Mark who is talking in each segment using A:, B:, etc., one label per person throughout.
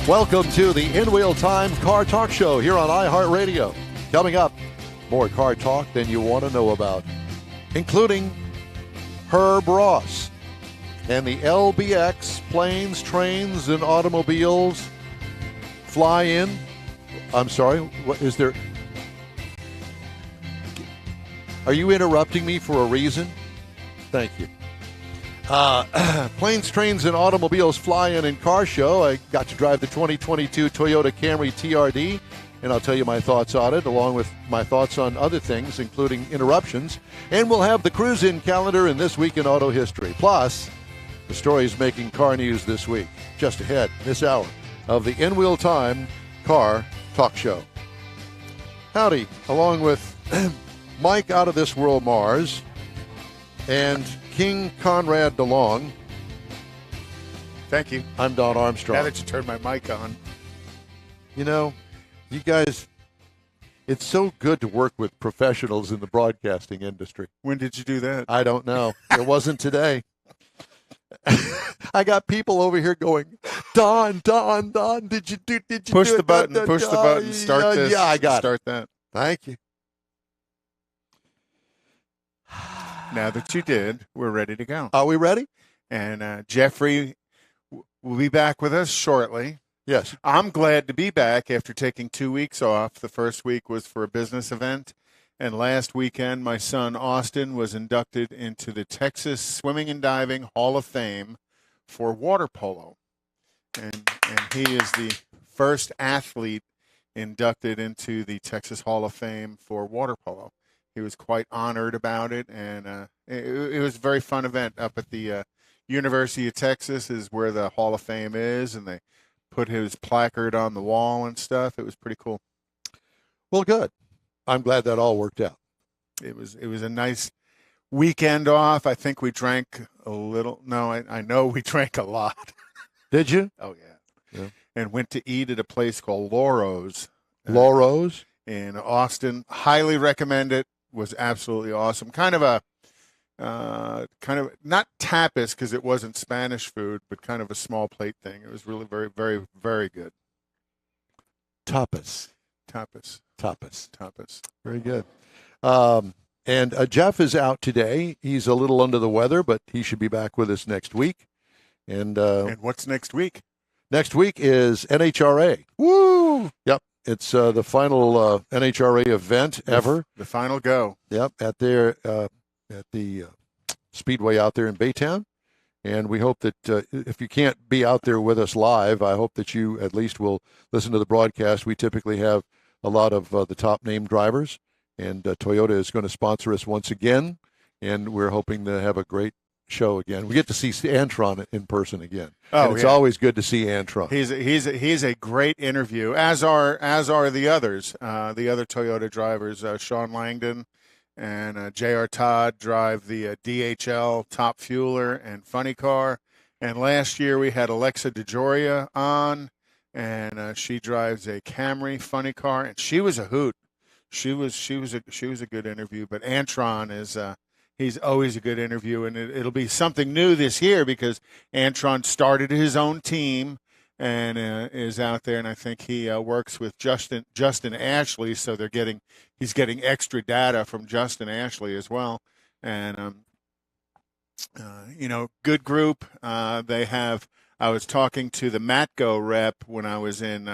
A: Welcome to the In Wheel Time Car Talk Show here on iHeartRadio. Coming up, more car talk than you want to know about, including Herb Ross and the LBX planes, trains, and automobiles fly in. I'm sorry, what is there? Are you interrupting me for a reason? Thank you. Planes, trains, and automobiles fly in car show. I got to drive the 2022 Toyota Camry Trd, and I'll tell you my thoughts on it, along with my thoughts on other things, including interruptions. And we'll have the cruise-in calendar in This Week in Auto History. Plus, the stories making car news this week. Just ahead, this hour of the In Wheel Time Car Talk Show. Howdy, along with Mike Out of This World Mars and King Conrad DeLong.
B: Thank you.
A: I'm Don Armstrong.
B: Now that you turned my mic on.
A: You know, you guys, it's so good to work with professionals in the broadcasting industry.
B: When did you do that?
A: I don't know. It wasn't today. I got people over here going, Don, did you
B: push
A: do
B: the
A: it?
B: button, push the button, start this.
A: Yeah, I got
B: Start that.
A: Thank you.
B: Now that you did, we're ready to go.
A: Are we ready?
B: And Jeffrey will be back with us shortly.
A: Yes.
B: I'm glad to be back after taking 2 weeks off. The first week was for a business event. And last weekend, my son Austin was inducted into the Texas Swimming and Diving Hall of Fame for water polo. And he is the first athlete inducted into the Texas Hall of Fame for water polo. He was quite honored about it, and it was a very fun event up at the University of Texas is where the Hall of Fame is, and they put his placard on the wall and stuff. It was pretty cool.
A: Well, good. I'm glad that all worked out.
B: It was a nice weekend off. I think we drank a little. No, I know we drank a lot.
A: Did you?
B: Oh, yeah. And went to eat at a place called Loro's.
A: Loro's?
B: In Austin. Highly recommend it. Was absolutely awesome. Kind of not tapas because it wasn't Spanish food, but kind of a small plate thing. It was really very, very, very good.
A: Tapas. Very good. And Jeff is out today. He's a little under the weather, but he should be back with us next week. And
B: what's next week?
A: Next week is NHRA.
B: Woo!
A: Yep. It's the final NHRA event ever.
B: The final go.
A: Yep, at the Speedway out there in Baytown. And we hope that if you can't be out there with us live, I hope that you at least will listen to the broadcast. We typically have a lot of the top name drivers, and Toyota is going to sponsor us once again, and we're hoping to have a great show again. We get to see Antron in person again.
B: Oh,
A: and it's always good to see Antron.
B: He's a great interview, as are the others. The other Toyota drivers, Sean Langdon and J.R. Todd drive the DHL Top Fueler and Funny Car. And last year we had Alexa DeGioia on, and she drives a Camry Funny Car, and she was a hoot. She was a good interview. But Antron is. He's always a good interview, and it'll be something new this year because Antron started his own team and is out there, and I think he works with Justin Ashley, so he's getting extra data from Justin Ashley as well. And good group. They have. I was talking to the Matco rep when I was in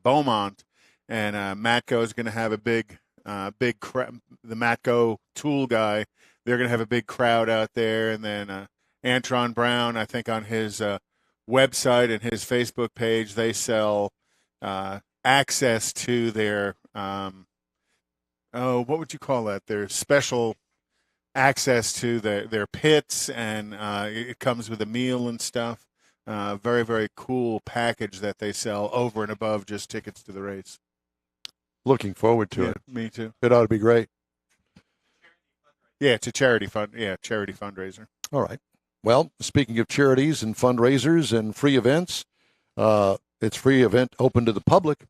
B: Beaumont, and Matco is going to have a big the Matco tool guy. They're going to have a big crowd out there. And then Antron Brown, I think on his website and his Facebook page, they sell access to their, what would you call that? Their special access to their pits, and it comes with a meal and stuff. Very, very cool package that they sell over and above just tickets to the race.
A: Looking forward to it.
B: Me too.
A: It ought to be great.
B: Yeah, it's a charity fundraiser.
A: All right. Well, speaking of charities and fundraisers and free events, it's free event open to the public,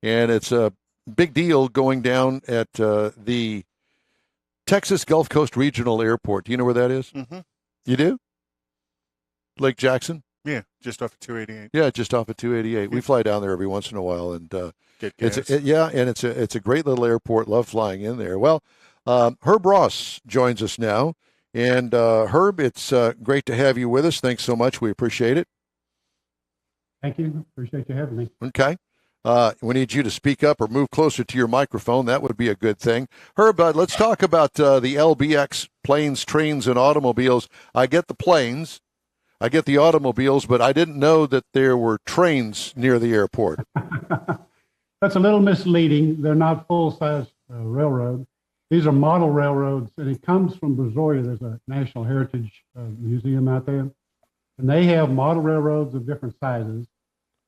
A: and it's a big deal going down at the Texas Gulf Coast Regional Airport. Do you know where that is?
B: Mm-hmm.
A: You do? Lake Jackson?
B: Yeah, just off of 288.
A: Yeah, just off of 288. We fly down there every once in a while, and
B: Get gas.
A: it's a great little airport. Love flying in there. Well, Herb Ross joins us now, and Herb, it's great to have you with us. Thanks so much. We appreciate it.
C: Thank you. Appreciate you having me.
A: Okay. We need you to speak up or move closer to your microphone. That would be a good thing. Herb, let's talk about the LBX planes, trains, and automobiles. I get the planes. I get the automobiles, but I didn't know that there were trains near the airport.
C: That's a little misleading. They're not full-size railroad. These are model railroads, and it comes from Brazoria. There's a National Heritage Museum out there, and they have model railroads of different sizes.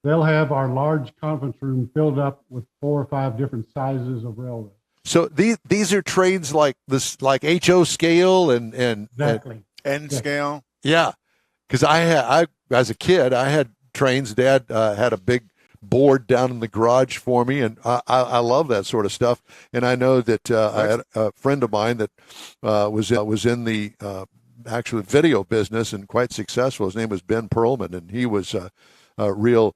C: They'll have our large conference room filled up with 4 or 5 different sizes of railroads.
A: So these are trains like this, like HO scale and
C: Exactly.
B: N scale.
A: Yeah. Because I as a kid, I had trains. Dad had a big board down in the garage for me, and I love that sort of stuff. And I know that I had a friend of mine that was in the actual video business and quite successful. His name was Ben Perlman, and he was a real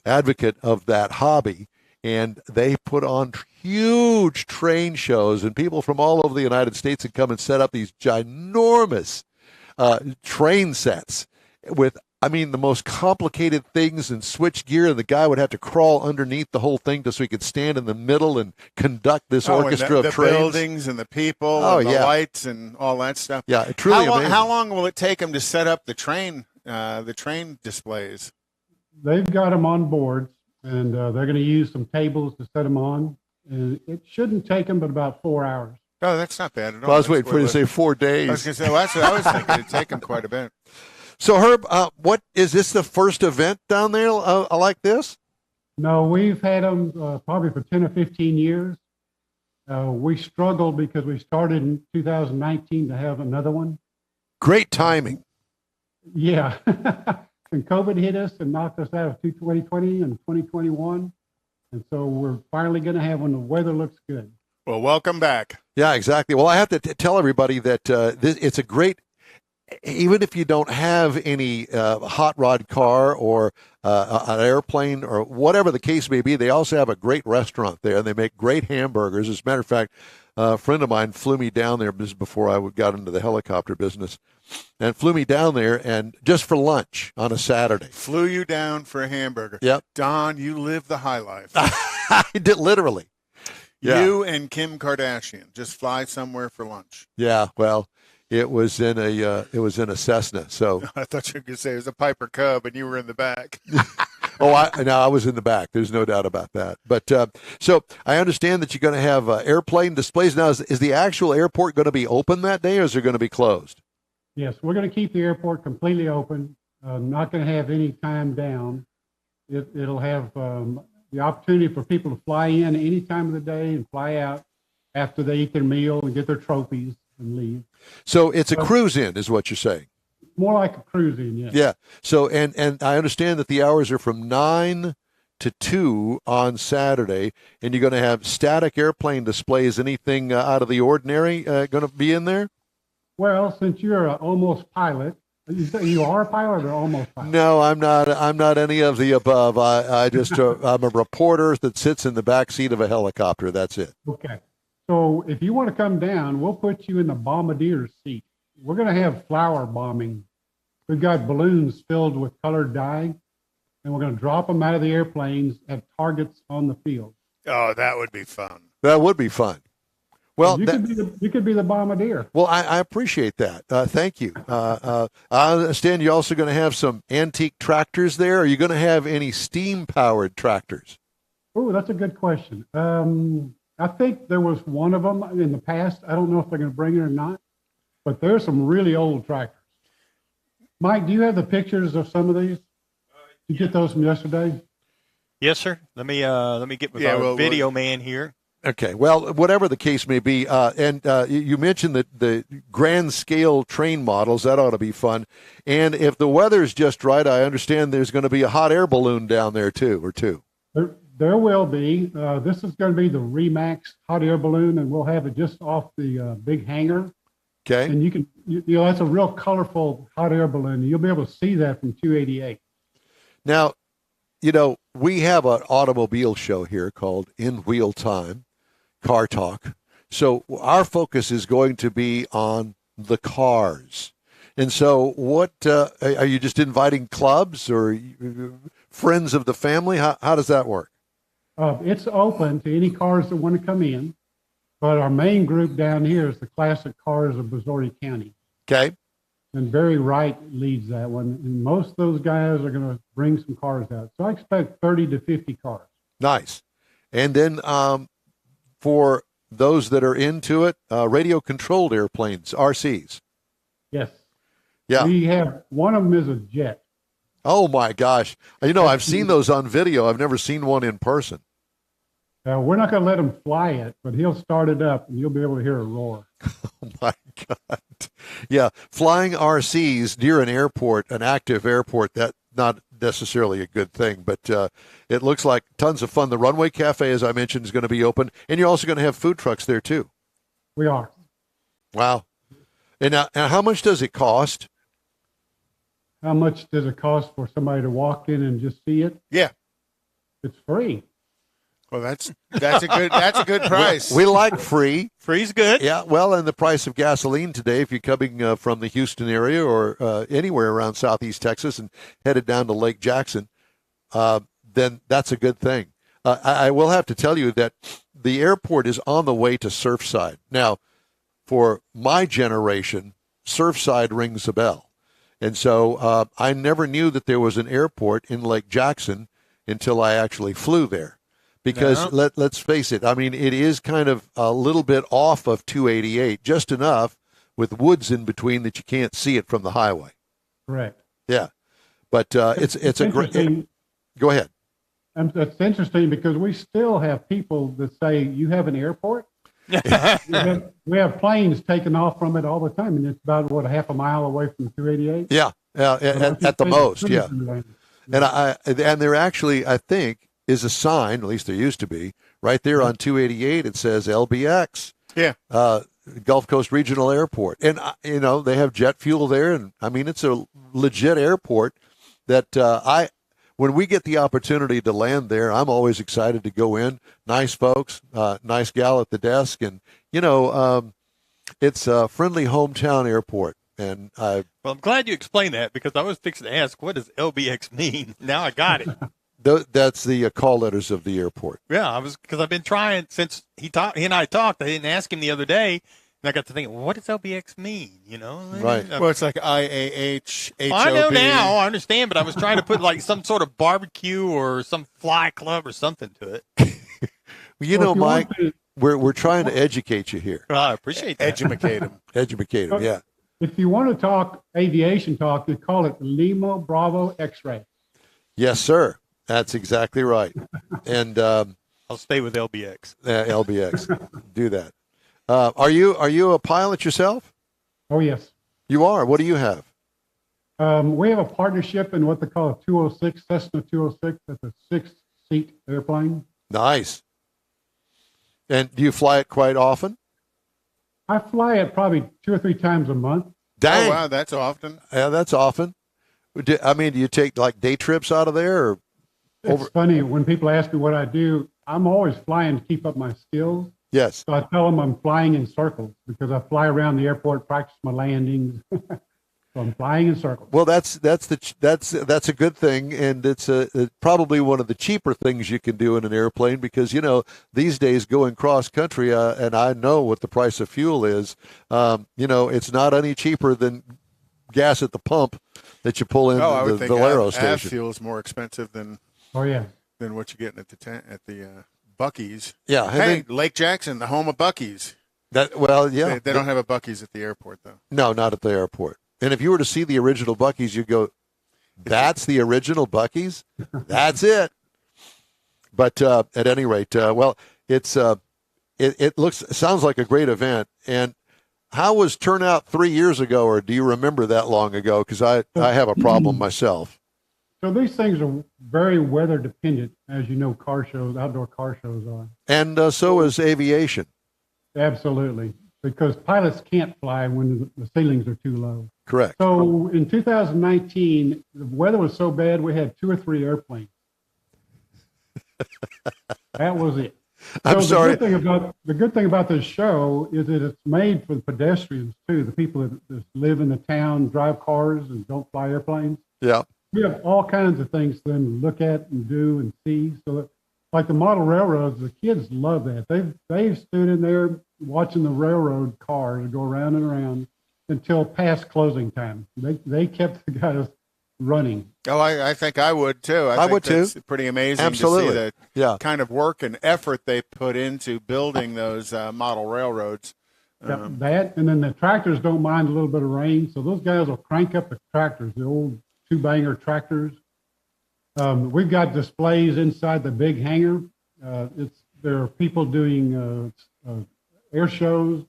A: advocate of that hobby. And they put on huge train shows, and people from all over the United States would come and set up these ginormous train sets with, I mean, the most complicated things and switch gear, and the guy would have to crawl underneath the whole thing just so he could stand in the middle and conduct this orchestra of
B: the
A: trains.
B: buildings and the people and the lights and all that stuff.
A: Yeah, truly amazing.
B: How long will it take them to set up the train displays?
C: They've got them on boards, and they're going to use some tables to set them on. And it shouldn't take them but about 4 hours.
B: Oh, that's not bad at all.
A: Well, I was waiting for you to say 4 days.
B: I was going to say, well, that's what I was thinking. It'd take them quite a bit.
A: So, Herb, what is this the first event down there like this?
C: No, we've had them probably for 10 or 15 years. We struggled because we started in 2019 to have another one.
A: Great timing.
C: Yeah. And COVID hit us and knocked us out of 2020 and 2021. And so we're finally going to have one. The weather looks good.
B: Well, welcome back.
A: Yeah, exactly. Well, I have to tell everybody that it's a great, even if you don't have any hot rod car or an airplane or whatever the case may be, they also have a great restaurant there, and they make great hamburgers. As a matter of fact, a friend of mine flew me down there just before I got into the helicopter business, and flew me down there and just for lunch on a Saturday.
B: Flew you down for a hamburger.
A: Yep.
B: Don, you live the high life.
A: I did, literally. Yeah.
B: You and Kim Kardashian just fly somewhere for lunch.
A: Yeah, well, it was in a Cessna. So
B: I thought you were going to say it was a Piper Cub, and you were in the back.
A: I was in the back. There's no doubt about that. But so I understand that you're going to have airplane displays. Now, is the actual airport going to be open that day, or is it going to be closed?
C: Yes, we're going to keep the airport completely open. Not going to have any time down. It'll have the opportunity for people to fly in any time of the day and fly out after they eat their meal and get their trophies and leave.
A: So it's a cruise in, is what you're saying?
C: More like a cruise in, yes.
A: Yeah. So and I understand that the hours are from 9 to 2 on Saturday, and you're going to have static airplane displays. Anything out of the ordinary going to be in there?
C: Well, since you're an almost pilot, you are a pilot or almost pilot?
A: No, I'm not. I'm not any of the above. I just I'm a reporter that sits in the back seat of a helicopter. That's it.
C: Okay. So if you want to come down, we'll put you in the bombardier seat. We're going to have flower bombing. We've got balloons filled with colored dye, and we're going to drop them out of the airplanes at targets on the field.
B: Oh, that would be fun.
A: That would be fun. Well,
C: you could be the bombardier.
A: Well, I appreciate that. Thank you. I understand you're also going to have some antique tractors there. Are you going to have any steam-powered tractors?
C: Oh, that's a good question. I think there was one of them in the past. I don't know if they're going to bring it or not, but there's some really old tractors. Mike, do you have the pictures of some of these? Did you get those from yesterday?
D: Yes, sir. Let me get with our video man here.
A: Okay. Well, whatever the case may be, and you mentioned that the grand scale train models, that ought to be fun. And if the weather's just right, I understand there's going to be a hot air balloon down there too, or two.
C: There will be. This is going to be the Remax hot air balloon, and we'll have it just off the big hangar.
A: Okay.
C: And you can, that's a real colorful hot air balloon. You'll be able to see that from 288.
A: Now, we have an automobile show here called In Wheel Time, Car Talk. So our focus is going to be on the cars. And so what, are you just inviting clubs or friends of the family? How does that work?
C: It's open to any cars that want to come in, but our main group down here is the classic cars of Brazoria County.
A: Okay.
C: And Barry Wright leads that one. And most of those guys are going to bring some cars out. So I expect 30 to 50 cars.
A: Nice. And then for those that are into it, radio-controlled airplanes, RCs.
C: Yes.
A: Yeah.
C: We have, one of them is a jet.
A: Oh, my gosh. I've seen those on video. I've never seen one in person.
C: We're not going to let him fly it, but he'll start it up, and you'll be able to hear a roar.
A: Oh, my God. Yeah, flying RCs near an airport, an active airport, that's not necessarily a good thing, but it looks like tons of fun. The Runway Cafe, as I mentioned, is going to be open, and you're also going to have food trucks there, too.
C: We are.
A: Wow. And how much does it cost?
C: How much does it cost for somebody to walk in and just see it?
B: Yeah.
C: It's free.
B: Well, that's a good price.
A: We like free.
D: Free's good.
A: Yeah, well, and the price of gasoline today, if you're coming from the Houston area or anywhere around southeast Texas and headed down to Lake Jackson, then that's a good thing. I will have to tell you that the airport is on the way to Surfside. Now, for my generation, Surfside rings a bell. And so I never knew that there was an airport in Lake Jackson until I actually flew there. Because let's face it, it is kind of a little bit off of 288, just enough with woods in between that you can't see it from the highway.
C: Correct.
A: Yeah, but it's a great. Go ahead.
C: That's interesting because we still have people that say, you have an airport? we have planes taking off from it all the time, and it's about, a half a mile away from 288?
A: Yeah, at the most, yeah. And they're actually, I think, is a sign, at least there used to be, right there on 288. It says LBX.
B: Yeah.
A: Gulf Coast Regional Airport. And, they have jet fuel there. And, it's a legit airport that when we get the opportunity to land there, I'm always excited to go in. Nice folks, nice gal at the desk. And, it's a friendly hometown airport. And
D: well, I'm glad you explained that because I was fixing to ask, what does LBX mean? Now I got it.
A: That's the call letters of the airport.
D: Yeah, because I've been trying since he and I talked. I didn't ask him the other day, and I got to thinking, what does LBX mean?
A: Right.
B: Well, it's like IAH, HOB.
D: I know now, I understand, but I was trying to put like some sort of barbecue or some fly club or something to it.
A: Mike, we're trying to educate you here.
D: I appreciate that.
B: Educate them,
A: yeah.
C: If you want to talk aviation talk, you call it Lima Bravo X-ray.
A: Yes, sir. That's exactly right. And
D: I'll stay with LBX.
A: LBX. Do that. Are you a pilot yourself?
C: Oh, yes.
A: You are. What do you have?
C: We have a partnership in what they call a 206, Cessna 206. That's a 6-seat airplane.
A: Nice. And do you fly it quite often?
C: I fly it probably 2 or 3 times a month.
A: Dang.
B: Oh, wow, that's often.
A: Yeah, that's often. Do you take like day trips out of there? Or
C: It's funny when people ask me what I do. I'm always flying to keep up my skills.
A: Yes.
C: So I tell them I'm flying in circles because I fly around the airport, practice my landings. So I'm flying in circles.
A: Well, that's a good thing, and it's probably one of the cheaper things you can do in an airplane because these days going cross country, and I know what the price of fuel is. It's not any cheaper than gas at the pump that you pull in the Valero station.
B: Av fuel is more expensive than than what you're getting at the Buc-ee's.
A: Yeah.
B: Hey, Lake Jackson, the home of Buc-ee's.
A: They
B: don't have a Buc-ee's at the airport though.
A: No, not at the airport. And if you were to see the original Buc-ee's, you'd go, "That's the original Buc-ee's? That's it." But at any rate, it sounds like a great event. And how was turnout 3 years ago, or do you remember that long ago? Because I have a problem myself.
C: So these things are very weather dependent, as you know, outdoor car shows are.
A: And so is aviation.
C: Absolutely. because pilots can't fly when the ceilings are too low.
A: Correct.
C: So in 2019, the weather was so bad we had 2 or 3 airplanes. That was it.
A: I'm sorry.
C: The good thing about this show is that it's made for the pedestrians too, the people that live in the town, drive cars, and don't fly airplanes.
A: Yeah.
C: We have all kinds of things for them to look at and do and see. So that, like the model railroads, the kids love that. They've stood in there watching the railroad cars go around and around until past closing time. They kept the guys running.
B: Oh, I think I would too. I think
A: would too.
B: It's pretty amazing
A: Absolutely.
B: to see the kind of work and effort they put into building those model railroads.
C: That, and then the tractors don't mind a little bit of rain, so those guys will crank up the tractors, the old 2-banger tractors. We've got displays inside the big hangar. There are people doing air schools.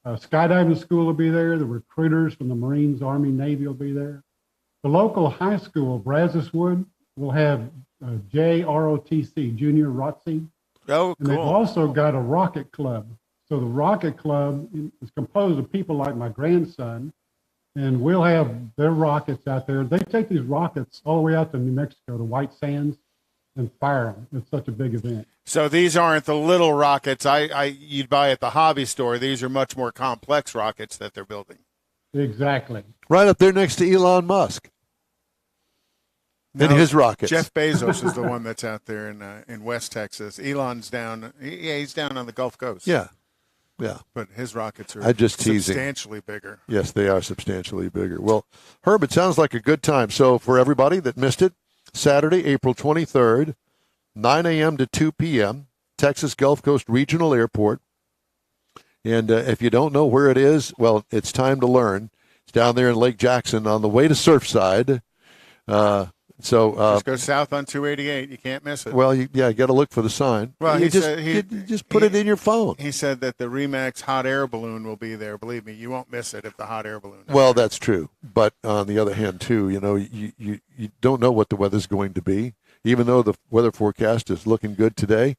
C: Skydiving school will be there. The recruiters from the Marines, Army, Navy will be there. The local high school, Brazoswood, will have JROTC, Junior ROTC.
B: Oh,
C: And they've
B: cool.
C: also got a rocket club. So the rocket club is composed of people like my grandson, and we'll have their rockets out there. They take these rockets all the way out to New Mexico, to White Sands, and fire them. It's such a big event.
B: So these aren't the little rockets you'd buy at the hobby store. These are much more complex rockets that they're building.
C: Exactly.
A: Right up there next to Elon Musk and his rockets.
B: Jeff Bezos is the one that's out there in West Texas. Elon's down. He's down on the Gulf Coast.
A: Yeah.
B: But his rockets are
A: I'm just teasing.
B: substantially bigger.
A: Yes, they are substantially bigger. Well, Herb, it sounds like a good time. So for everybody that missed it, Saturday, April 23rd, 9 a.m. to 2 p.m., Texas Gulf Coast Regional Airport. And if you don't know where it is, well, it's time to learn. It's down there in Lake Jackson on the way to Surfside.
B: Just go south on 288. You can't miss it.
A: Well, you got to look for the sign.
B: Well,
A: you
B: he
A: just put it in your phone.
B: He said that the Remax hot air balloon will be there. Believe me, you won't miss it if the hot air balloon is
A: Well,
B: there.
A: that's true. But on the other hand, too, you don't know what the weather's going to be. Even though the weather forecast is looking good today,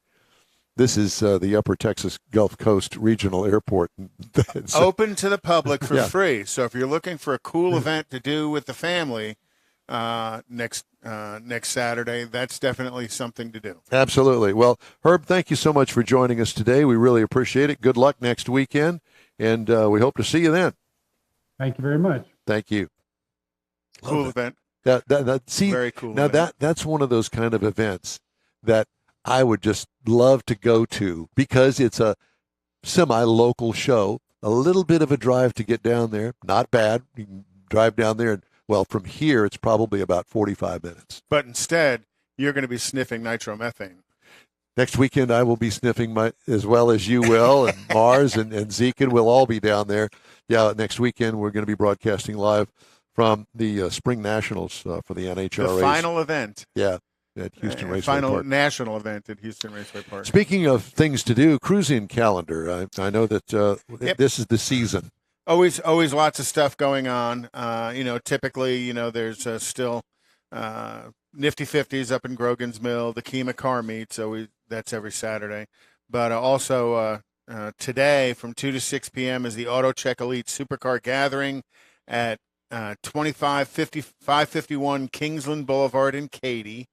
A: this is the Upper Texas Gulf Coast Regional Airport.
B: Open to the public for
A: Yeah.
B: free. So if you're looking for a cool event to do with the family next Saturday, that's definitely something to do.
A: Absolutely. Well, Herb, thank you so much for joining us today. We really appreciate it. Good luck next weekend, and we hope to see you then.
C: Thank you very much.
A: Thank you.
B: Cool event.
A: See,
B: Very cool
A: now
B: event.
A: that's one of those kind of events that I would just love to go to because it's a semi-local show. A little bit of a drive to get down there. Not bad. You can drive down there, and well, from here it's probably about 45 minutes.
B: But instead, you're going to be sniffing nitromethane.
A: Next weekend, I will be sniffing as well as you will, and Mars and Zeke, and we'll all be down there. Yeah, next weekend we're going to be broadcasting live from the Spring Nationals for the NHRA.
B: The final event.
A: Yeah, at Houston Raceway
B: Final
A: Park.
B: national event at Houston Raceway Park.
A: Speaking of things to do, cruising calendar. I know that
B: Yep.
A: this is the season.
B: Always lots of stuff going on. Typically, there's still Nifty 50s up in Grogan's Mill, the Kemah Car Meet, so that's every Saturday. But also today from 2 to 6 p.m. is the Auto Check Elite Supercar Gathering at 551 Kingsland Boulevard in Katy.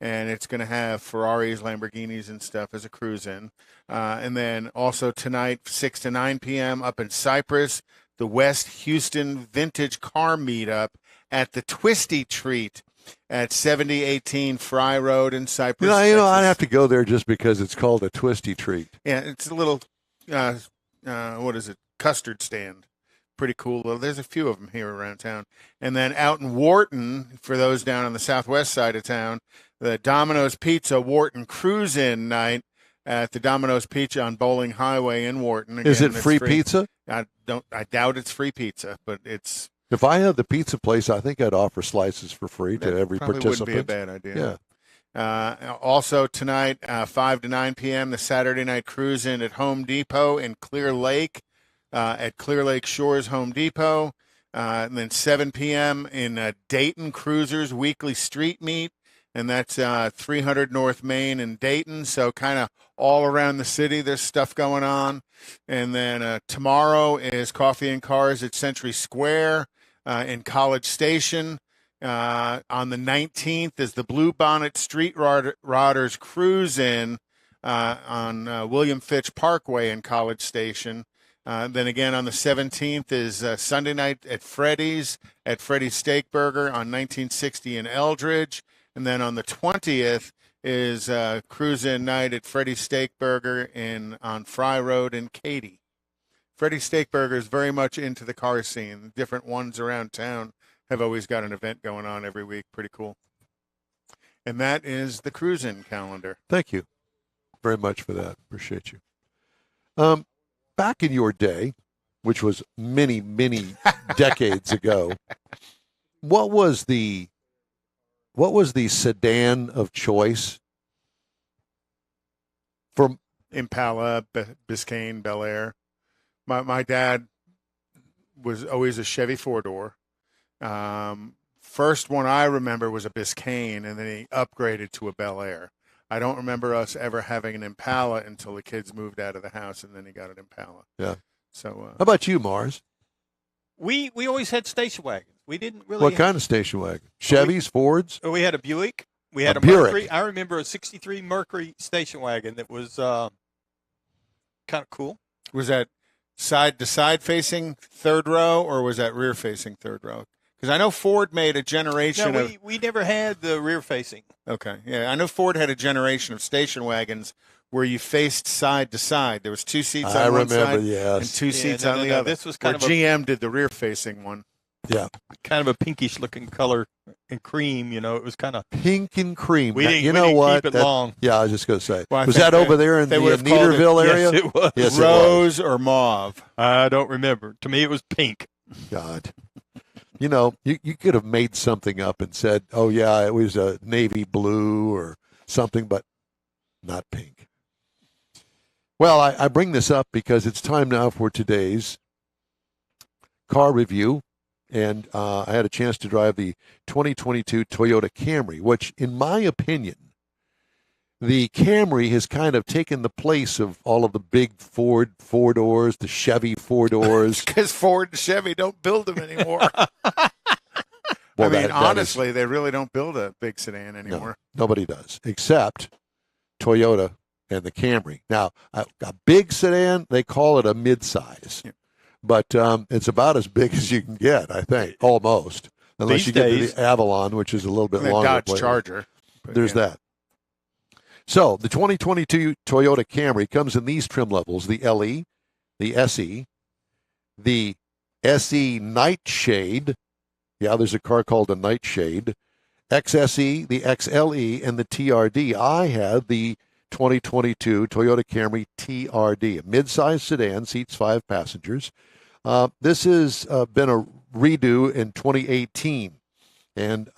B: And it's going to have Ferraris, Lamborghinis, and stuff as a cruise-in. And then also tonight, 6 to 9 p.m. up in Cypress, the West Houston Vintage Car Meetup at the Twisty Treat at 7018 Fry Road in Cypress.
A: I'd have to go there just because it's called a Twisty Treat.
B: Yeah, it's a little, custard stand. Pretty cool. Well, there's a few of them here around town. And then out in Wharton, for those down on the southwest side of town, the Domino's Pizza Wharton Cruise-In Night at the Domino's Pizza on Bowling Highway in Wharton. Again,
A: Is it
B: it's
A: free pizza?
B: I doubt it's free pizza, but it's
A: If I had the pizza place, I think I'd offer slices for free to every
B: probably
A: participant.
B: wouldn't be a bad idea.
A: Yeah.
B: Also tonight, 5 to 9 p.m., the Saturday night cruise-in at Home Depot in Clear Lake. At Clear Lake Shores Home Depot. And then 7 p.m. in Dayton Cruisers Weekly Street Meet and that's 300 North Main in Dayton. So kind of all around the city, there's stuff going on. And then tomorrow is Coffee and Cars at Century Square in College Station. On the 19th is the Blue Bonnet Street Rodders Cruise In on William Fitch Parkway in College Station. Then again on the 17th is Sunday night at Freddy's Steakburger on 1960 in Eldridge. And then on the 20th is cruise-in night at Freddy's Steakburger on Fry Road in Katy. Freddy's Steakburger is very much into the car scene. Different ones around town have always got an event going on every week. Pretty cool. And that is the cruise-in calendar.
A: Thank you very much for that. Appreciate you. Back in your day, which was many, many decades ago, what was the sedan of choice for
B: Impala, Biscayne, Bel Air. My dad was always a Chevy four-door. First one I remember was a Biscayne, and then he upgraded to a Bel Air. I don't remember us ever having an Impala until the kids moved out of the house, and then he got an Impala.
A: Yeah.
B: So,
A: how about you, Mars?
D: We always had station wagons. We didn't really.
A: What kind of station wagon? Chevys, Fords?
D: We had a Buick. We had a
A: Buick.
D: Mercury. I remember a '63 Mercury station wagon that was kind of cool.
B: Was that side-to-side facing third row, or was that rear-facing third row? Because I know Ford made a generation of.
D: We never had the rear facing.
B: Okay, yeah, I know Ford had a generation of station wagons where you faced side to side. There was two seats on one side and two seats on the other.
D: This was kind of
B: GM did the rear facing one.
A: Yeah,
D: kind of a pinkish looking color and cream. It was kind of
A: pink and cream.
D: We didn't,
A: you
D: we
A: know
D: didn't
A: what?
D: Keep it long.
A: Yeah, I was just going to say.
B: Well,
A: was that over there in the Neaterville area?
D: Yes, it was.
A: Yes,
B: Rose or mauve?
D: I don't remember. To me, it was pink.
A: God. You could have made something up and said, oh, yeah, it was a navy blue or something, but not pink. Well, I bring this up because it's time now for today's car review, and I had a chance to drive the 2022 Toyota Camry, which, in my opinion, the Camry has kind of taken the place of all of the big Ford four-doors, the Chevy four-doors.
B: Because Ford and Chevy don't build them anymore. Honestly, they really don't build a big sedan anymore.
A: No, nobody does, except Toyota and the Camry. Now, a big sedan, they call it a midsize. Yeah. But it's about as big as you can get, I think, almost. Unless you get to the Avalon, which is a little bit longer.
B: Dodge Charger.
A: There's that. So the 2022 Toyota Camry comes in these trim levels: the LE, the SE, the SE Nightshade. Yeah, there's a car called a Nightshade. XSE, the XLE, and the TRD. I had the 2022 Toyota Camry TRD, a midsize sedan, seats 5 passengers. This has been a redo in 2018, and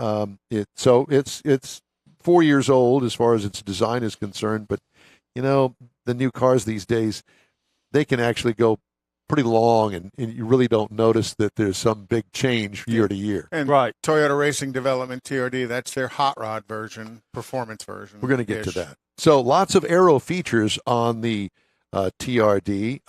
A: it's 4 years old as far as its design is concerned. But the new cars these days, they can actually go pretty long, and you really don't notice that there's some big change year to year.
B: And right, Toyota Racing Development TRD, that's their hot rod version, performance version.
A: We're going to get to that. So lots of aero features on the TRD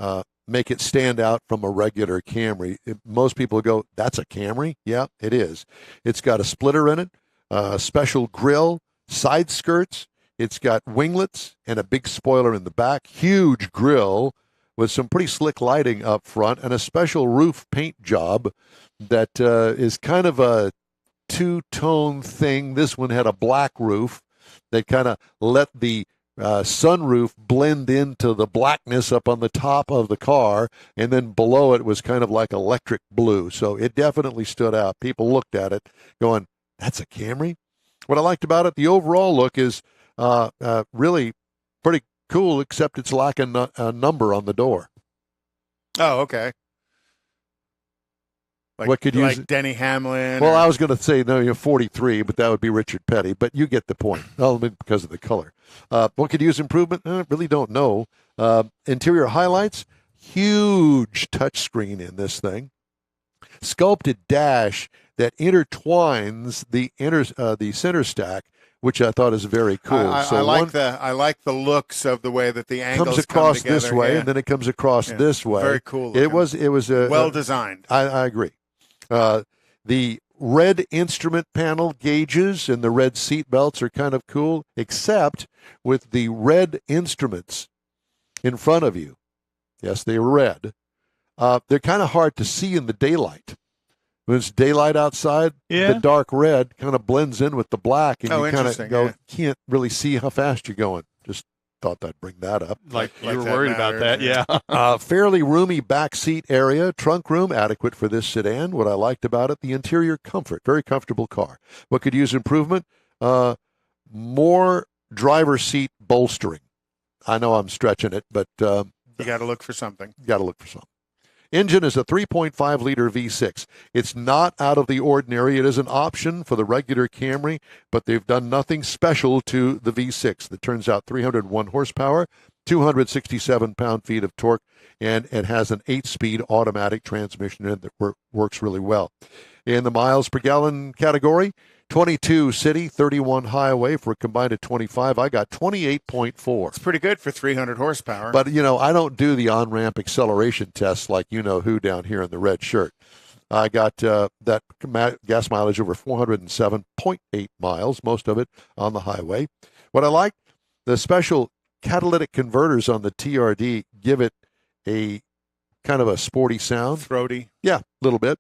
A: make it stand out from a regular Camry. Most people go, that's a Camry? Yeah, it is. It's got a splitter in it, a special grille, side skirts. It's got winglets and a big spoiler in the back, huge grille with some pretty slick lighting up front, and a special roof paint job that is kind of a two-tone thing. This one had a black roof that kind of let the sunroof blend into the blackness up on the top of the car, and then below it was kind of like electric blue. So it definitely stood out. People looked at it going, that's a Camry? What I liked about it, the overall look is really pretty cool, except it's lacking a number on the door.
B: Oh, okay.
A: What could use
B: Denny Hamlin?
A: Well, I was going to say, no, you're 43, but that would be Richard Petty. But you get the point, because of the color. What could use improvement? I really don't know. Interior highlights, huge touchscreen in this thing. Sculpted dash that intertwines the center stack which I thought is very cool.
B: I like the looks of the way that the angles
A: comes across
B: come together,
A: this way,
B: yeah.
A: and then it comes across this way.
B: Very cool.
A: It was
B: well designed.
A: I agree. The red instrument panel gauges and the red seat belts are kind of cool, except with the red instruments in front of you. Yes, they're red. They're kind of hard to see in the daylight. When it's daylight outside, the dark red kind of blends in with the black, and you kind of can't really see how fast you're going. Just thought I'd bring that up.
D: Like you were worried about that,
A: yeah. Fairly roomy back seat area, trunk room adequate for this sedan. What I liked about it, the interior comfort, very comfortable car. What could use improvement? More driver seat bolstering. I know I'm stretching it, but
B: you got to look for something. Engine is a 3.5-liter V6. It's not out of the ordinary. It is an option for the regular Camry, but they've done nothing special to the V6. That turns out 301 horsepower, 267 pound-feet of torque, and it has an 8-speed automatic transmission in it that works really well. In the miles per gallon category, 22 city, 31 highway for a combined of 25. I got 28.4. It's pretty good for 300 horsepower.
A: But, I don't do the on-ramp acceleration tests like you-know-who down here in the red shirt. I got that gas mileage over 407.8 miles, most of it on the highway. What I like, the special catalytic converters on the TRD give it a kind of a sporty sound.
B: Throaty.
A: Yeah, a little bit.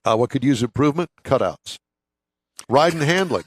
A: What could use improvement? Cutouts. Ride and handling.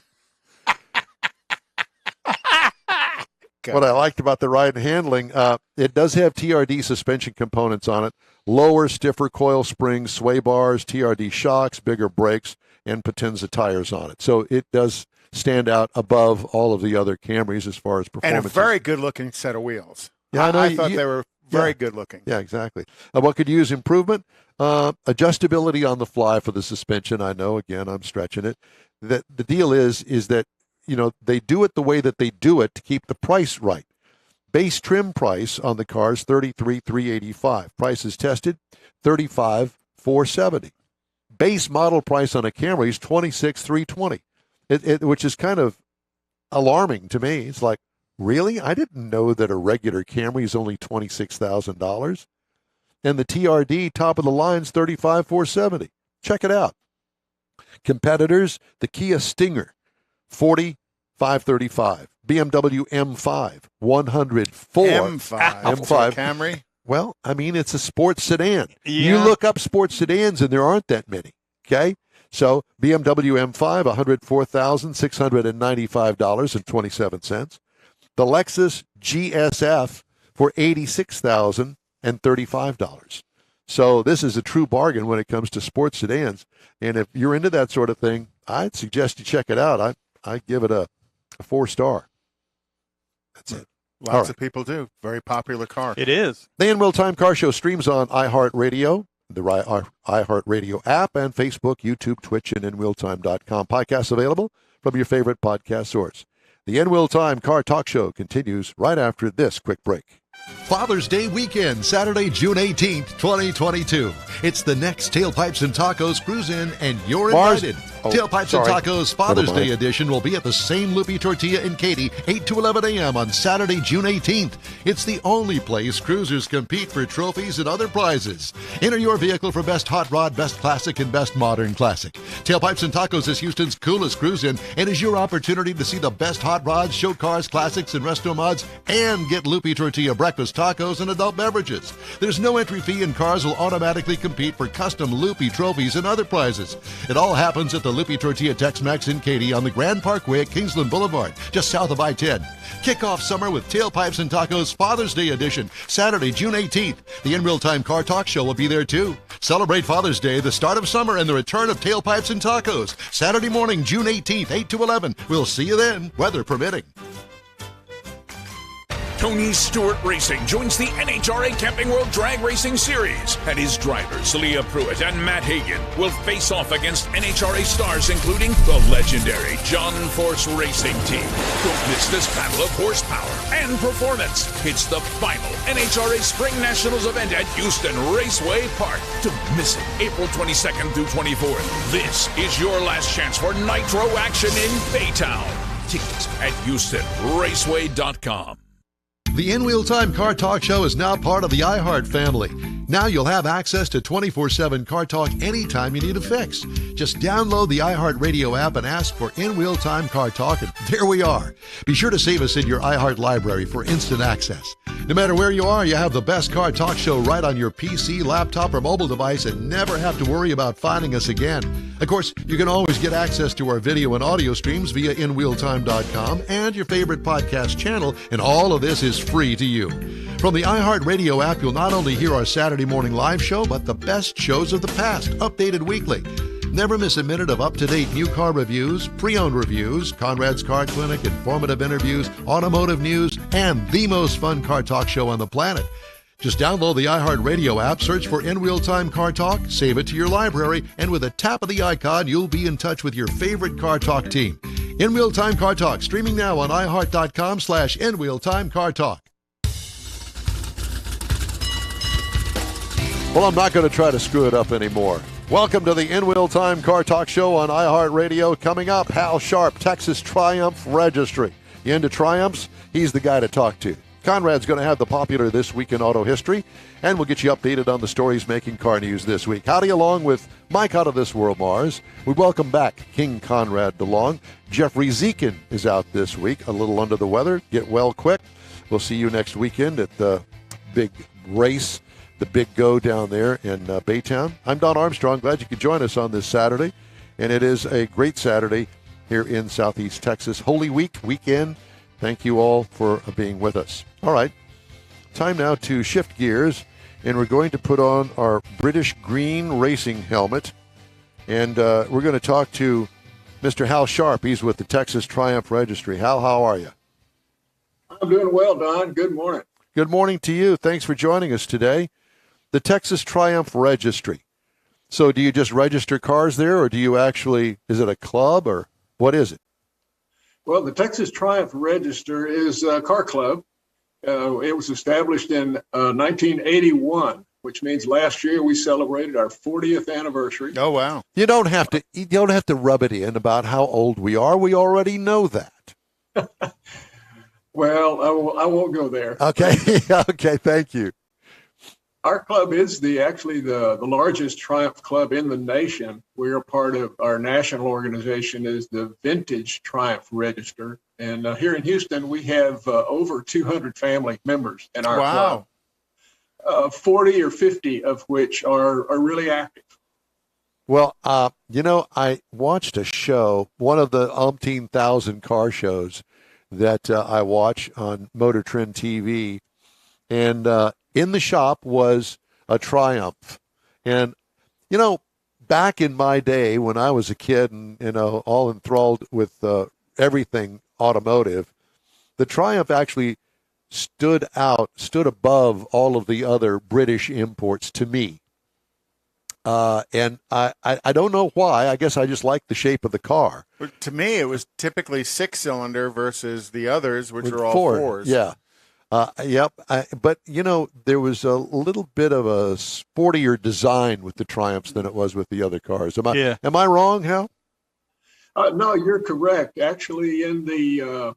A: What I liked about the ride and handling, it does have TRD suspension components on it. Lower, stiffer coil springs, sway bars, TRD shocks, bigger brakes, and Potenza tires on it. So it does stand out above all of the other Camrys as far as performance.
B: And a very good-looking set of wheels.
A: Yeah,
B: I thought they were very good-looking.
A: Yeah, exactly. What could use improvement? Adjustability on the fly for the suspension. I know, again, I'm stretching it. The deal is that, they do it the way that they do it to keep the price right. Base trim price on the car is $33,385. Prices tested, $35,470. Base model price on a Camry is $26,320. Which is kind of alarming to me. It's like, really? I didn't know that a regular Camry is only $26,000. And the TRD top of the line is $35,470. Check it out. Competitors, the Kia Stinger, $40,535. BMW M5, $104.
B: M5 Camry.
A: Well, it's a sports sedan.
D: Yeah.
A: You look up sports sedans, and there aren't that many. Okay, so BMW M5, $104,695.27. The Lexus GSF for $86,035. So this is a true bargain when it comes to sports sedans. And if you're into that sort of thing, I'd suggest you check it out. I give it a 4-star. That's it.
B: Lots of people do. Very popular car.
D: It is.
A: The In Real Time Car Show streams on iHeartRadio, the iHeartRadio app, and Facebook, YouTube, Twitch, and InRealTime.com. Podcasts available from your favorite podcast source. The In Real Time Car Talk Show continues right after this quick break.
E: Father's Day weekend, Saturday, June 18th, 2022. It's the next Tailpipes and Tacos Cruise-In, and you're invited. Tailpipes and Tacos Father's Day edition will be at the same Loopy Tortilla in Katy, 8 to 11 a.m. on Saturday, June 18th. It's the only place cruisers compete for trophies and other prizes. Enter your vehicle for Best Hot Rod, Best Classic, and Best Modern Classic. Tailpipes and Tacos is Houston's coolest cruise-in and is your opportunity to see the best hot rods, show cars, classics, and resto mods, and get Loopy Tortilla breakfast tacos and adult beverages. There's no entry fee, and cars will automatically compete for custom Loopy trophies and other prizes. It all happens at the Loopy Tortilla Tex-Mex in Katy on the Grand Parkway at Kingsland Boulevard, just south of I-10. Kick off summer with Tailpipes and Tacos Father's Day edition, Saturday, June 18th. The In Real Time Car Talk Show will be there too. Celebrate Father's Day, the start of summer, and the return of Tailpipes and Tacos. Saturday morning, June 18th, 8 to 11. We'll see you then, weather permitting.
F: Tony Stewart Racing joins the NHRA Camping World Drag Racing Series, and his drivers, Leah Pruitt and Matt Hagan, will face off against NHRA stars including the legendary John Force Racing Team. Don't miss this battle of horsepower and performance. It's the final NHRA Spring Nationals event at Houston Raceway Park. Don't miss it, April 22nd through 24th. This is your last chance for nitro action in Baytown. tickets at HoustonRaceway.com.
E: The In Wheel Time Car Talk Show is now part of the iHeart family. Now you'll have access to 24/7 Car Talk anytime you need a fix. Just download the iHeart Radio app and ask for In Wheel Time Car Talk, and there we are. Be sure to save us in your iHeart library for instant access. No matter where you are, you have the best Car Talk Show right on your PC, laptop, or mobile device and never have to worry about finding us again. Of course, you can always get access to our video and audio streams via InWheelTime.com and your favorite podcast channel, and all of this is free to you. From the iHeart Radio app, you'll not only hear our Saturday morning live show, but the best shows of the past, updated weekly. Never miss a minute of up-to-date new car reviews, pre-owned reviews, Conrad's Car Clinic, informative interviews, automotive news, and the most fun car talk show on the planet. Just download the iHeart Radio app, search for In Wheel Time Car Talk, save it to your library, and with a tap of the icon, you'll be in touch with your favorite Car Talk team. In Wheel Time Car Talk, streaming now on iHeart.com/In Wheel Time Car Talk.
A: Well, I'm not going to try to screw it up anymore. Welcome to the In Wheel Time Car Talk Show on iHeartRadio. Coming up, Hal Sharp, Texas Triumph Registry. You into Triumphs? He's the guy to talk to. Conrad's going to have the popular This Week in Auto History, and we'll get you updated on the stories making car news this week. Howdy, along with Mike Out of This World Mars. We welcome back King Conrad DeLong. Jeffrey Zekin is out this week, a little under the weather. Get well quick. We'll see you next weekend at the big race, the big go down there in Baytown. I'm Don Armstrong. Glad you could join us on this Saturday, and it is a great Saturday here in Southeast Texas. Holy Week weekend. Thank you all for being with us. All right, time now to shift gears, and we're going to put on our British green racing helmet, and we're going to talk to Mr. Hal Sharp. He's with the Texas Triumph Registry. Hal, how are you?
G: I'm doing well, Don. Good morning.
A: Good morning to you. Thanks for joining us today. The Texas Triumph Registry. So do you just register cars there, or do you actually, is it a club, or what is it?
G: Well, the Texas Triumph Register is a car club. It was established in 1981, which means last year we celebrated our 40th anniversary.
B: Oh, wow.
A: You don't have to rub it in about how old we are. We already know that.
G: Well, I won't go there.
A: Okay. Okay. Thank you.
G: Our club is actually the largest Triumph club in the nation. We're a part of our national organization is the Vintage Triumph Register. And here in Houston, we have over 200 family members in our club. 40 or 50 of which are really active.
A: Well, I watched a show, one of the umpteen thousand car shows that I watch on Motor Trend TV, and in the shop was a Triumph. And, back in my day when I was a kid and, all enthralled with everything automotive, the Triumph actually stood above all of the other British imports to me. And I don't know why. I guess I just like the shape of the car.
B: But to me, it was typically 6-cylinder versus the others, which are all fours.
A: Yeah. Yep. But, there was a little bit of a sportier design with the Triumphs than it was with the other cars. Am I wrong, Hal?
G: No, you're correct. Actually, in the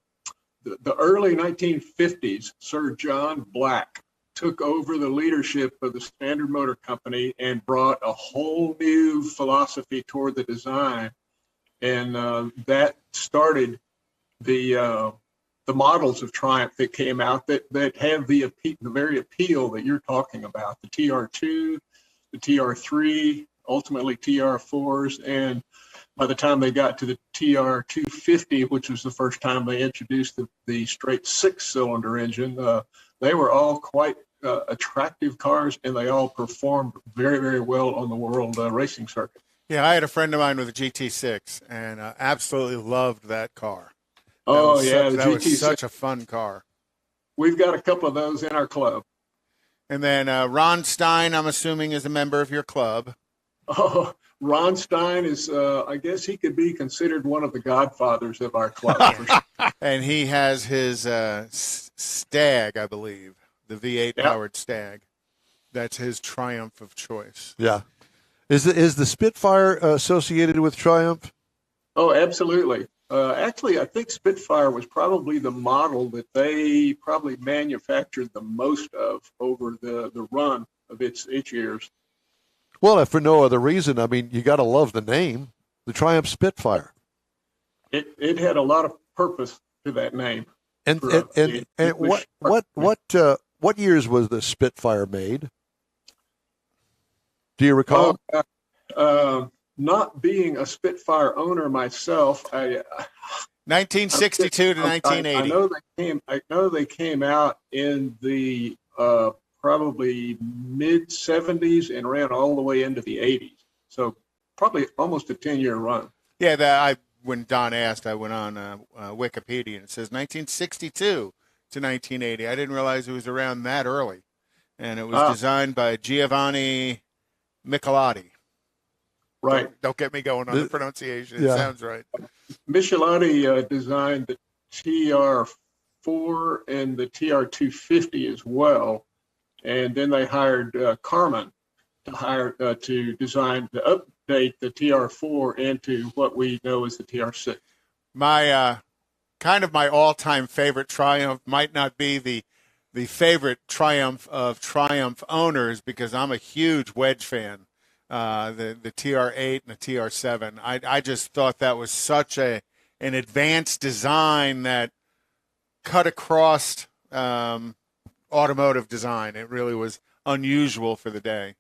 G: early 1950s, Sir John Black took over the leadership of the Standard Motor Company and brought a whole new philosophy toward the design. And that started the models of Triumph that came out that have the very appeal that you're talking about, the TR2, the TR3, ultimately TR4s, and by the time they got to the TR250, which was the first time they introduced the straight 6-cylinder engine, they were all quite attractive cars, and they all performed very, very well on the world racing circuit.
B: Yeah, I had a friend of mine with a GT6, and absolutely loved that car. That was such a fun car.
G: We've got a couple of those in our club.
B: And then Ron Stein, I'm assuming, is a member of your club.
G: Oh, Ron Stein is, I guess he could be considered one of the godfathers of our club. For sure.
B: And he has his Stag, I believe, the V8 powered Stag. That's his Triumph of choice.
A: Yeah. Is the Spitfire associated with Triumph?
G: Oh, absolutely. Actually, I think Spitfire was probably the model that they probably manufactured the most of over the run of its years.
A: Well, if for no other reason, I mean, you got to love the name, the Triumph Spitfire.
G: It had a lot of purpose to that name.
A: And what years was the Spitfire made? Do you recall?
G: Not being a Spitfire owner myself,
B: 1962 to 1980.
G: I know they came out in the probably mid 70s and ran all the way into the 80s. So probably almost a 10-year run.
B: Yeah, when Don asked, I went on Wikipedia and it says 1962 to 1980. I didn't realize it was around that early, and it was designed by Giovanni Michelotti.
G: Right.
B: Don't get me going on the pronunciation. It sounds right.
G: Michelotti designed the TR4 and the TR250 as well, and then they hired Carmen to design to update the TR4 into what we know as the TR6.
B: My kind of my all-time favorite Triumph might not be the favorite Triumph of Triumph owners because I'm a huge wedge fan. The TR8 and the TR7. I just thought that was such an advanced design that cut across automotive design. It really was unusual for the day.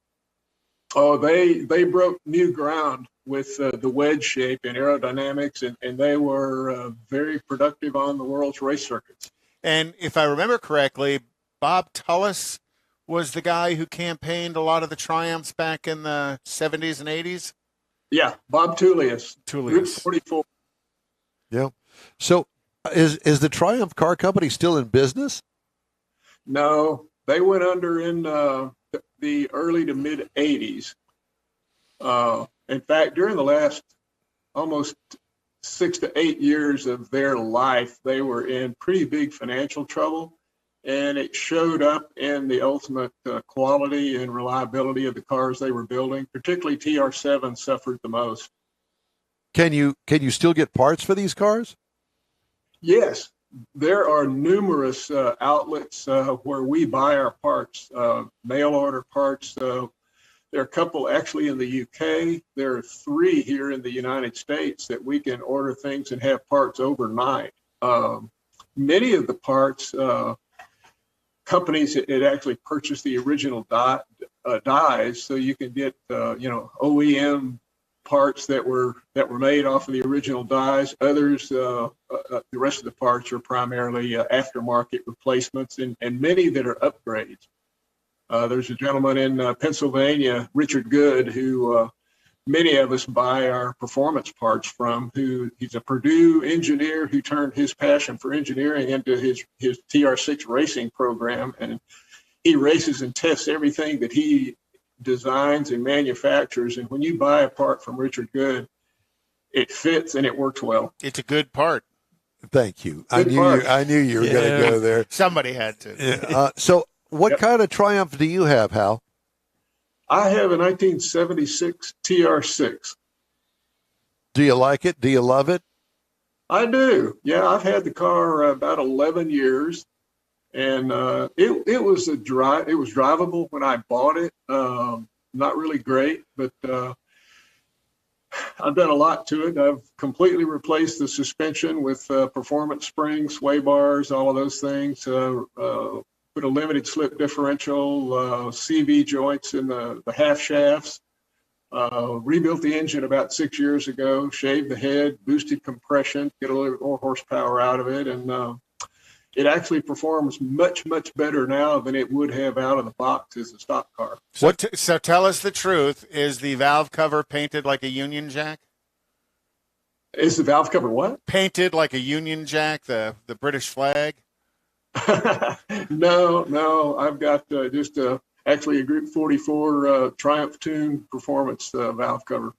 G: Oh, they broke new ground with the wedge shape and aerodynamics, and they were very productive on the world's race circuits.
B: And if I remember correctly, Bob Tullis was the guy who campaigned a lot of the Triumphs back in the 70s and 80s?
G: Yeah, Bob Tullius. Route 44.
A: Yeah. So is the Triumph Car Company still in business?
G: No, they went under in the early to mid 80s. In fact, during the last almost 6 to 8 years of their life, they were in pretty big financial trouble. And it showed up in the ultimate quality and reliability of the cars they were building. Particularly TR7 suffered the most.
A: Can you still get parts for these cars?
G: Yes, there are numerous outlets where we buy our parts, mail order parts. There are a couple actually in the UK. There are 3 here in the United States that we can order things and have parts overnight. Many of the parts. Companies that actually purchase the original dies, so you can get OEM parts that were made off of the original dies. Others, the rest of the parts are primarily aftermarket replacements, and many that are upgrades. There's a gentleman in Pennsylvania, Richard Good, who many of us buy our performance parts from. He's a Purdue engineer who turned his passion for engineering into his TR6 racing program, and he races and tests everything that he designs and manufactures. And when you buy a part from Richard Good, it fits and it works well.
B: It's a good part.
A: Thank you. I knew you were going to go there.
B: Somebody had to.
A: Yeah. So what kind of Triumph do you have, Hal?
G: I have a 1976 TR6.
A: Do you like it? Do you love it?
G: I do. Yeah, I've had the car about 11 years, and it was drivable when I bought it. Not really great, but I've done a lot to it. I've completely replaced the suspension with performance springs, sway bars, all of those things. Put a limited slip differential, CV joints in the half shafts, rebuilt the engine about 6 years ago, shaved the head, boosted compression, get a little bit more horsepower out of it. And it actually performs much, much better now than it would have out of the box as a stock car.
B: So tell us the truth. Is the valve cover painted like a Union Jack?
G: Is the valve cover what?
B: Painted like a Union Jack, the British flag?
G: No, I've got just actually a Group 44 Triumph Tune performance valve cover.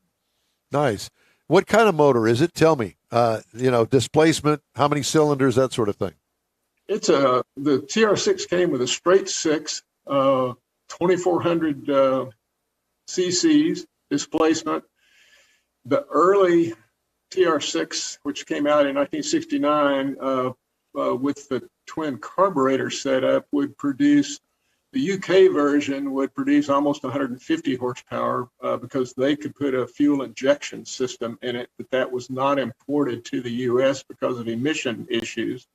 A: Nice. What kind of motor is it? Tell me. Displacement, how many cylinders, that sort of thing.
G: It's the TR6 came with a straight 6, 2,400 cc's displacement. The early TR6, which came out in 1969, with the twin carburetor setup, would produce, the UK version would produce almost 150 horsepower because they could put a fuel injection system in it, but that was not imported to the US because of emission issues.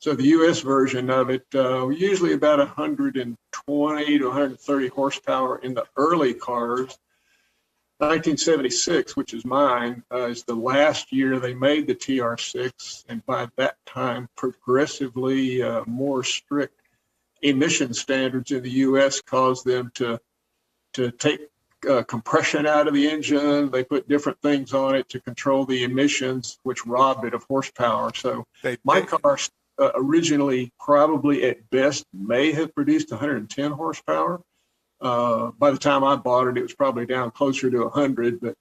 G: So the US version of it, usually about 120 to 130 horsepower in the early cars. 1976, which is mine, is the last year they made the TR6, and by that time, progressively more strict emission standards in the U.S. caused them to take compression out of the engine. They put different things on it to control the emissions, which robbed it of horsepower. So my car originally, probably at best, may have produced 110 horsepower. By the time I bought it was probably down closer to 100, but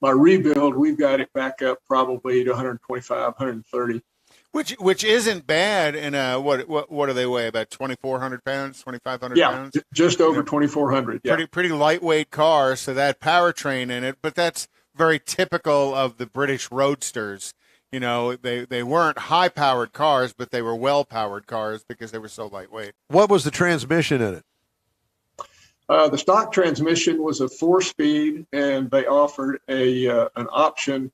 G: my rebuild, we've got it back up probably to 125, 130.
B: Which isn't bad in a, what do they weigh, about 2,400 pounds, 2,500 pounds?
G: Yeah, just over 2,400, yeah.
B: Pretty lightweight car, so that powertrain in it, but that's very typical of the British roadsters. You know, they weren't high-powered cars, but they were well-powered cars because they were so lightweight.
A: What was the transmission in it?
G: The stock transmission was a 4-speed, and they offered an option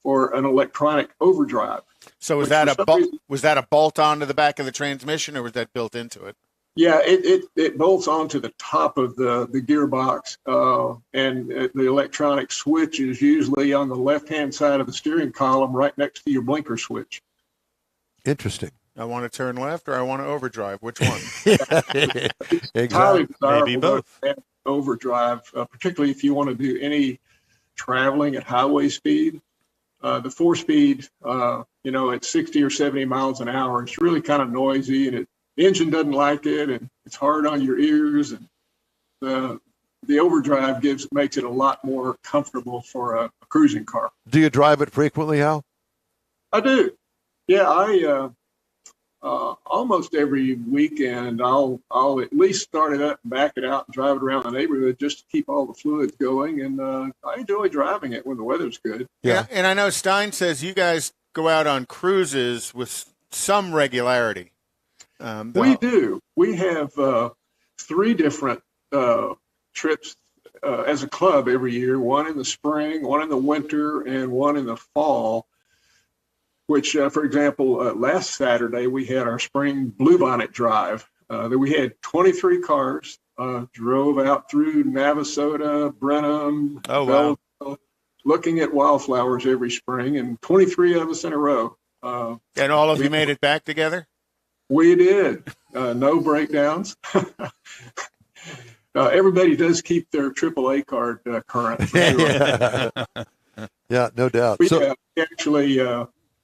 G: for an electronic overdrive.
B: So was that a bolt onto the back of the transmission, or was that built into it?
G: Yeah, it bolts onto the top of the gearbox, and the electronic switch is usually on the left-hand side of the steering column, right next to your blinker switch.
A: Interesting.
B: I want to turn left or I want to overdrive. Which one?
A: Exactly.
D: Maybe both.
G: Overdrive, particularly if you want to do any traveling at highway speed. The 4-speed, at 60 or 70 miles an hour, it's really kind of noisy, and the engine doesn't like it, and it's hard on your ears. And the overdrive makes it a lot more comfortable for a cruising car.
A: Do you drive it frequently, Hal?
G: I do. Yeah, I almost every weekend I'll at least start it up and back it out and drive it around the neighborhood just to keep all the fluids going. And I enjoy driving it when the weather's good.
B: Yeah, and I know Stein says you guys go out on cruises with some regularity.
G: We do. We have 3 different trips as a club every year, one in the spring, one in the winter, and one in the fall. Which, for example, last Saturday, we had our spring Bluebonnet drive. We had 23 cars, drove out through Navasota, Brenham, Belleville, looking at wildflowers every spring, and 23 of us in a row.
B: And all of you made it back together?
G: We did. No breakdowns. Everybody does keep their AAA card current.
A: Yeah, no doubt.
G: We actually...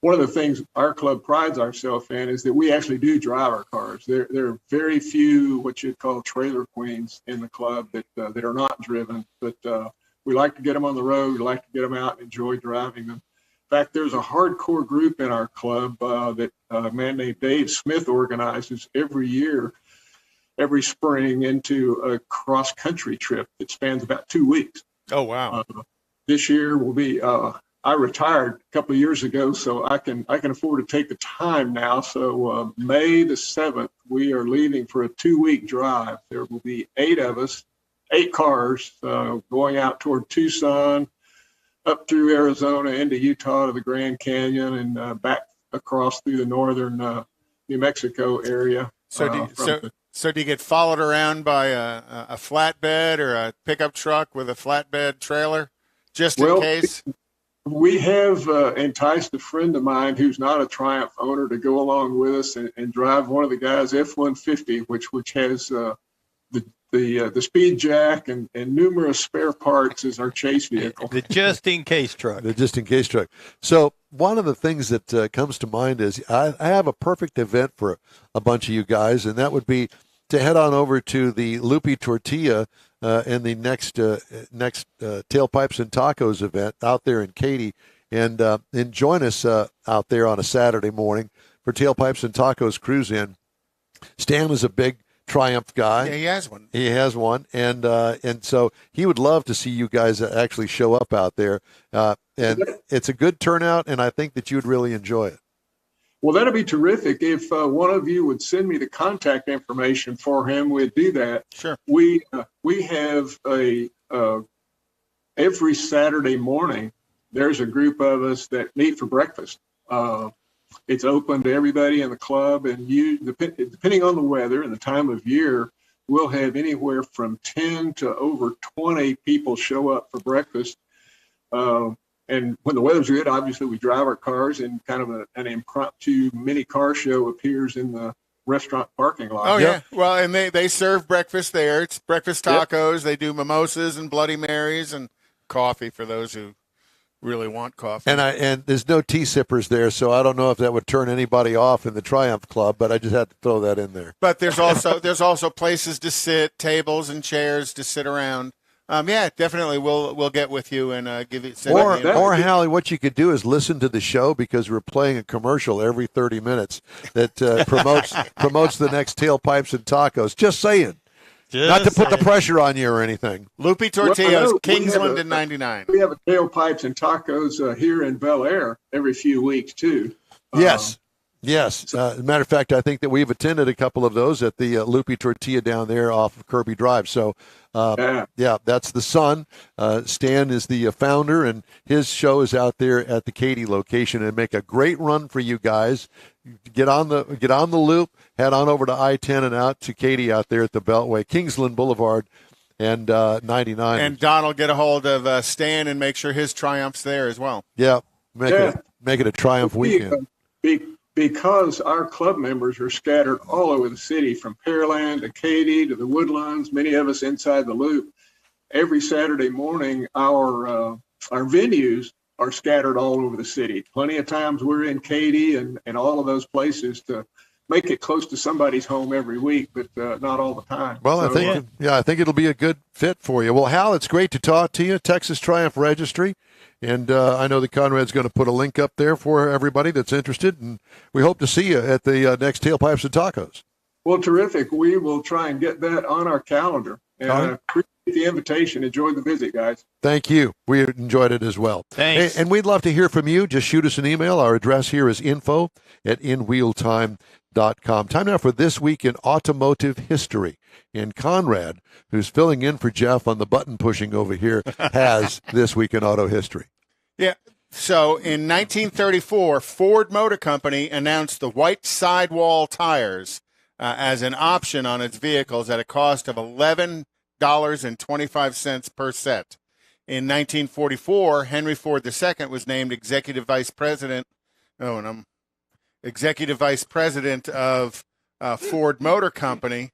G: one of the things our club prides ourselves in is that we actually do drive our cars. There are very few what you'd call trailer queens in the club that are not driven, but we like to get them on the road. We like to get them out and enjoy driving them. In fact, there's a hardcore group in our club that a man named Dave Smith organizes every year, every spring, into a cross-country trip that spans about 2 weeks.
B: Oh, wow.
G: This year will be... I retired a couple of years ago, so I can afford to take the time now. So May the 7th, we are leaving for a 2-week drive. There will be 8 of us, 8 cars, going out toward Tucson, up through Arizona, into Utah to the Grand Canyon, and back across through the northern New Mexico area.
B: So do you get followed around by a flatbed or a pickup truck with a flatbed trailer, just in case?
G: We have enticed a friend of mine who's not a Triumph owner to go along with us and drive one of the guys' F-150, which has the speed jack and numerous spare parts as our chase vehicle.
D: The just-in-case truck.
A: The just-in-case truck. So one of the things that comes to mind is I have a perfect event for a bunch of you guys, and that would be to head on over to the Lupi Tortilla in the next Tailpipes and Tacos event out there in Katy, and join us out there on a Saturday morning for Tailpipes and Tacos Cruise In. Stan is a big Triumph guy.
B: Yeah, he has one.
A: He has one, and so he would love to see you guys actually show up out there. And it's a good turnout, and I think that you would really enjoy it.
G: Well, that'd be terrific. If one of you would send me the contact information for him, we'd do that.
B: Sure.
G: We have every Saturday morning, there's a group of us that meet for breakfast. It's open to everybody in the club, and depending on the weather and the time of year, we'll have anywhere from 10 to over 20 people show up for breakfast. And when the weather's good, obviously we drive our cars, and kind of an impromptu mini car show appears in the restaurant parking lot.
B: Oh, yeah. Well, and they serve breakfast there. It's breakfast tacos. Yep. They do mimosas and Bloody Marys and coffee for those who really want coffee.
A: And there's no tea sippers there, so I don't know if that would turn anybody off in the Triumph Club, but I just had to throw that in there.
B: But there's also places to sit, tables and chairs to sit around. Yeah, definitely. We'll get with you and give it.
A: Or Hallie, what you could do is listen to the show, because we're playing a commercial every 30 minutes that promotes the next Tailpipes and Tacos. Just saying. Not to put the pressure on you or anything.
B: Loopy Tortillas, Kingsland in 99.
G: We have a Tailpipes and Tacos here in Bel Air every few weeks, too.
A: Yes. Yes. As a matter of fact, I think that we've attended a couple of those at the Loopy Tortilla down there off of Kirby Drive. So, yeah, that's the son. Stan is the founder, and his show is out there at the Katy location, and make a great run for you guys. Get on the loop, head on over to I-10 and out to Katy out there at the Beltway, Kingsland Boulevard, and 99.
B: And Don will get a hold of Stan and make sure his Triumph's there as well.
A: Yeah, make it a Triumph weekend.
G: Because our club members are scattered all over the city, from Pearland to Katy to the Woodlands, many of us inside the loop. Every Saturday morning, our venues are scattered all over the city. Plenty of times we're in Katy and all of those places to make it close to somebody's home every week, but not all the time.
A: Well, so, I think it'll be a good fit for you. Well, Hal, it's great to talk to you. Texas Triumph Registry. And I know that Conrad's going to put a link up there for everybody that's interested, and we hope to see you at the next Tailpipes and Tacos.
G: Well, terrific. We will try and get that on our calendar. And I appreciate the invitation. Enjoy the visit, guys.
A: Thank you. We enjoyed it as well.
D: Thanks.
A: And we'd love to hear from you. Just shoot us an email. Our address here is info@inwheeltime.com. Time now for This Week in Automotive History. And Conrad, who's filling in for Jeff on the button pushing over here, has This Week in Auto History.
B: Yeah. So in 1934, Ford Motor Company announced the white sidewall tires as an option on its vehicles at a cost of $11.25 per set. In 1944, Henry Ford II was named Executive Vice President. Executive Vice President of Ford Motor Company.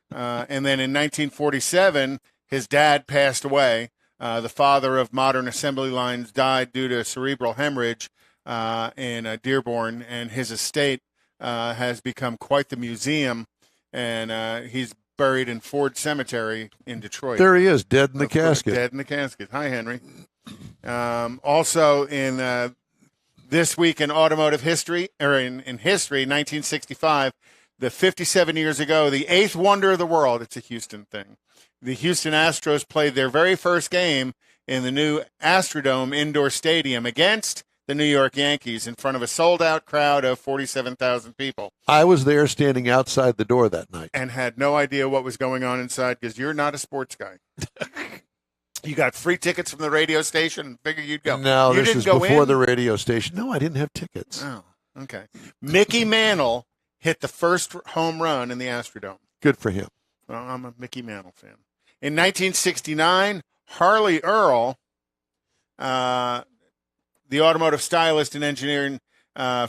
B: And then in 1947, his dad passed away. The father of modern assembly lines died due to cerebral hemorrhage in Dearborn, and his estate has become quite the museum, and he's buried in Ford Cemetery in Detroit.
A: There he is, dead in the casket.
B: Dead in the casket. Hi, Henry. Also in This Week in Automotive History, or in history, 1965, the 57 years ago, the eighth wonder of the world, it's a Houston thing. The Houston Astros played their very first game in the new Astrodome indoor stadium against the New York Yankees in front of a sold-out crowd of 47,000 people.
A: I was there standing outside the door that night.
B: And had no idea what was going on inside, because you're not a sports guy. You got free tickets from the radio station and figured you'd go.
A: No, this is before the radio station. No, I didn't have tickets.
B: Oh, okay. Mickey Mantle hit the first home run in the Astrodome.
A: Good for him.
B: Well, I'm a Mickey Mantle fan. In 1969, Harley Earl, the automotive stylist and engineer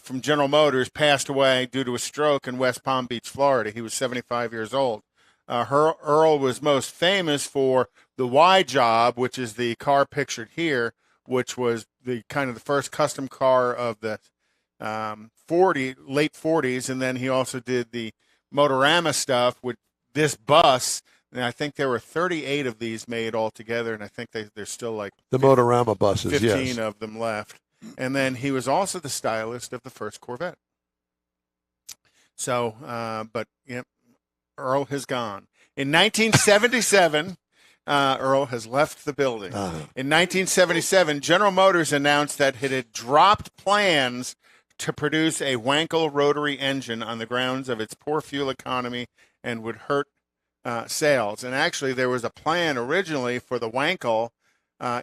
B: from General Motors, passed away due to a stroke in West Palm Beach, Florida. He was 75 years old. Earl was most famous for the Y Job, which is the car pictured here, which was the kind of the first custom car of the late 40s, and then he also did the Motorama stuff with this bus. And I think there were 38 of these made altogether, and I think there's still like
A: the Motorama buses,
B: 15 of them left. And then he was also the stylist of the first Corvette. So, but yeah, Earl has gone. In 1977, Earl has left the building. In 1977, General Motors announced that it had dropped plans to produce a Wankel rotary engine on the grounds of its poor fuel economy and would hurt sales. And actually, there was a plan originally for the Wankel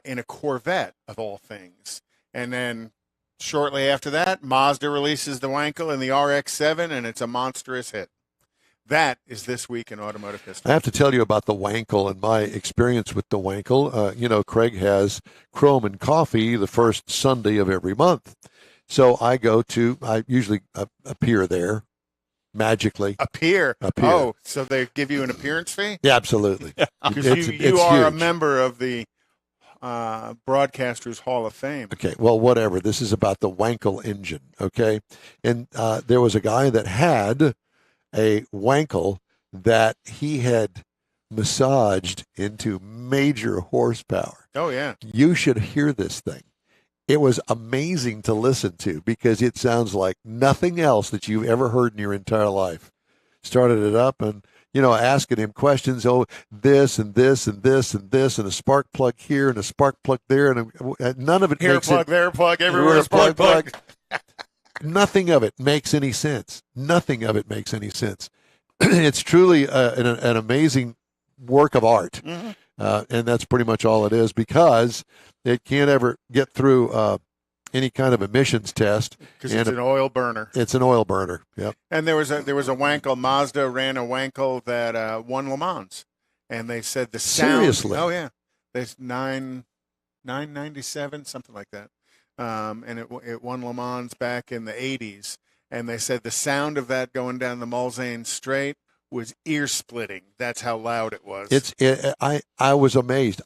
B: in a Corvette, of all things. And then shortly after that, Mazda releases the Wankel in the RX-7, and it's a monstrous hit. That is this week in automotive history.
A: I have to tell you about the Wankel and my experience with the Wankel. Craig has Chrome and Coffee the first Sunday of every month. So I usually appear there magically.
B: Appear. Oh, so they give you an appearance fee?
A: Yeah, absolutely.
B: Because you are a member of the Broadcasters Hall of Fame.
A: Okay, well, whatever. This is about the Wankel engine, okay? And there was a guy that had a Wankel that he had massaged into major horsepower.
B: Oh, yeah.
A: You should hear this thing. It was amazing to listen to because it sounds like nothing else that you've ever heard in your entire life. Started it up and, asking him questions. Oh, this and this and this and this and a spark plug here and a spark plug there. And none of it
B: here
A: makes
B: plug, there plug, everywhere a spark plug.
A: Nothing of it makes any sense. Nothing of it makes any sense. It's truly an amazing work of art. Mm-hmm. And that's pretty much all it is because it can't ever get through any kind of emissions test.
B: Because it's an oil burner.
A: It's an oil burner, yep.
B: And there was a Wankel. Mazda ran a Wankel that won Le Mans. And they said the sound.
A: Seriously?
B: Oh, yeah. There's 997, something like that. And it won Le Mans back in the 80s. And they said the sound of that going down the Mulsanne Straight was ear-splitting. That's how loud it was.
A: I was amazed.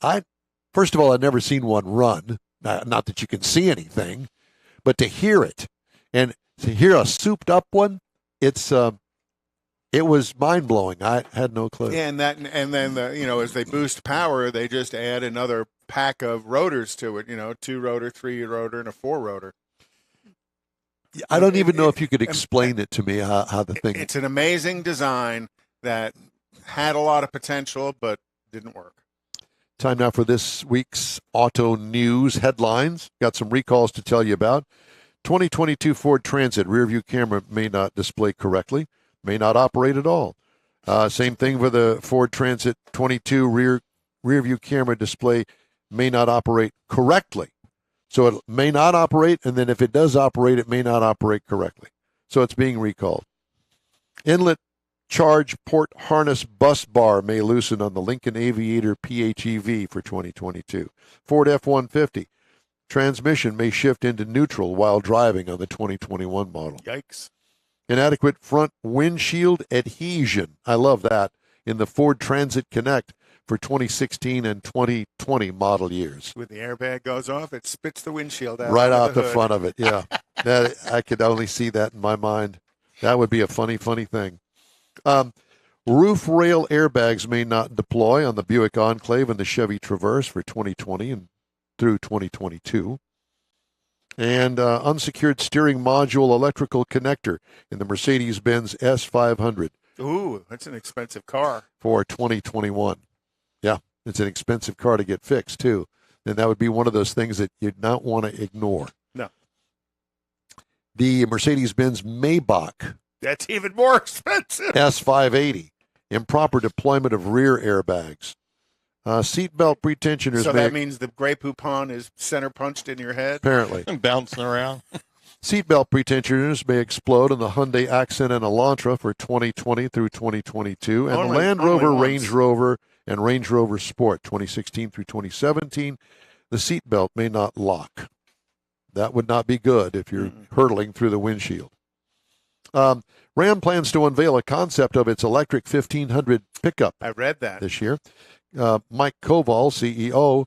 A: First of all, I'd never seen one run. Not that you can see anything, but to hear it and to hear a souped-up one, it was mind-blowing. I had no clue.
B: Yeah, and then as they boost power, they just add another pack of rotors to it. 2-rotor, 3-rotor, and a 4-rotor.
A: I don't even know if you could explain it to me how the thing.
B: It's an amazing design that had a lot of potential, but didn't work.
A: Time now for this week's auto news headlines. Got some recalls to tell you about. 2022 Ford Transit rearview camera may not display correctly, may not operate at all. Same thing for the Ford Transit 22 rearview camera display may not operate correctly. So it may not operate, and then if it does operate, it may not operate correctly. So it's being recalled. Inlet charge port harness bus bar may loosen on the Lincoln Aviator PHEV for 2022. Ford F-150. Transmission may shift into neutral while driving on the 2021 model.
B: Yikes.
A: Inadequate front windshield adhesion. I love that. In the Ford Transit Connect for 2016 and 2020 model years.
B: When the airbag goes off, it spits the windshield out.
A: Right out the front of it, yeah. I could only see that in my mind. That would be a funny thing. Roof rail airbags may not deploy on the Buick Enclave and the Chevy Traverse for 2020 and through 2022. And unsecured steering module electrical connector in the Mercedes-Benz S500.
B: Ooh, that's an expensive car.
A: For 2021. Yeah, it's an expensive car to get fixed, too. And that would be one of those things that you'd not want to ignore.
B: No.
A: The Mercedes-Benz Maybach.
B: That's even more expensive.
A: S580. Improper deployment of rear airbags. Seatbelt pretensioners.
B: So that means the Grey Poupon is center punched in your head?
A: Apparently.
D: And bouncing around.
A: Seatbelt pretensioners may explode in the Hyundai Accent and Elantra for 2020 through 2022. And the Land Rover, Range Rover, and Range Rover Sport 2016 through 2017. The seatbelt may not lock. That would not be good if you're hurtling through the windshield. Ram plans to unveil a concept of its electric 1500 pickup.
B: I read that
A: this year. Mike Koval, CEO,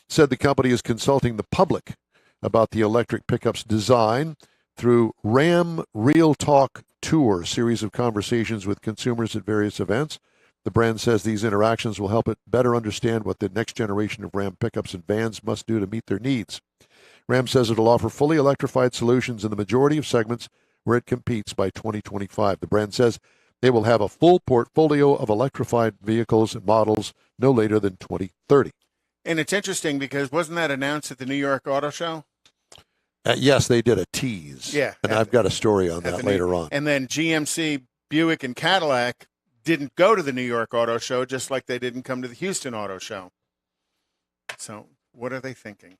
A: said the company is consulting the public about the electric pickup's design through Ram Real Talk Tour, series of conversations with consumers at various events. The brand says these interactions will help it better understand what the next generation of Ram pickups and vans must do to meet their needs. Ram says it will offer fully electrified solutions in the majority of segments where it competes by 2025. The brand says They will have a full portfolio of electrified vehicles and models no later than 2030.
B: And it's interesting because wasn't that announced at the New York Auto Show?
A: Yes, they did a tease.
B: Yeah.
A: And I've got a story on that later on.
B: And then GMC, Buick, and Cadillac didn't go to the New York Auto Show, just like they didn't come to the Houston Auto Show. So what are they thinking?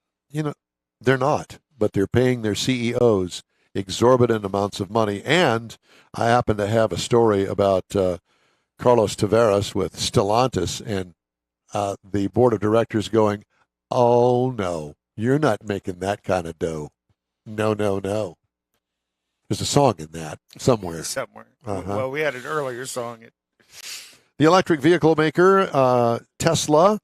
A: They're not, but they're paying their CEOs exorbitant amounts of money. And I happen to have a story about Carlos Tavares with Stellantis and the board of directors going, oh, no, you're not making that kind of dough. No, no, no. There's a song in that somewhere.
B: Well, we had an earlier song.
A: The electric vehicle maker, Tesla,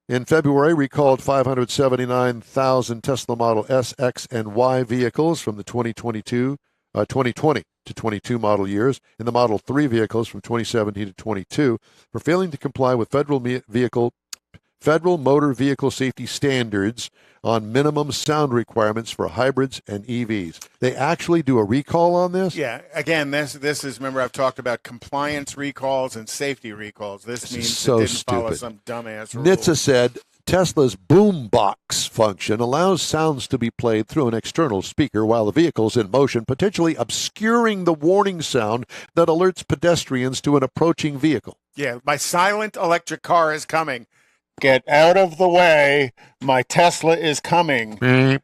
A: in February recalled 579,000 Tesla Model S, X, and Y vehicles from the 2020 to 22 model years, and the Model 3 vehicles from 2017 to 22 for failing to comply with federal motor vehicle safety standards on minimum sound requirements for hybrids and EVs. They actually do a recall on this?
B: Yeah. Again, this is, remember, I've talked about compliance recalls and safety recalls. This means
A: so
B: it didn't follow
A: stupid.
B: some dumbass rule.
A: NHTSA said Tesla's boombox function allows sounds to be played through an external speaker while the vehicle's in motion, potentially obscuring the warning sound that alerts pedestrians to an approaching vehicle.
B: Yeah, my silent electric car is coming. Get out of the way. My Tesla is coming.
A: Me.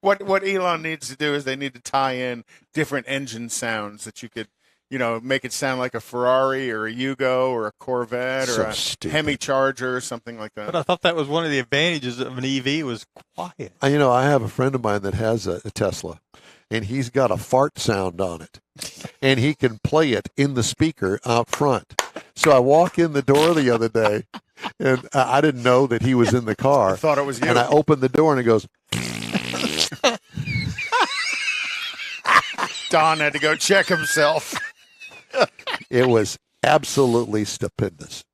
B: What Elon needs to do is they need to tie in different engine sounds that you could, make it sound like a Ferrari or a Yugo or a Corvette or a Hemi Charger or something like that.
D: But I thought that was one of the advantages of an EV was quiet.
A: I have a friend of mine that has a Tesla, and he's got a fart sound on it, and he can play it in the speaker out front. So I walk in the door the other day, and I didn't know that he was in the car.
B: I thought it was you.
A: And I opened the door, and it goes.
B: Don had to go check himself.
A: It was absolutely stupendous.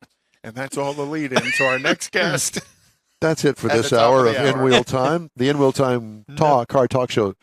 B: And that's all the lead in to our next guest.
A: That's it for this hour of In-Wheel Time. The In-Wheel Time Car Talk Show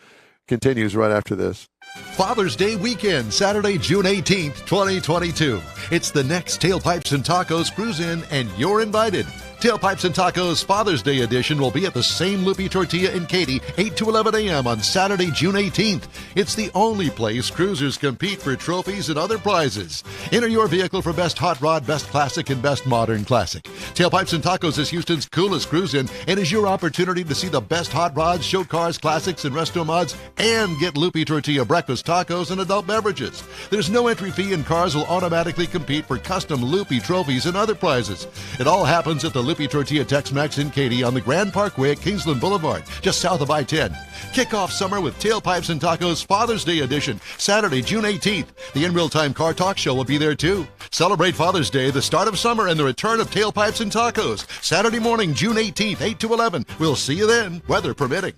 A: continues right after this.
E: Father's Day weekend, Saturday, June 18th, 2022. It's the next Tailpipes and Tacos Cruise In, and you're invited. Tailpipes and Tacos Father's Day edition will be at the same Loopy Tortilla in Katy, 8 to 11 a.m. on Saturday, June 18th. It's the only place cruisers compete for trophies and other prizes. Enter your vehicle for Best Hot Rod, Best Classic, and Best Modern Classic. Tailpipes and Tacos is Houston's coolest cruise-in and is your opportunity to see the best hot rods, show cars, classics, and resto mods, and get Loopy Tortilla breakfast tacos and adult beverages. There's no entry fee, and cars will automatically compete for custom Loopy trophies and other prizes. It all happens at the Loopy Tortilla Tex-Mex in Katy on the Grand Parkway at Kingsland Boulevard, just south of I-10. Kick off summer with Tailpipes and Tacos Father's Day edition, Saturday, June 18th. The In Real Time Car Talk Show will be there too. Celebrate Father's Day, the start of summer, and the return of Tailpipes and Tacos. Saturday morning, June 18th, 8 to 11. We'll see you then, weather permitting.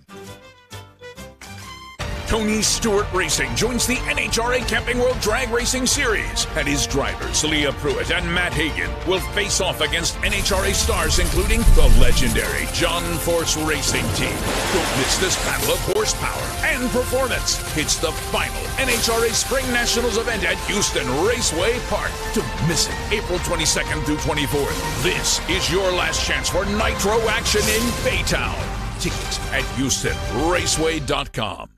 F: Tony Stewart Racing joins the NHRA Camping World Drag Racing Series, and his drivers, Leah Pruitt and Matt Hagan, will face off against NHRA stars including the legendary John Force Racing Team. Don't miss this battle of horsepower and performance. It's the final NHRA Spring Nationals event at Houston Raceway Park. Don't miss it, April 22nd through 24th. This is your last chance for nitro action in Baytown. Tickets at HoustonRaceway.com.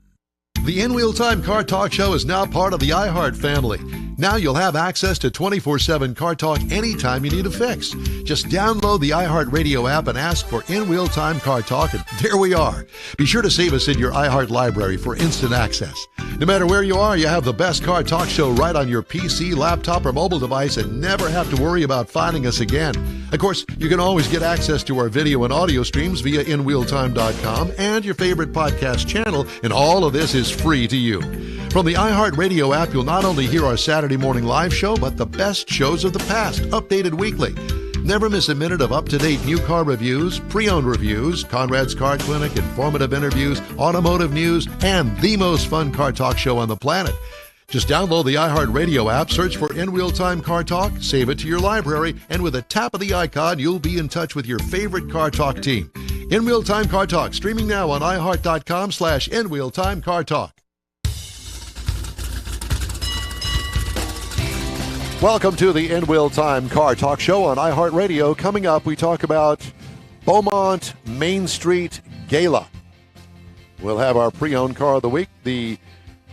E: The In-Wheel Time Car Talk Show is now part of the iHeart family. Now you'll have access to 24/7 Car Talk anytime you need a fix. Just download the iHeart Radio app and ask for In-Wheel Time Car Talk, and there we are. Be sure to save us in your iHeart library for instant access. No matter where you are, you have the best Car Talk Show right on your PC, laptop, or mobile device and never have to worry about finding us again. Of course, you can always get access to our video and audio streams via InWheelTime.com and your favorite podcast channel, and all of this is free to you. From the iHeart Radio app, you'll not only hear our Saturday morning live show, but the best shows of the past, updated weekly. Never miss a minute of up-to-date new car reviews, pre-owned reviews, Conrad's Car Clinic, informative interviews, automotive news, and the most fun car talk show on the planet. Just download the iHeart Radio app, search for In-Wheel Time Car Talk, save it to your library, and with a tap of the icon, you'll be in touch with your favorite Car Talk team. In-Wheel Time Car Talk, streaming now on iHeart.com/InWheelTime Car Talk.
A: Welcome to the In Wheel Time Car Talk Show on iHeartRadio. Coming up, we talk about Beaumont Main Street Gala. We'll have our pre-owned car of the week, the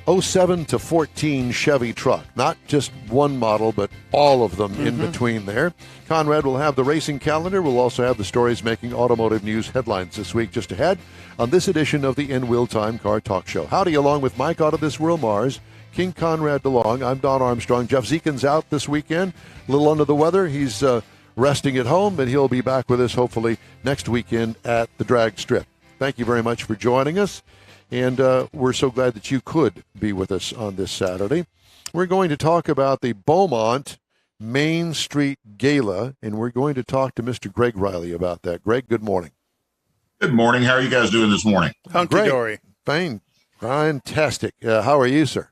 A: 07 to 14 Chevy truck. Not just one model, but all of them in between there. Conrad will have the racing calendar. We'll also have the stories making automotive news headlines this week just ahead on this edition of the In Wheel Time Car Talk Show. Howdy, along with Mike out of this world, Mars, King Conrad DeLong. I'm Don Armstrong. Jeff Zekin's out this weekend, a little under the weather. He's resting at home, but he'll be back with us hopefully next weekend at the drag strip. Thank you very much for joining us, and we're so glad that you could be with us on this Saturday. We're going to talk about the Beaumont Main Street Gala, and we're going to talk to Mr. Greg Riley about that. Greg, good morning.
H: Good morning. How are you guys doing this morning?
B: Hunky-dory.
A: Fantastic. How are you, sir?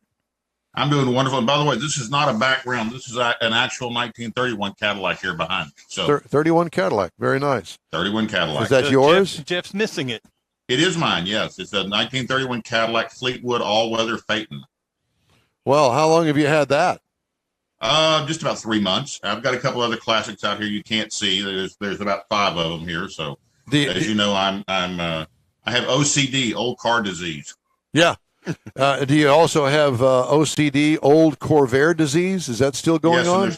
H: I'm doing wonderful. And by the way, this is not a background. This is an actual 1931 Cadillac here behind me. So
A: 31 Cadillac. Very nice.
H: 31 Cadillac.
A: Is that yours?
D: Jeff's missing it.
H: It is mine, yes. It's a 1931 Cadillac Fleetwood all-weather Phaeton.
A: Well, how long have you had that?
H: Just about 3 months. I've got a couple other classics out here you can't see. There's about 5 of them here. So as you know, I have OCD, old car disease.
A: Yeah. Do you also have OCD, old Corvair disease? Is that still going on?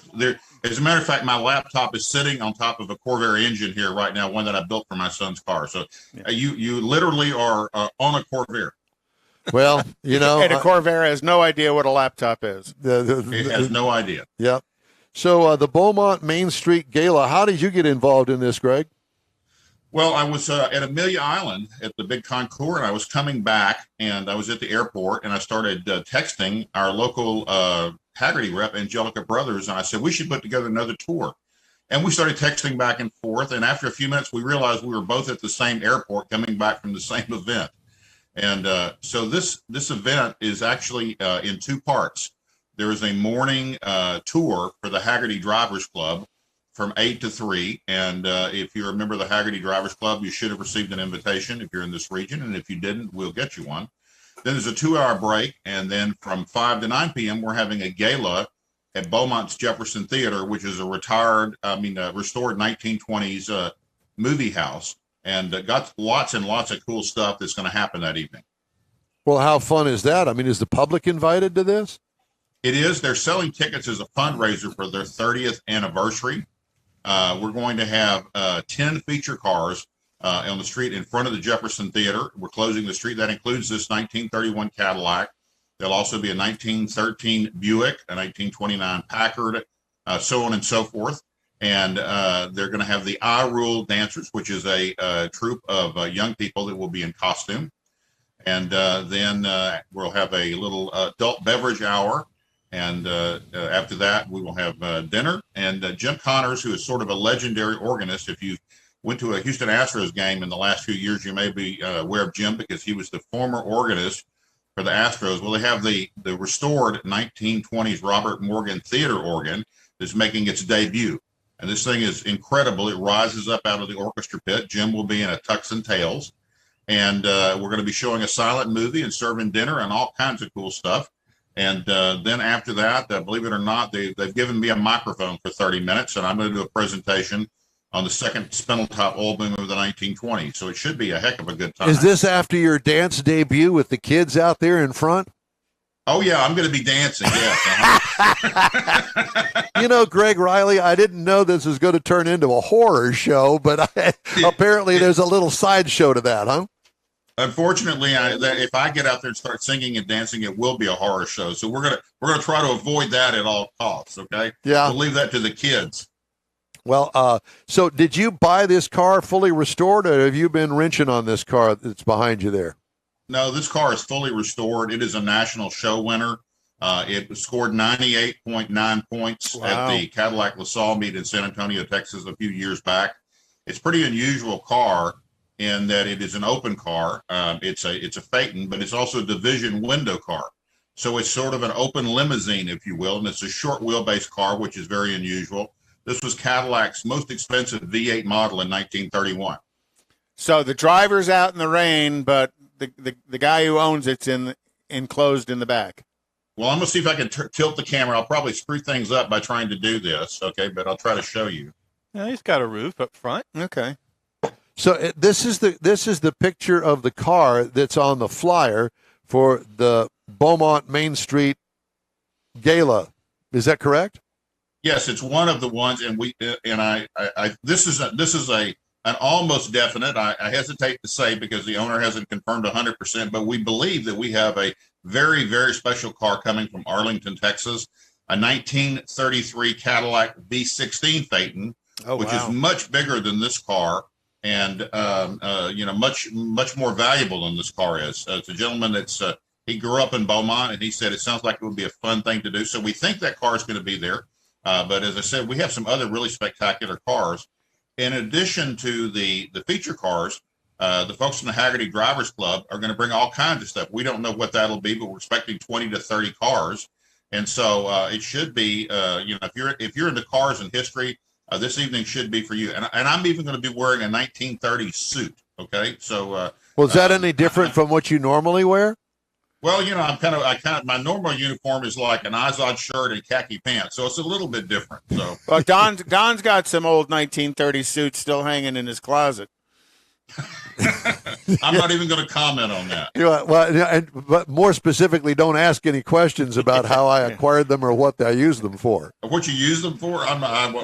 H: As a matter of fact, my laptop is sitting on top of a Corvair engine here right now, one that I built for my son's car. So you literally are on a Corvair.
A: Well, you know.
B: And a Corvair has no idea what a laptop is.
H: It has no idea.
A: Yep. So the Beaumont Main Street Gala, how did you get involved in this, Greg?
H: Well, I was at Amelia Island at the big concours, and I was coming back, and I was at the airport, and I started texting our local Hagerty rep, Angelica Brothers, and I said, we should put together another tour. And we started texting back and forth, and after a few minutes, we realized we were both at the same airport coming back from the same event. And so this event is actually in 2 parts. There is a morning tour for the Hagerty Drivers Club from 8 to 3. And if you're a member of the Hagerty Drivers Club, you should have received an invitation if you're in this region. And if you didn't, we'll get you one. Then there's a 2-hour break. And then from 5 to 9 p.m., we're having a gala at Beaumont's Jefferson Theater, which is a restored 1920s movie house. And got lots and lots of cool stuff that's going to happen that evening.
A: Well, how fun is that? I mean, is the public invited to this?
H: It is. They're selling tickets as a fundraiser for their 30th anniversary. We're going to have 10 feature cars on the street in front of the Jefferson Theater. We're closing the street. That includes this 1931 Cadillac. There'll also be a 1913 Buick, a 1929 Packard, so on and so forth. And they're going to have the I Rule Dancers, which is a troupe of young people that will be in costume. And then we'll have a little adult beverage hour. And after that, we will have dinner. And Jim Connors, who is sort of a legendary organist, if you went to a Houston Astros game in the last few years, you may be aware of Jim because he was the former organist for the Astros. Well, they have the restored 1920s Robert Morgan theater organ that's making its debut. And this thing is incredible. It rises up out of the orchestra pit. Jim will be in a tux and tails. And we're going to be showing a silent movie and serving dinner and all kinds of cool stuff. And then after that, believe it or not, they've given me a microphone for 30 minutes, and I'm going to do a presentation on the second Spindeltop Oil Boom of the 1920s. So it should be a heck of a good time.
A: Is this after your dance debut with the kids out there in front?
H: Oh, yeah, I'm going to be dancing, yes.
A: You know, Greg Riley, I didn't know this was going to turn into a horror show, but apparently there's a little sideshow to that, huh?
H: Unfortunately, if I get out there and start singing and dancing, it will be a horror show. So we're gonna try to avoid that at all costs. Okay?
A: Yeah.
H: We'll leave that to the kids.
A: Well, so did you buy this car fully restored, or have you been wrenching on this car that's behind you there?
H: No, this car is fully restored. It is a national show winner. It scored 98.9 points at the Cadillac LaSalle meet in San Antonio, Texas, a few years back. It's a pretty unusual car in that it is an open car. It's a Phaeton, but it's also a division window car. So it's sort of an open limousine, if you will, and it's a short wheelbase car, which is very unusual. This was Cadillac's most expensive V8 model in 1931.
B: So the driver's out in the rain, but the guy who owns it's enclosed in the back.
H: Well, I'm going to see if I can tilt the camera. I'll probably screw things up by trying to do this, okay? But I'll try to show you.
D: Yeah, he's got a roof up front. Okay.
A: So this is the picture of the car that's on the flyer for the Beaumont Main Street Gala. Is that correct?
H: Yes, it's one of the ones, and this is an almost definite. I hesitate to say because the owner hasn't confirmed 100%, but we believe that we have a very, very special car coming from Arlington, Texas, a 1933 Cadillac V16 Phaeton, which is much bigger than this car, and much more valuable than this car is. It's a gentleman that's he grew up in Beaumont, and he said it sounds like it would be a fun thing to do. So we think that car is going to be there. But as I said, we have some other really spectacular cars. In addition to the feature cars, the folks from the Hagerty Drivers Club are going to bring all kinds of stuff. We don't know what that'll be, but we're expecting 20 to 30 cars. And so it should be, if you're into cars and history, this evening should be for you. And I'm even going to be wearing a 1930s suit. Okay, so
A: is that any different from what you normally wear?
H: Well, my normal uniform is like an Izod shirt and khaki pants, so it's a little bit different. So,
B: well, Don's got some old 1930s suits still hanging in his closet.
H: I'm not even going to comment on that.
A: But more specifically, don't ask any questions about how I acquired them or what I use them for.
H: What you use them for? I'm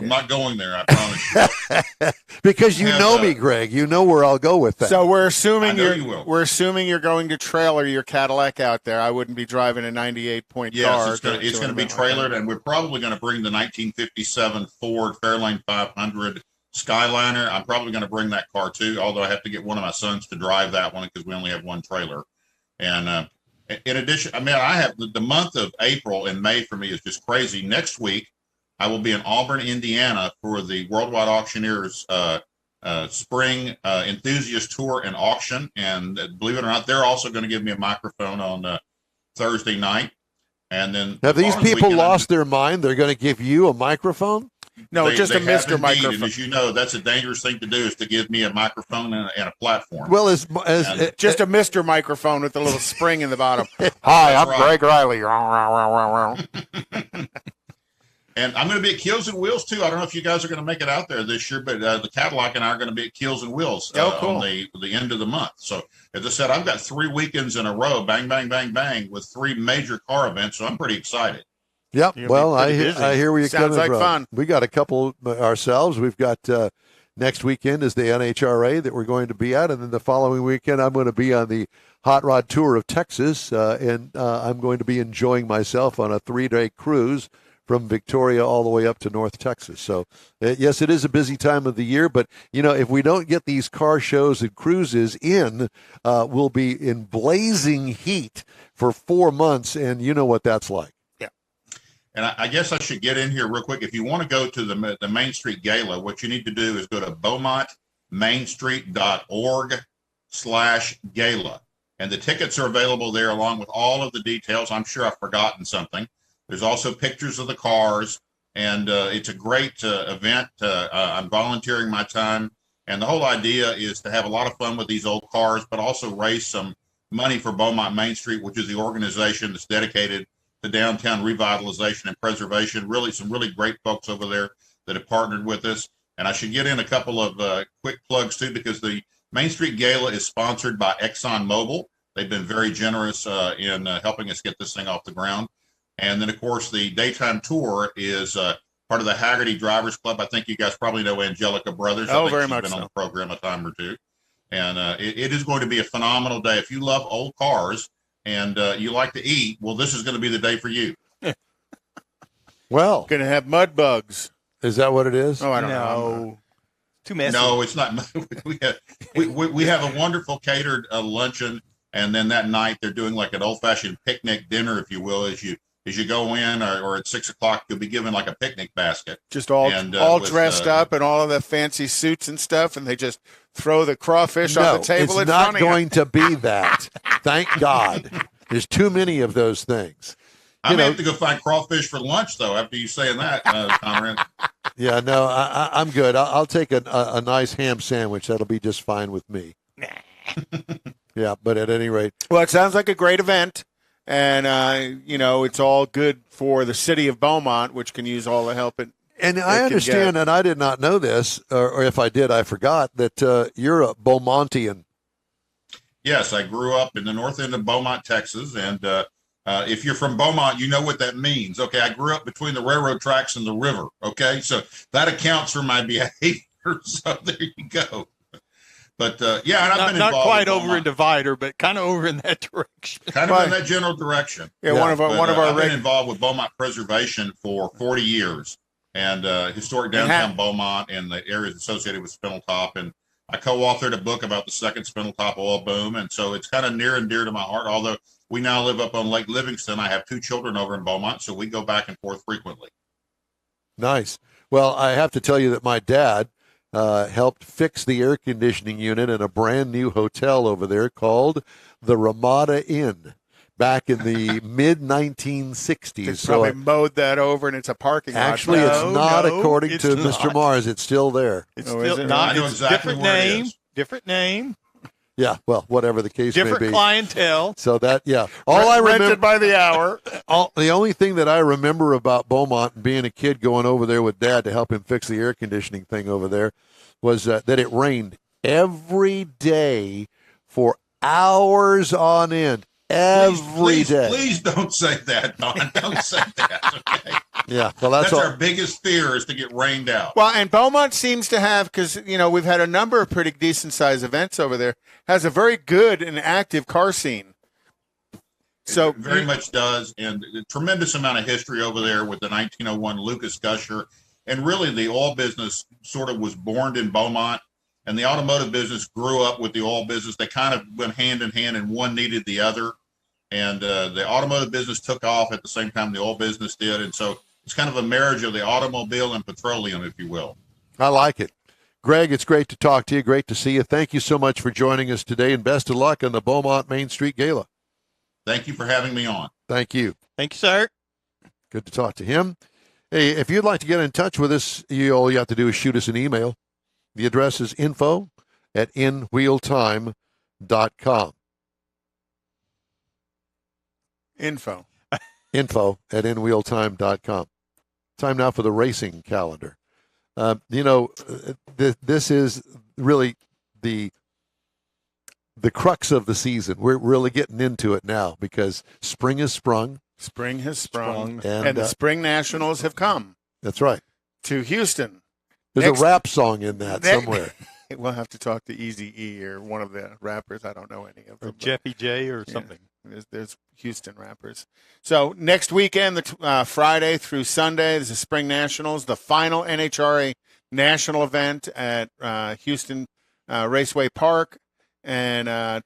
H: not going there. I promise you.
A: Because you know me, Greg. You know where I'll go with that.
B: So we're assuming you're going to trailer your Cadillac out there. I wouldn't be driving a 98-point car.
H: Yes, it's going to be trailered, and we're probably going to bring the 1957 Ford Fairlane 500 Skyliner. I'm probably going to bring that car too, although I have to get one of my sons to drive that one because we only have one trailer. And in addition, I have the month of April and May for me is just crazy. Next week, I will be in Auburn, Indiana for the Worldwide Auctioneers Spring Enthusiast Tour and Auction. And believe it or not, they're also going to give me a microphone on Thursday night. And then
A: have these people lost their mind? They're going to give you a microphone?
B: No, just a Mr. Microphone.
H: And as you know, that's a dangerous thing to do is to give me a microphone and a platform.
A: Well,
B: just a Mr. Microphone with a little spring in the bottom.
I: Hi, I'm Greg Riley.
H: And I'm going to be at Keels and Wheels too. I don't know if you guys are going to make it out there this year, but the Cadillac and I are going to be at Keels and Wheels
B: cool.
H: on the end of the month. So as I said, I've got 3 weekends in a row, bang, bang, bang, bang, with 3 major car events. So I'm pretty excited.
A: Yep. Well, I hear where you're coming from.
B: Sounds like fun.
A: We got a couple ourselves. We've got next weekend is the NHRA that we're going to be at, and then the following weekend I'm going to be on the Hot Rod Tour of Texas, and I'm going to be enjoying myself on a 3-day cruise from Victoria all the way up to North Texas. So, yes, it is a busy time of the year, but, if we don't get these car shows and cruises in, we'll be in blazing heat for 4 months, and you know what that's like.
H: And I guess I should get in here real quick. If you want to go to the Main Street Gala, what you need to do is go to beaumontmainstreet.org/gala. And the tickets are available there along with all of the details. I'm sure I've forgotten something. There's also pictures of the cars. And it's a great event. I'm volunteering my time. And the whole idea is to have a lot of fun with these old cars, but also raise some money for Beaumont Main Street, which is the organization that's dedicated to downtown revitalization and preservation. Really, some really great folks over there that have partnered with us. And I should get in a couple of quick plugs too, because the Main Street Gala is sponsored by ExxonMobil. They've been very generous in helping us get this thing off the ground. And then, of course, the daytime tour is part of the Hagerty Drivers Club. I think you guys probably know Angelica Brothers.
B: Oh, very much
H: been
B: so.
H: on the program a time or two. And it is going to be a phenomenal day. If you love old cars and you like to eat, well, this is going to be the day for you.
A: Well,
B: going to have mud bugs.
A: Is that what it is?
B: Oh, I don't know.
D: Too messy.
H: No, it's not. we have a wonderful catered luncheon, and then that night they're doing like an old-fashioned picnic dinner, if you will. As you go in, or at 6 o'clock, you'll be given like a picnic basket.
B: Just all dressed up and all of the fancy suits and stuff, and they just throw the crawfish on the table.
A: It's not going to be that. Thank God. There's too many of those things.
H: I may have to go find crawfish for lunch, though, after you saying that, Conrad.
A: Yeah, no, I'm good. I'll take a nice ham sandwich. That'll be just fine with me. Yeah, but at any rate.
B: Well, it sounds like a great event. And, it's all good for the city of Beaumont, which can use all the help
A: And I understand, and I did not know this, or if I did, I forgot, that you're a Beaumontian.
H: Yes, I grew up in the north end of Beaumont, Texas, and if you're from Beaumont, you know what that means. Okay, I grew up between the railroad tracks and the river. Okay, so that accounts for my behavior. So there you go. But yeah, and I've been involved.
D: Not quite over in Divider, but kind of over in that direction.
H: Kind of in that general direction.
B: Yeah, one of our
H: I've been involved with Beaumont preservation for 40 years, and historic downtown Beaumont and the areas associated with Spindeltop. And I co-authored a book about the second Spindeltop Oil Boom, and so it's kind of near and dear to my heart. Although we now live up on Lake Livingston, I have 2 children over in Beaumont, so we go back and forth frequently.
A: Nice. Well, I have to tell you that my dad helped fix the air conditioning unit in a brand new hotel over there called the Ramada Inn back in the mid-1960s.
B: They probably mowed that over, and it's a parking lot.
A: Actually, it's not, according to Mr. Mars. It's still there.
D: It's still not. It's exactly different name.
A: Yeah, well, whatever the case may be.
D: Different clientele.
A: So that, yeah. All I remember,
B: rented by the hour.
A: The only thing that I remember about Beaumont and being a kid going over there with Dad to help him fix the air conditioning thing over there was that it rained every day for hours on end. Every day.
H: Please don't say that, Don. Don't say that. Okay.
A: Yeah, well, that's
H: our biggest fear is to get rained out.
B: Well, and Beaumont seems to have, because we've had a number of pretty decent sized events over there, has a very good and active car scene. So
H: it very much does, and a tremendous amount of history over there with the 1901 Lucas Gusher, and really the oil business sort of was born in Beaumont, and the automotive business grew up with the oil business. They kind of went hand in hand, and one needed the other. And the automotive business took off at the same time the oil business did, and so it's kind of a marriage of the automobile and petroleum, if you will.
A: I like it. Greg, it's great to talk to you. Great to see you. Thank you so much for joining us today, and best of luck on the Beaumont Main Street Gala.
H: Thank you for having me on.
A: Thank you.
D: Thank you, sir.
A: Good to talk to him. Hey, if you'd like to get in touch with us, all you have to do is shoot us an email. The address is info@inwheeltime.com. info@inwheeltime.com. Time now for the racing calendar. This is really the crux of the season. We're really getting into it now because spring has sprung.
B: Spring has sprung. And the Spring Nationals have come.
A: That's right.
B: To Houston.
A: There's a rap song in that somewhere.
B: We'll have to talk to Eazy-E or one of the rappers. I don't know any of them.
D: Or Jeffy J or something.
B: There's Houston rappers. So next weekend, Friday through Sunday, there's the Spring Nationals, the final NHRA national event at Houston Raceway Park. And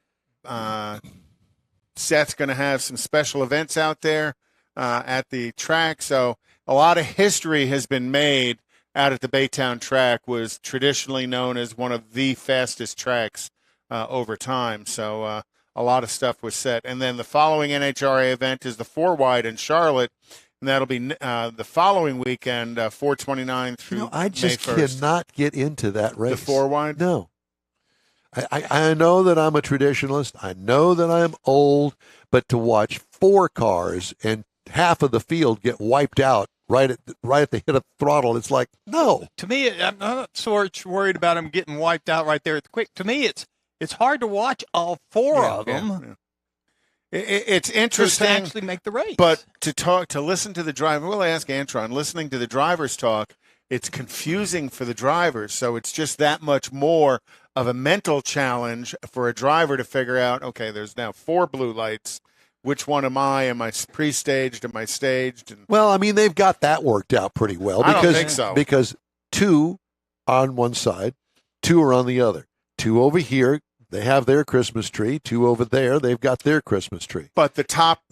B: Seth's going to have some special events out there at the track. So a lot of history has been made out at the Baytown track. Was traditionally known as one of the fastest tracks over time. So a lot of stuff was set. And then the following NHRA event is the 4-wide in Charlotte, and that'll be the following weekend, 4/29 through
A: I just
B: May 1st.
A: cannot get into that race.
B: The 4-wide?
A: No. I know that I'm a traditionalist. I know that I'm old, but to watch 4 cars and half of the field get wiped out right at the hit of the throttle, it's like, no.
D: To me, I'm not so worried about them getting wiped out right there at the quick. To me, it's hard to watch all 4 of them.
B: Yeah. It's interesting
D: to actually make the race.
B: But to listen to the driver, we'll ask Antron, listening to the drivers talk, it's confusing for the drivers. So it's just that much more of a mental challenge for a driver to figure out, okay, there's now 4 blue lights. Which one am I? Am I pre-staged? Am I staged?
A: Well, I mean, they've got that worked out pretty well.
B: I don't think so.
A: Because 2 on one side, 2 are on the other. 2 over here, they have their Christmas tree. 2 over there, they've got their Christmas tree.
B: But the top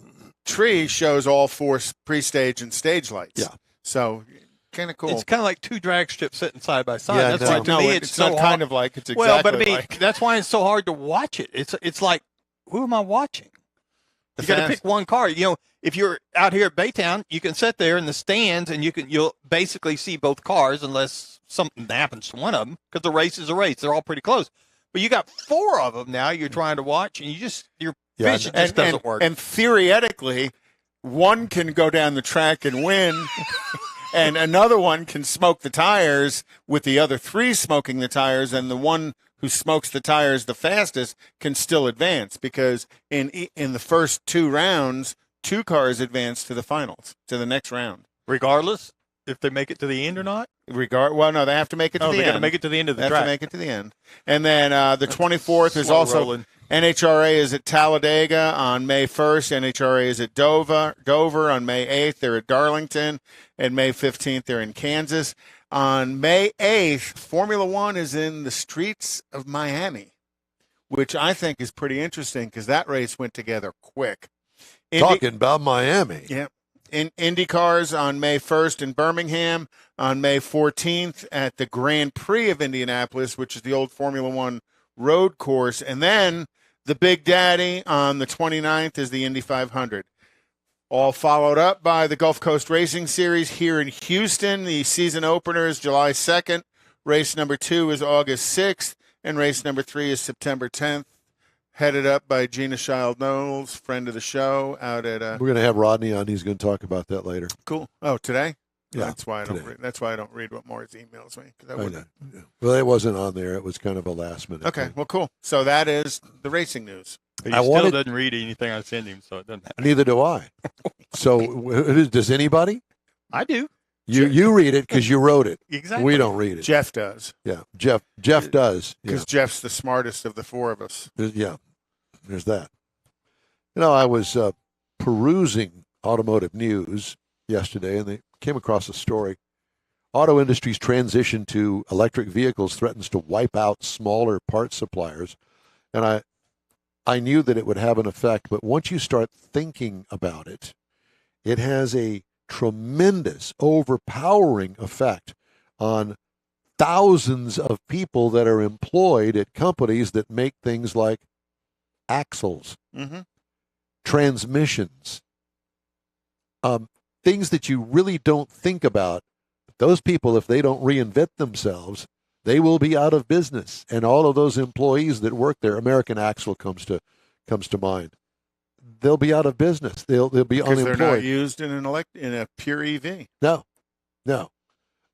B: tree shows all 4 pre-stage and stage lights.
A: Yeah.
B: So kind of cool.
D: It's kind of like 2 drag strips sitting side by side.
A: Yeah,
D: that's why to me
B: it's
D: so
B: not
D: hard.
B: kind of like, it's exactly
D: well, but I mean,
B: like.
D: that's why it's so hard to watch it. It's like, who am I watching? You got to pick one car. If you're out here at Baytown, you can sit there in the stands and you'll basically see both cars unless something happens to one of them, because the race is a race. They're all pretty close. But you got 4 of them now you're trying to watch, and your vision just doesn't work.
B: And theoretically, one can go down the track and win, and another one can smoke the tires with the other 3 smoking the tires, and the one who smokes the tires the fastest can still advance, because in the first 2 rounds, 2 cars advance to the finals, to the next round.
D: Regardless if they make it to the end or not?
B: Well, no, they have to make it to the end.
D: They got to make it to the end of the track.
B: They have to make it to the end. And then the 24th is also rolling. NHRA is at Talladega on May 1st. NHRA is at Dover on May 8th. They're at Darlington. And May 15th, they're in Kansas. On May 8th, Formula One is in the streets of Miami, which I think is pretty interesting because that race went together quick.
A: Talking about Miami.
B: Yeah. In IndyCars on May 1st in Birmingham, on May 14th at the Grand Prix of Indianapolis, which is the old Formula One road course. And then the Big Daddy on the 29th is the Indy 500. All followed up by the Gulf Coast Racing Series here in Houston. The season opener is July 2nd. Race number 2 is August 6th. And race number 3 is September 10th. Headed up by Gina Child-Knowles, friend of the show, out at.
A: We're going to have Rodney on. He's going to talk about that later.
B: Cool. Oh, today?
A: Yeah,
B: that's why I don't. That's why I don't read what Morris emails me.
A: Well, it wasn't on there. It was kind of a last minute.
B: Okay.
A: thing.
B: Well, cool. So that is the racing news.
D: He still doesn't read anything I send him, so it doesn't matter.
A: Neither do I. So does anybody?
D: I do.
A: You read it because you wrote it.
D: Exactly.
A: We don't read it.
B: Jeff does.
A: Yeah, Jeff does.
B: Because Jeff's the smartest of the 4 of us.
A: Yeah, there's that. I was perusing automotive news yesterday, and they came across a story. Auto industry's transition to electric vehicles threatens to wipe out smaller parts suppliers. And I knew that it would have an effect, but once you start thinking about it, it has a tremendous, overpowering effect on thousands of people that are employed at companies that make things like axles, transmissions, things that you really don't think about. Those people, if they don't reinvent themselves, they will be out of business. And all of those employees that work there, American Axle comes to mind. They'll be out of business. They'll be unemployed.
B: Because they're not used in a pure EV.
A: No.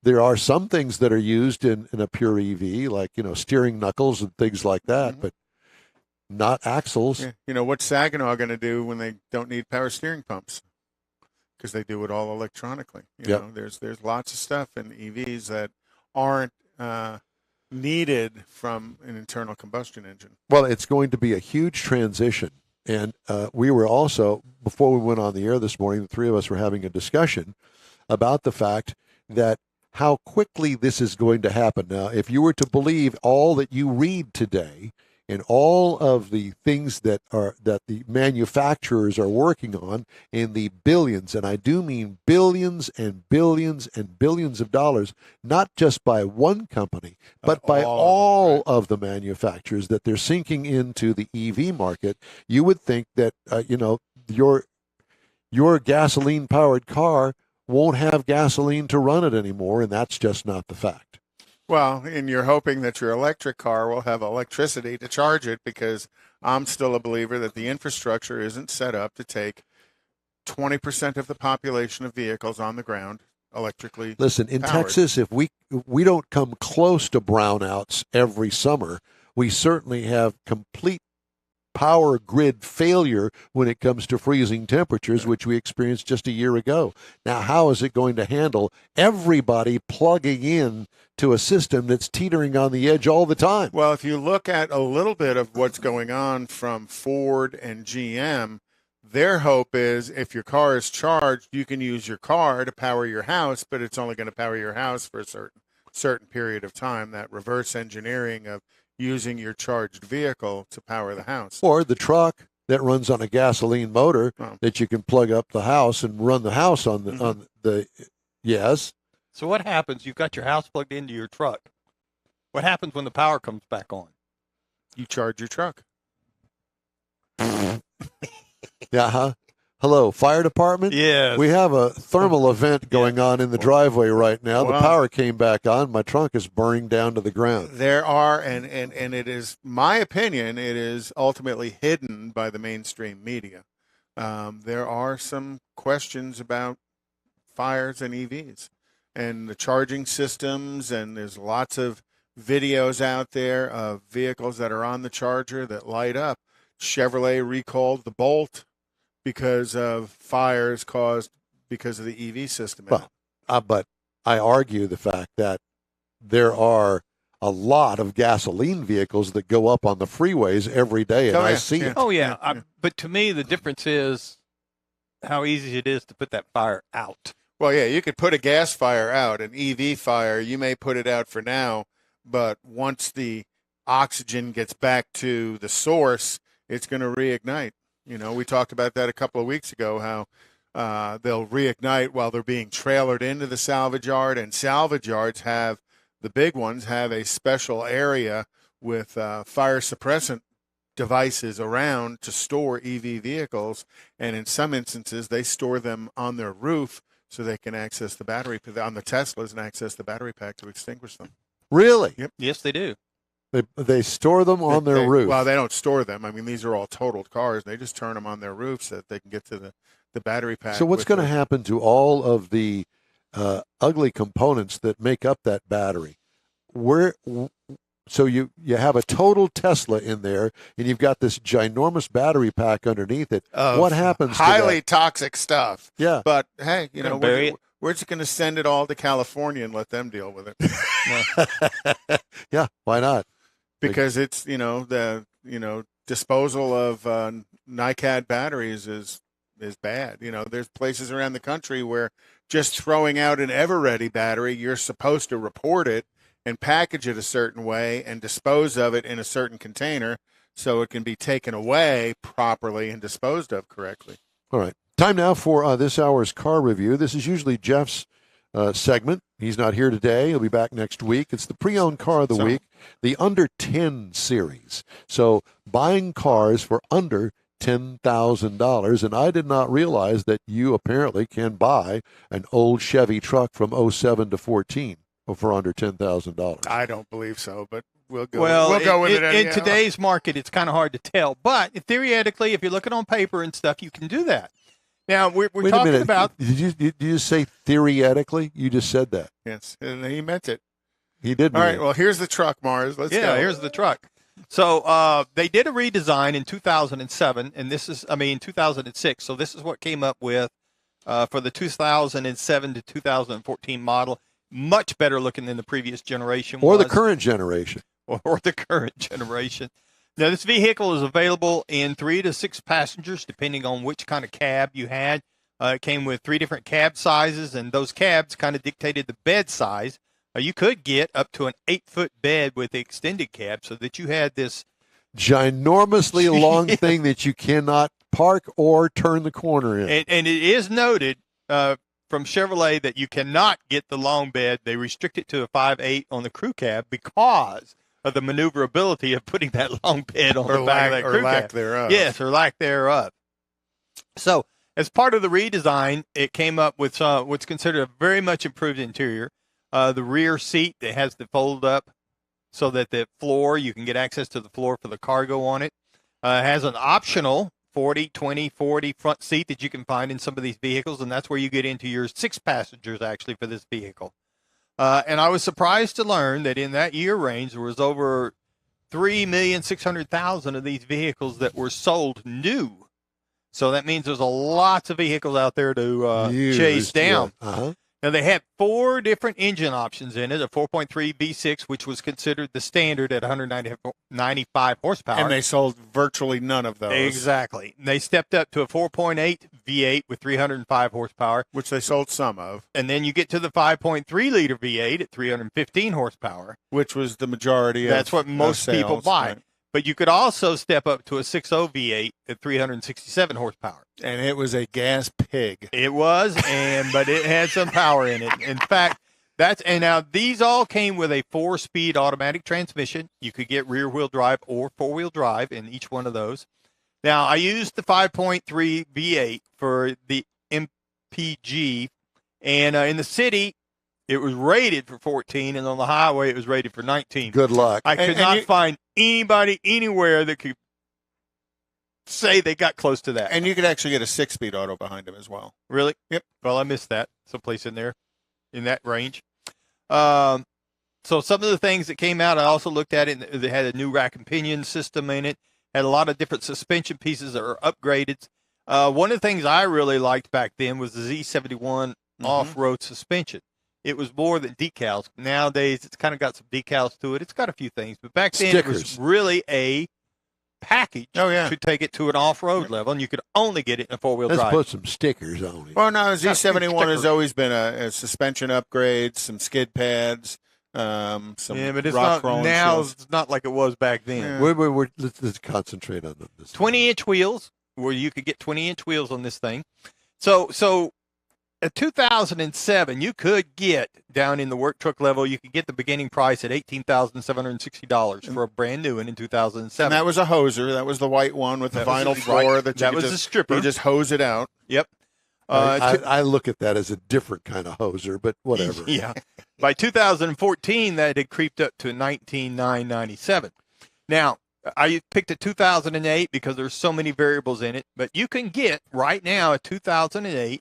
A: There are some things that are used in a pure EV, like steering knuckles and things like that, but not axles.
B: Yeah. What's Saginaw going to do when they don't need power steering pumps? Because they do it all electronically. You know, there's lots of stuff in EVs that aren't needed from an internal combustion engine.
A: Well, it's going to be a huge transition. And we were also, before we went on the air this morning, the 3 of us were having a discussion about the fact that how quickly this is going to happen. Now, if you were to believe all that you read today and all of the things that the manufacturers are working on in the billions, and I do mean billions and billions and billions of dollars, not just by one company, but by all of the manufacturers that they're sinking into the EV market, you would think that, your gasoline-powered car won't have gasoline to run it anymore, and that's just not the fact.
B: Well, and you're hoping that your electric car will have electricity to charge it, because I'm still a believer that the infrastructure isn't set up to take 20% of the population of vehicles on the ground electrically.
A: Listen, in
B: powered.
A: Texas, if we don't come close to brownouts every summer, we certainly have complete power grid failure when it comes to freezing temperatures, which we experienced just a year ago. Now, how is it going to handle everybody plugging in to a system that's teetering on the edge all the time?
B: Well, if you look at a little bit of what's going on from Ford and GM, their hope is if your car is charged, you can use your car to power your house, but it's only going to power your house for a certain period of time. That reverse engineering of using your charged vehicle to power the house.
A: Or the truck that runs on a gasoline motor that you can plug up the house and run the house on the yes.
D: So what happens? You've got your house plugged into your truck. What happens when the power comes back on?
B: You charge your truck.
A: Yeah, Hello, fire department?
D: Yes.
A: We have a thermal event going on in the driveway right now. The power came back on. My trunk is burning down to the ground.
B: There are, and it is, my opinion, it is ultimately hidden by the mainstream media. There are some questions about fires and EVs and the charging systems, and there's lots of videos out there of vehicles that are on the charger that light up. Chevrolet recalled the Bolt because of fires caused because of the EV system.
A: Well, but I argue the fact that there are a lot of gasoline vehicles that go up on the freeways every day, and I see it.
D: Oh, yeah. But to me, the difference is how easy it is to put that fire out.
B: Well, yeah, you could put a gas fire out. An EV fire, you may put it out for now, but once the oxygen gets back to the source, it's going to reignite. You know, we talked about that a couple of weeks ago, how they'll reignite while they're being trailered into the salvage yard, and salvage yards have, the big ones, have a special area with fire suppressant devices around to store EV vehicles, and in some instances, they store them on their roof so they can access the battery, on the Teslas, and access the battery pack to extinguish them.
A: Really?
B: Yep.
D: Yes, they do.
A: They store them on their roof.
B: Well, they don't store them. I mean, these are all totaled cars. They just turn them on their roof so that they can get to the battery pack.
A: So what's going to happen to all of the ugly components that make up that battery? So you have a total Tesla in there, and you've got this ginormous battery pack underneath it. What happens to
B: highly
A: that?
B: toxic stuff.
A: Yeah.
B: But, hey, you know, we're just going to send it all to California and let them deal with it.
A: Yeah, why not?
B: Because it's, disposal of NiCad batteries is bad. You know, there's places around the country where just throwing out an ever-ready battery, you're supposed to report it and package it a certain way and dispose of it in a certain container so it can be taken away properly and disposed of correctly.
A: All right. Time now for this hour's car review. This is usually Jeff's segment. He's not here today. He'll be back next week. It's the pre-owned car of the week, the under 10 series. So buying cars for under $10,000, and I did not realize that you apparently can buy an old Chevy truck from 07 to 14 for under $10,000.
B: I don't believe so, but we'll go.
D: Well,
B: we'll go with it anyhow.
D: In today's market, it's kind of hard to tell. But theoretically, if you're looking on paper and stuff, you can do that. Now we're talking about.
A: Did you say theoretically? You just said that.
B: Yes, and he meant it.
A: He did.
B: All right. Well, here's the truck, Mars. Let's go.
D: Here's the truck. So they did a redesign in 2007, and 2006. So this is what came up with for the 2007 to 2014 model. Much better looking than the previous generation.
A: Or the current generation.
D: Or the current generation. Now, this vehicle is available in 3 to 6 passengers, depending on which kind of cab you had. It came with 3 different cab sizes, and those cabs kind of dictated the bed size. You could get up to an 8-foot bed with the extended cab so that you had this
A: ginormously long thing that you cannot park or turn the corner in.
D: And it is noted from Chevrolet that you cannot get the long bed. They restrict it to a 5'8" on the crew cab because of the maneuverability of putting that long bed on the back of that crew cab.
B: Or lack thereof.
D: Yes, or lack thereof. So as part of the redesign, it came up with what's considered a very much improved interior. The rear seat that has the fold up so that the floor, you can get access to the floor for the cargo on it. Has an optional 40 front seat that you can find in some of these vehicles, and that's where you get into your 6 passengers actually for this vehicle. And I was surprised to learn that in that year range, there was over 3,600,000 of these vehicles that were sold new. So that means there's a lots of vehicles out there to chase down.
A: Yeah. Uh-huh.
D: Now, they had 4 different engine options in it, a 4.3 V6, which was considered the standard at 195 horsepower.
B: And they sold virtually none of those.
D: Exactly. They stepped up to a 4.8 V8 with 305 horsepower.
B: Which they sold some of.
D: And then you get to the 5.3-liter V8 at 315 horsepower.
B: Which was the majority
D: That's what most people buy.
B: Right.
D: But you could also step up to a 6.0 V8 at 367 horsepower.
B: And it was a gas pig.
D: It was, but it had some power in it. In fact, now these all came with a 4-speed automatic transmission. You could get rear-wheel drive or 4-wheel drive in each one of those. Now, I used the 5.3 V8 for the MPG, and in the city, it was rated for 14, and on the highway, it was rated for 19.
A: Good luck.
D: I could not find anybody anywhere that could say they got close to that.
B: And you could actually get a 6-speed auto behind him as well.
D: Really?
B: Yep.
D: Well, I missed that. Someplace in there, in that range. So some of the things that came out, I also looked at it. They had a new rack and pinion system in it. Had a lot of different suspension pieces that are upgraded. One of the things I really liked back then was the Z71 off-road suspension. It was more than decals. Nowadays, it's kind of got some decals to it. It's got a few things. But back then, It was really a package to take it to an off-road level, and you could only get it in a four-wheel drive.
A: Let's put some stickers on it.
B: Well, no, the Z71 has always been a suspension upgrade, some skid pads, some
D: but it's
B: rock
D: not now. It's not like it was back then.
A: Yeah. Let's concentrate on this.
D: 20-inch wheels, where you could get 20-inch wheels on this thing. So at 2007, you could get down in the work truck level. You could get the beginning price at $18,760 for a brand new one in 2007.
B: And that was a hoser. That was the white one with the vinyl floor. That was
D: a stripper.
B: You just hose it out.
D: Yep.
A: I look at that as a different kind of hoser, but whatever.
D: Yeah. By 2014, that had creeped up to $19,997. Now, I picked a 2008 because there's so many variables in it, but you can get right now a 2008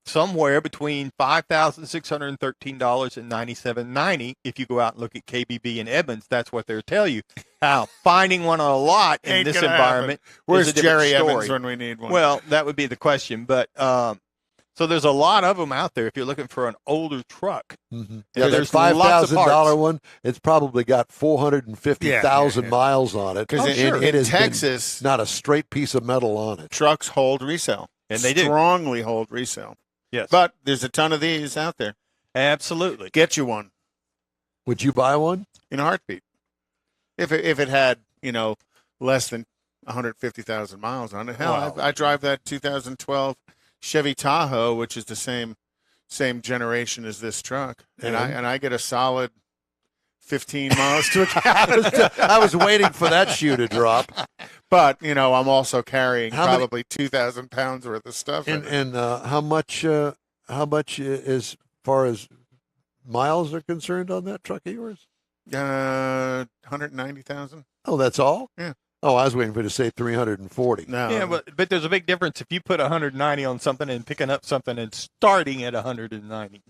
D: somewhere between $5,613 and $97.90 if you go out and look at KBB and Edmunds. That's what they'll tell you. How finding one on a lot in this environment
B: Where's
D: is a different
B: Jerry
D: story.
B: Evans when we need one?
D: Well, that would be the question. But so there's a lot of them out there if you're looking for an older truck.
A: Mm-hmm.
D: Yeah,
A: there's
D: lots of
A: $5,000 one. It's probably got 450,000 miles on it.
B: Because
A: it is
B: Texas,
A: not a straight piece of metal on it.
B: Trucks hold resale.
D: And they do.
B: Strongly hold resale.
D: Yes.
B: But there's a ton of these out there.
D: Absolutely.
B: Get you one.
A: Would you buy one?
B: In a heartbeat. If it had, less than 150,000 miles on it. Hell,
A: Wow.
B: I drive that 2012 Chevy Tahoe, which is the same generation as this truck. And I get a solid 15 miles to a gallon.
A: I was waiting for that shoe to drop.
B: But, I'm also carrying probably 2,000 pounds worth of stuff.
A: And how much as far as miles are concerned on that truck of yours?
B: 190,000.
A: Oh, that's all?
B: Yeah.
A: Oh, I was waiting for you to say 340.
B: No.
D: Yeah, but there's a big difference if you put 190 on something and picking up something and starting at 190.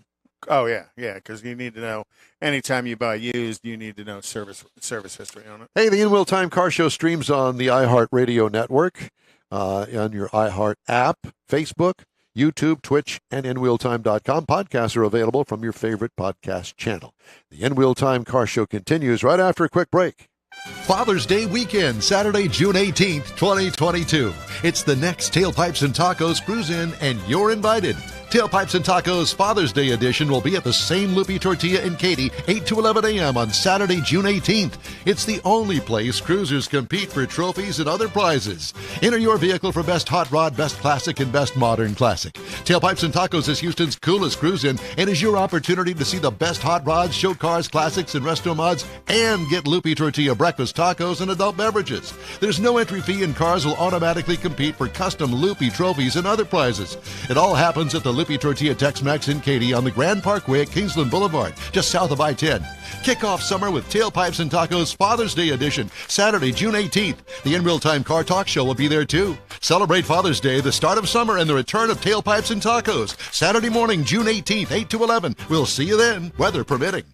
B: Oh, yeah, because you need to know, anytime you buy used, you need to know service history on it.
A: Hey, the In Wheel Time Car Show streams on the iHeartRadio network, on your iHeart app, Facebook, YouTube, Twitch, and InWheelTime.com. Podcasts are available from your favorite podcast channel. The In Wheel Time Car Show continues right after a quick break.
E: Father's Day weekend, Saturday, June 18th, 2022. It's the next Tailpipes and Tacos Cruise In, and you're invited. Tailpipes and Tacos Father's Day edition will be at the same Loopy Tortilla in Katy, 8 to 11 a.m. on Saturday, June 18th. It's the only place cruisers compete for trophies and other prizes. Enter your vehicle for Best Hot Rod, Best Classic, and Best Modern Classic. Tailpipes and Tacos is Houston's coolest cruise-in and is your opportunity to see the best hot rods, show cars, classics, and resto mods, and get Loopy Tortilla breakfast tacos and adult beverages. There's no entry fee, and cars will automatically compete for custom Loopy trophies and other prizes. It all happens at the Loopy Tortilla Tex-Mex in Katy on the Grand Parkway at Kingsland Boulevard, just south of I-10. Kick off summer with Tailpipes and Tacos Father's Day edition, Saturday, June 18th. The In Real Time Car Talk Show will be there too. Celebrate Father's Day, the start of summer, and the return of Tailpipes and Tacos. Saturday morning, June 18th, 8 to 11. We'll see you then, weather permitting.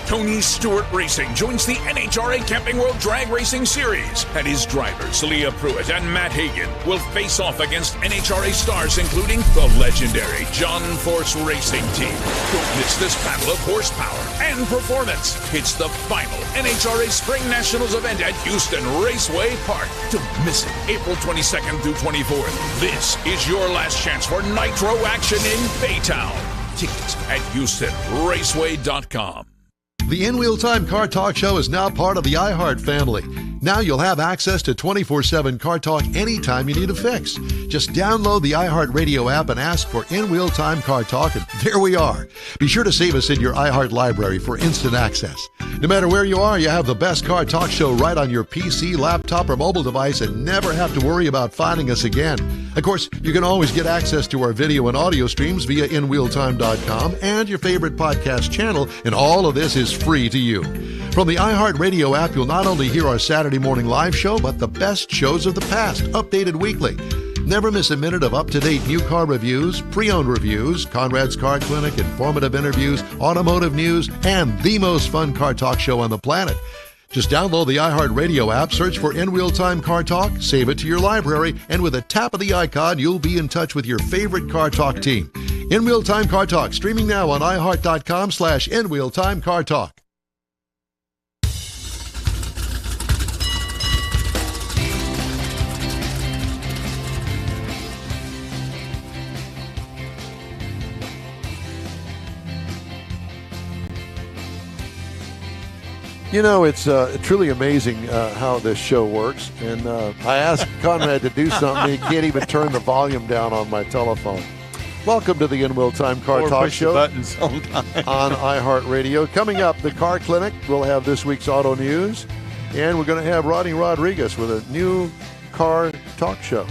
F: Tony Stewart Racing joins the NHRA Camping World Drag Racing Series, and his drivers, Leah Pruitt and Matt Hagan, will face off against NHRA stars including the legendary John Force Racing Team. Don't miss this battle of horsepower and performance. It's the final NHRA Spring Nationals event at Houston Raceway Park. Don't miss it, April 22nd through 24th. This is your last chance for nitro action in Baytown. Tickets at HoustonRaceway.com.
E: The In Wheel Time Car Talk Show is now part of the iHeart family. Now you'll have access to 24/7 Car Talk anytime you need a fix. Just download the iHeartRadio app and ask for In Wheel Time Car Talk, and there we are. Be sure to save us in your iHeart library for instant access. No matter where you are, you have the best Car Talk show right on your PC, laptop, or mobile device and never have to worry about finding us again. Of course, you can always get access to our video and audio streams via InWheelTime.com and your favorite podcast channel, and all of this is free to you. From the iHeartRadio app, you'll not only hear our Saturday morning live show, but the best shows of the past, updated weekly. Never miss a minute of up-to-date new car reviews, pre-owned reviews, Conrad's Car Clinic, informative interviews, automotive news, and the most fun car talk show on the planet. Just download the iHeartRadio app, search for In Wheel Time Car Talk, save it to your library, and with a tap of the icon, you'll be in touch with your favorite Car Talk team. In Wheel Time Car Talk, streaming now on iHeart.com/In Wheel Time Car Talk.
A: You know, it's truly amazing how this show works. And I asked Conrad to do something. He can't even turn the volume down on my telephone. Welcome to the In Wheel Time Car Talk Show on iHeartRadio. Coming up, the Car Clinic. We'll have this week's auto news. And we're going to have Rodney Rodriguez with a new car talk show.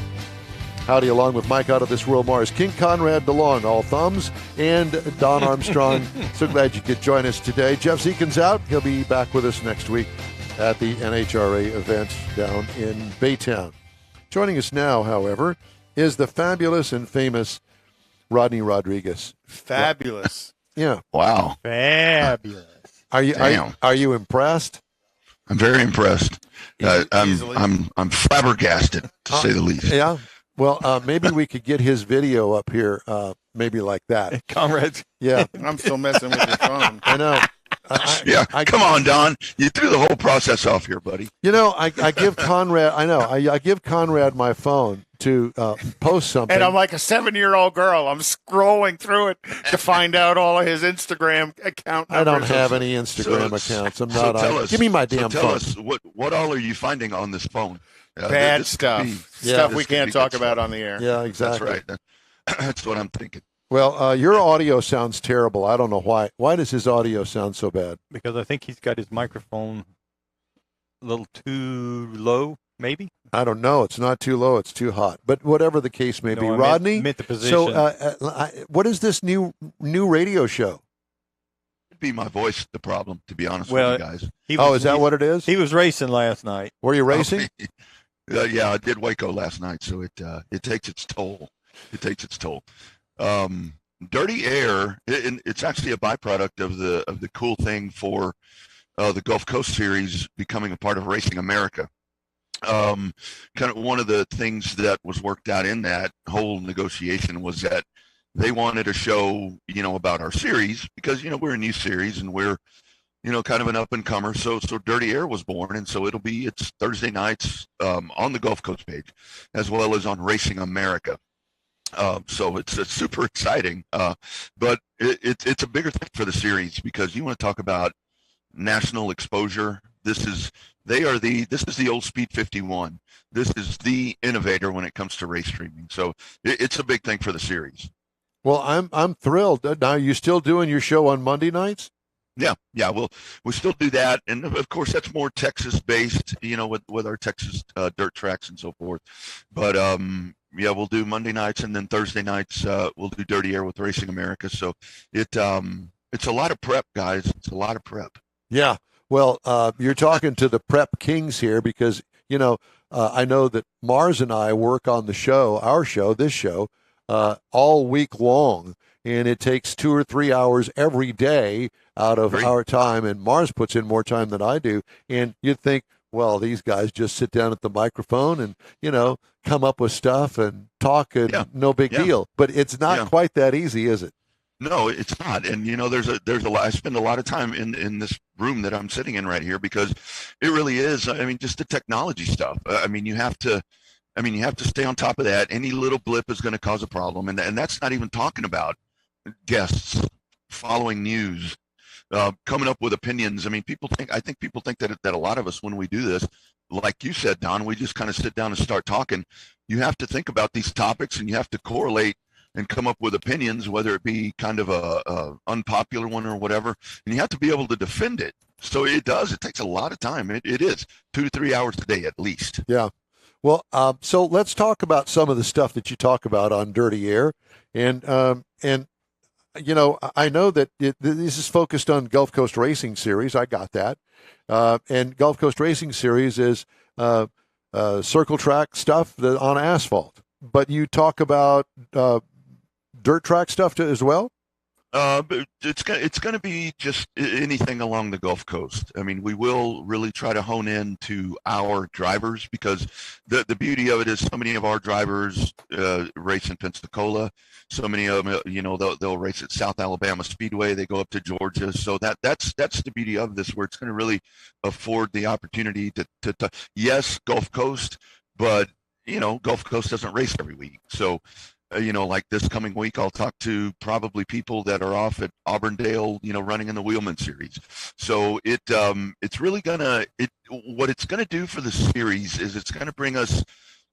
A: Howdy, along with Mike Out of This World Mars, King Conrad DeLong, all thumbs, and Don Armstrong. So glad you could join us today. Jeff Zekin's out. He'll be back with us next week at the NHRA event down in Baytown. Joining us now, however, is the fabulous and famous Rodney Rodriguez.
B: Fabulous.
A: Yeah.
I: Wow.
D: Fabulous.
A: Are you impressed?
I: I'm very impressed. I'm flabbergasted, to say the least.
A: Yeah. Well, maybe we could get his video up here, maybe like that.
D: Comrades.
A: Yeah.
B: I'm still messing with your phone.
A: I know.
I: Come on, Don. You threw the whole process off here, buddy.
A: You know, I give Conrad, I give Conrad my phone to post something.
B: And I'm like a 7-year-old girl. I'm scrolling through it to find out all of his Instagram account numbers.
A: I don't have any Instagram accounts. I'm not on. Give me my damn phone.
I: Tell us, what all are you finding on this phone?
B: Bad stuff. Stuff we can't talk about on the air.
A: Yeah, exactly.
I: That's right. That's what I'm thinking.
A: Well, your audio sounds terrible. I don't know why. Why does his audio sound so bad?
D: Because I think he's got his microphone a little too low, maybe.
A: I don't know. It's not too low. It's too hot. But whatever the case may be, Rodney.
D: Meant the position.
A: So, what is this new radio show?
I: It'd be my voice the problem, to be honest with you guys.
A: Is that what it is?
D: He was racing last night.
A: Were you racing?
I: Yeah, I did Waco last night, so it takes its toll. It takes its toll. Dirty air, it's actually a byproduct of the cool thing for the Gulf Coast Series becoming a part of Racing America. Kind of one of the things that was worked out in that whole negotiation was that they wanted a show, about our series because, we're a new series and we're, kind of an up-and-comer. So Dirty Air was born, and so it's Thursday nights on the Gulf Coast page as well as on Racing America. So it's super exciting, but it's a bigger thing for the series because you want to talk about national exposure. This is the old Speed 51. This is the innovator when it comes to race streaming. So it's a big thing for the series.
A: Well, I'm thrilled. Now, are you still doing your show on Monday nights?
I: Yeah. We still do that, and of course that's more Texas based, with our Texas dirt tracks and so forth. But we'll do Monday nights, and then Thursday nights we'll do Dirty Air with Racing America. So it's a lot of prep, guys. It's a lot of prep.
A: Yeah. Well, you're talking to the prep kings here because I know that Mars and I work on this show, all week long. And it takes 2 or 3 hours every day out of our time. And Mars puts in more time than I do. And you'd think, well, these guys just sit down at the microphone and, come up with stuff and talk and no big deal. But it's not quite that easy, is it?
I: No, it's not. And, there's a lot. I spend a lot of time in this room that I'm sitting in right here because it really is. I mean, just the technology stuff. You have to stay on top of that. Any little blip is going to cause a problem. And that's not even talking about guests, following news, coming up with opinions. I mean, I think people think that a lot of us, when we do this, like you said, Don, we just kind of sit down and start talking. You have to think about these topics, and you have to correlate and come up with opinions, whether it be kind of a unpopular one or whatever, and you have to be able to defend it. So it takes a lot of time. It is 2 to 3 hours a day at least.
A: Yeah. Well, so let's talk about some of the stuff that you talk about on Dirty Air. And you know, I know that this is focused on Gulf Coast Racing Series. I got that. And Gulf Coast Racing Series is circle track stuff on asphalt. But you talk about dirt track stuff as well?
I: But it's going to be just anything along the Gulf Coast. I mean, we will really try to hone in to our drivers, because the beauty of it is so many of our drivers race in Pensacola. So many of them, you know, they'll race at South Alabama Speedway. They go up to Georgia. So that's the beauty of this, where it's going to really afford the opportunity to yes, Gulf Coast, but you know, Gulf Coast doesn't race every week. So you know, like this coming week, I'll talk to probably people that are off at Auburndale, you know, running in the Wheelman Series. So it's really what it's gonna do for the series is it's gonna bring us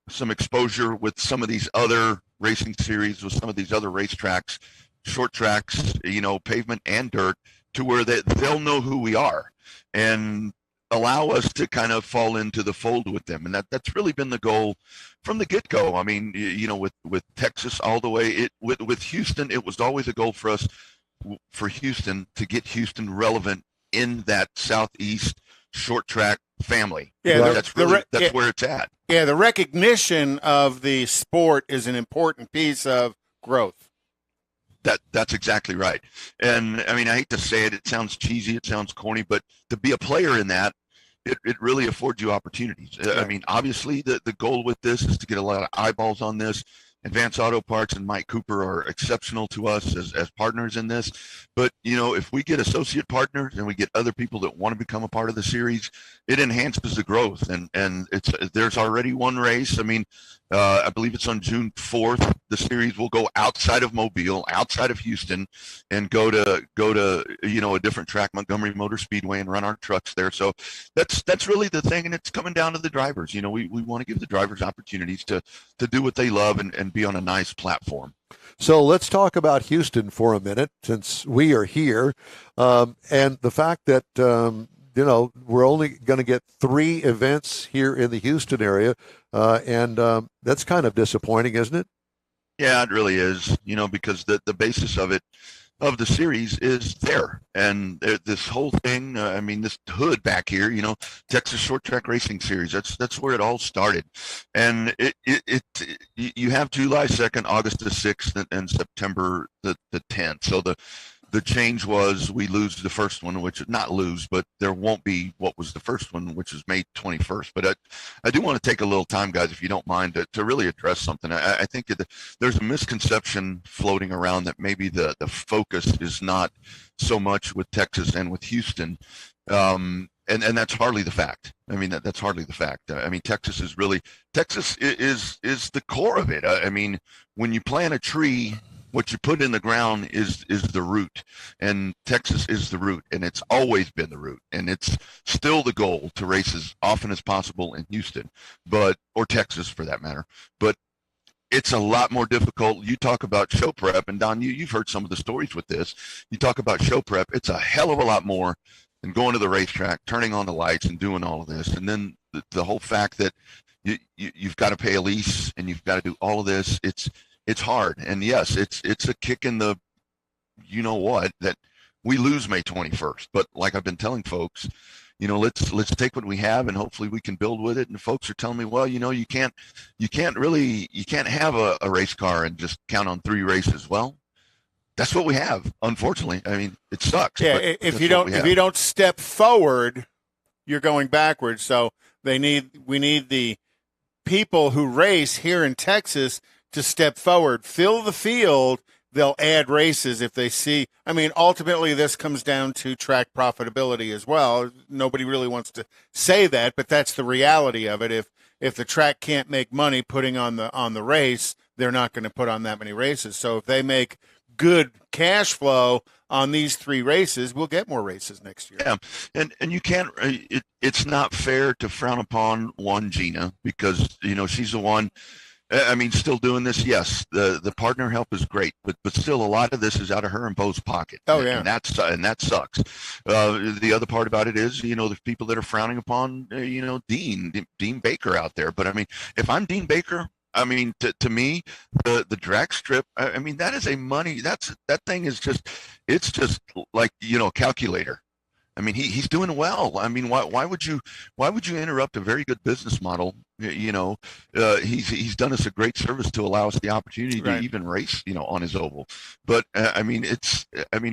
I: some exposure with some of these other racing series, with some of these other racetracks, short tracks, you know, pavement and dirt, to where they'll know who we are and allow us to kind of fall into the fold with them. And that's really been the goal from the get-go. I mean, you know, with Texas all the way, with Houston, it was always a goal for us, for Houston, to get Houston relevant in that Southeast short track family.
B: Yeah,
I: that's where it's at.
B: Yeah, the recognition of the sport is an important piece of growth.
I: That's exactly right. And I mean, I hate to say it, it sounds cheesy, it sounds corny, but to be a player in that, it really affords you opportunities. I mean, obviously the goal with this is to get a lot of eyeballs on this. Advanced Auto Parts and Mike Cooper are exceptional to us as partners in this. But, you know, if we get associate partners and we get other people that want to become a part of the series, it enhances the growth. And there's already one race. I mean, I believe it's on June 4th. The series will go outside of Mobile, outside of Houston, and go to you know, a different track, Montgomery Motor Speedway, and run our trucks there. So that's really the thing, and it's coming down to the drivers. You know, we want to give the drivers opportunities to do what they love and be on a nice platform.
A: So let's talk about Houston for a minute, since we are here, and the fact that you know, we're only going to get 3 events here in the Houston area, and that's kind of disappointing, isn't it?
I: Yeah, it really is, you know, because the basis of the series is there. And this whole thing, I mean, this hood back here, you know, Texas Short Track Racing Series, that's where it all started. And you have July 2nd, August the 6th, and September the 10th. So the change was we lose the first one, which not lose, but there won't be what was the first one, which is May 21st. But I do want to take a little time, guys, if you don't mind, to really address something. I think there's a misconception floating around that maybe the focus is not so much with Texas and with Houston. And that's hardly the fact. I mean, that's hardly the fact. I mean, Texas is the core of it. I mean, when you plant a tree, what you put in the ground is the root, and Texas is the root, and it's always been the root, and it's still the goal to race as often as possible in Houston, or Texas for that matter. But it's a lot more difficult. You talk about show prep, and Don, you've heard some of the stories with this. You talk about show prep. It's a hell of a lot more than going to the racetrack, turning on the lights, and doing all of this, and then the whole fact that you've got to pay a lease and you've got to do all of this. It's hard, and yes, it's a kick in the, you know what, that we lose May 21st. But like I've been telling folks, you know, let's take what we have, and hopefully we can build with it. And folks are telling me, well, you know, you can't have a race car and just count on 3 races. Well, that's what we have, unfortunately. I mean, it sucks.
B: Yeah, if you don't step forward, you're going backwards. So we need the people who race here in Texas to step forward, fill the field. They'll add races if they see. I mean, ultimately, this comes down to track profitability as well. Nobody really wants to say that, but that's the reality of it. If the track can't make money putting on the race, they're not going to put on that many races. So if they make good cash flow on these 3 races, we'll get more races next year.
I: Yeah, and you can't. It's not fair to frown upon one Gina because she's the one. I mean, still doing this. Yes, the partner help is great, but still, a lot of this is out of her and Bo's pocket.
B: Oh yeah,
I: and that sucks. The other part about it is, there's people that are frowning upon, Dean Baker out there. But I mean, if I'm Dean Baker, I mean, to me, the drag strip, I mean, that is a money. That thing is just, it's just like a calculator. I mean, he's doing well. I mean, why would you interrupt a very good business model? He's done us a great service to allow us the opportunity to even race, on his oval. But I mean,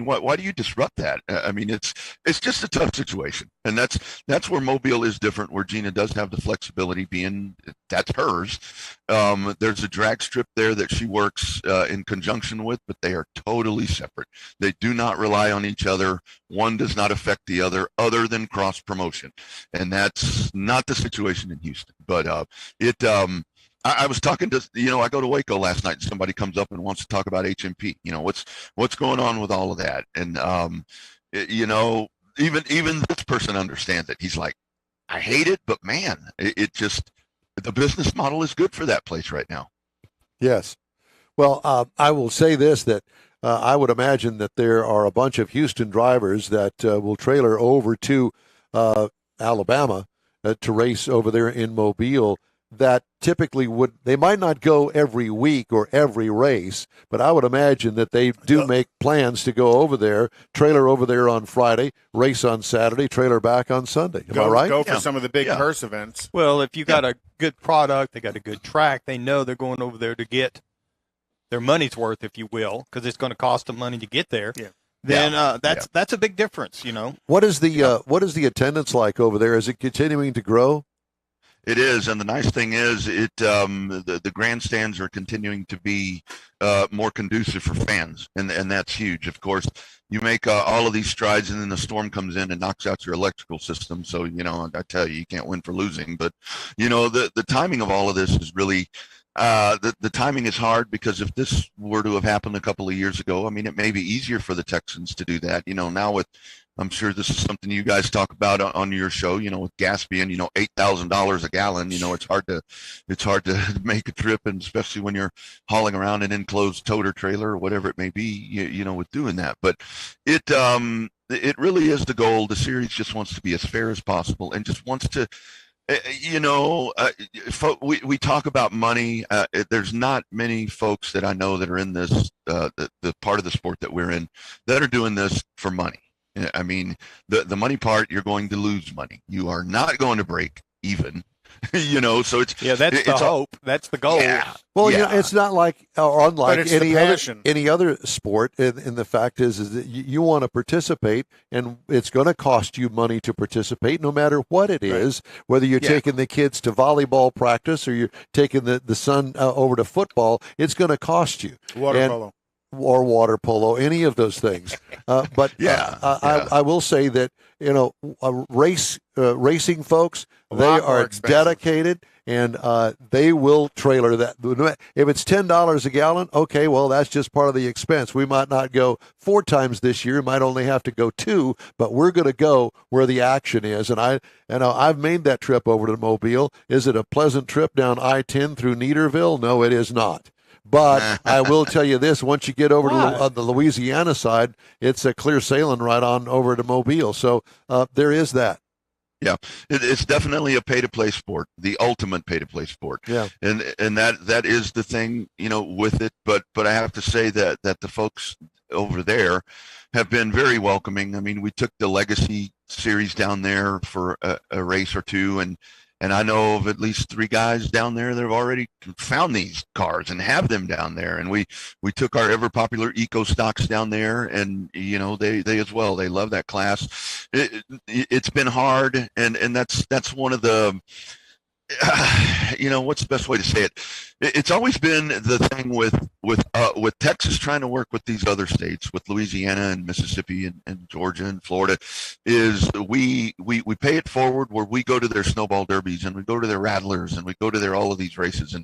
I: why do you disrupt that? I mean, it's just a tough situation, and that's where Mobile is different. Where Gina does have the flexibility, being that's hers. There's a drag strip there that she works in conjunction with, but they are totally separate. They do not rely on each other. One does not affect the other than cross promotion, and that's not the situation in Houston. But I was talking to, I go to Waco last night and somebody comes up and wants to talk about HMP. What's going on with all of that? And even this person understands it. He's like, I hate it, but man, it just, the business model is good for that place right now.
A: Yes. Well, I will say this, that I would imagine that there are a bunch of Houston drivers that will trailer over to Alabama to race over there in Mobile that typically they might not go every week or every race, but I would imagine that they do make plans to go over there, trailer over there on Friday, race on Saturday, trailer back on Sunday. Am I right?
B: Go for some of the big purse events.
D: Well, if you got a good product, they got a good track, they know they're going over there to get their money's worth, if you will, because it's going to cost them money to get there. Yeah. Then that's a big difference,
A: What is the attendance like over there? Is it continuing to grow?
I: It is, and the nice thing is, the grandstands are continuing to be more conducive for fans, and that's huge. Of course, you make all of these strides, and then the storm comes in and knocks out your electrical system. So I tell you can't win for losing. But the timing of all of this is really. The timing is hard because if this were to have happened a couple of years ago, I mean, it may be easier for the Texans to do that. Now I'm sure this is something you guys talk about on your show, with gas being, $8,000 a gallon, it's hard to make a trip, and especially when you're hauling around an enclosed toter trailer or whatever it may be, with doing that. But it really is the goal. The series just wants to be as fair as possible and just wants to, we talk about money. There's not many folks that I know that are in this, the part of the sport that we're in, that are doing this for money. I mean, the money part, you're going to lose money. You are not going to break even. So it's
D: that's the hope. That's the goal.
A: Yeah. Well, it's not like or unlike any other sport. And the fact is that you want to participate, and it's going to cost you money to participate, no matter what it is. Whether you're taking the kids to volleyball practice or you're taking the son over to football, it's going to cost you. Water polo, any of those things. I will say that racing folks, they are dedicated, and they will trailer that. If it's $10 a gallon, okay, well, that's just part of the expense. We might not go 4 times this year, might only have to go 2, but we're going to go where the action is. And I've made that trip over to Mobile. Is it a pleasant trip down I-10 through Neaterville? No, it is not. But I will tell you this, once you get over to the Louisiana side, it's a clear sailing right on over to Mobile. So there is that.
I: Yeah, it's definitely a pay-to-play sport, the ultimate pay-to-play sport.
A: Yeah,
I: and that is the thing, with it. But I have to say that the folks over there have been very welcoming. I mean, we took the Legacy Series down there for a race or two, and I know of at least 3 guys down there that have already found these cars and have them down there. And we took our ever popular Eco Stocks down there, and they as well, they love that class. It's been hard, and that's one of the you know, what's the best way to say it? It's always been the thing with Texas trying to work with these other states, with Louisiana and Mississippi and Georgia and Florida, is we pay it forward where we go to their snowball derbies and we go to their rattlers and we go to their all of these races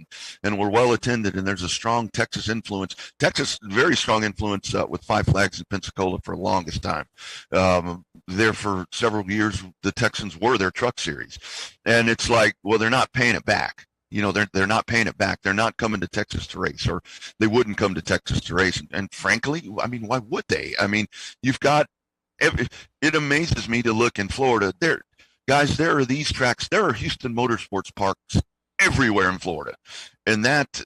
I: and we're well attended, and there's a strong Texas influence. Texas, very strong influence with Five Flags in Pensacola for the longest time. There for several years, the Texans were their truck series, and it's like, well, they're not paying it back. You know, they're not paying it back. They're not coming to Texas to race, or they wouldn't come to Texas to race. And frankly, I mean, why would they? I mean, you've got, it amazes me to look in Florida. There are these tracks. There are Houston Motorsports parks everywhere in Florida. And that,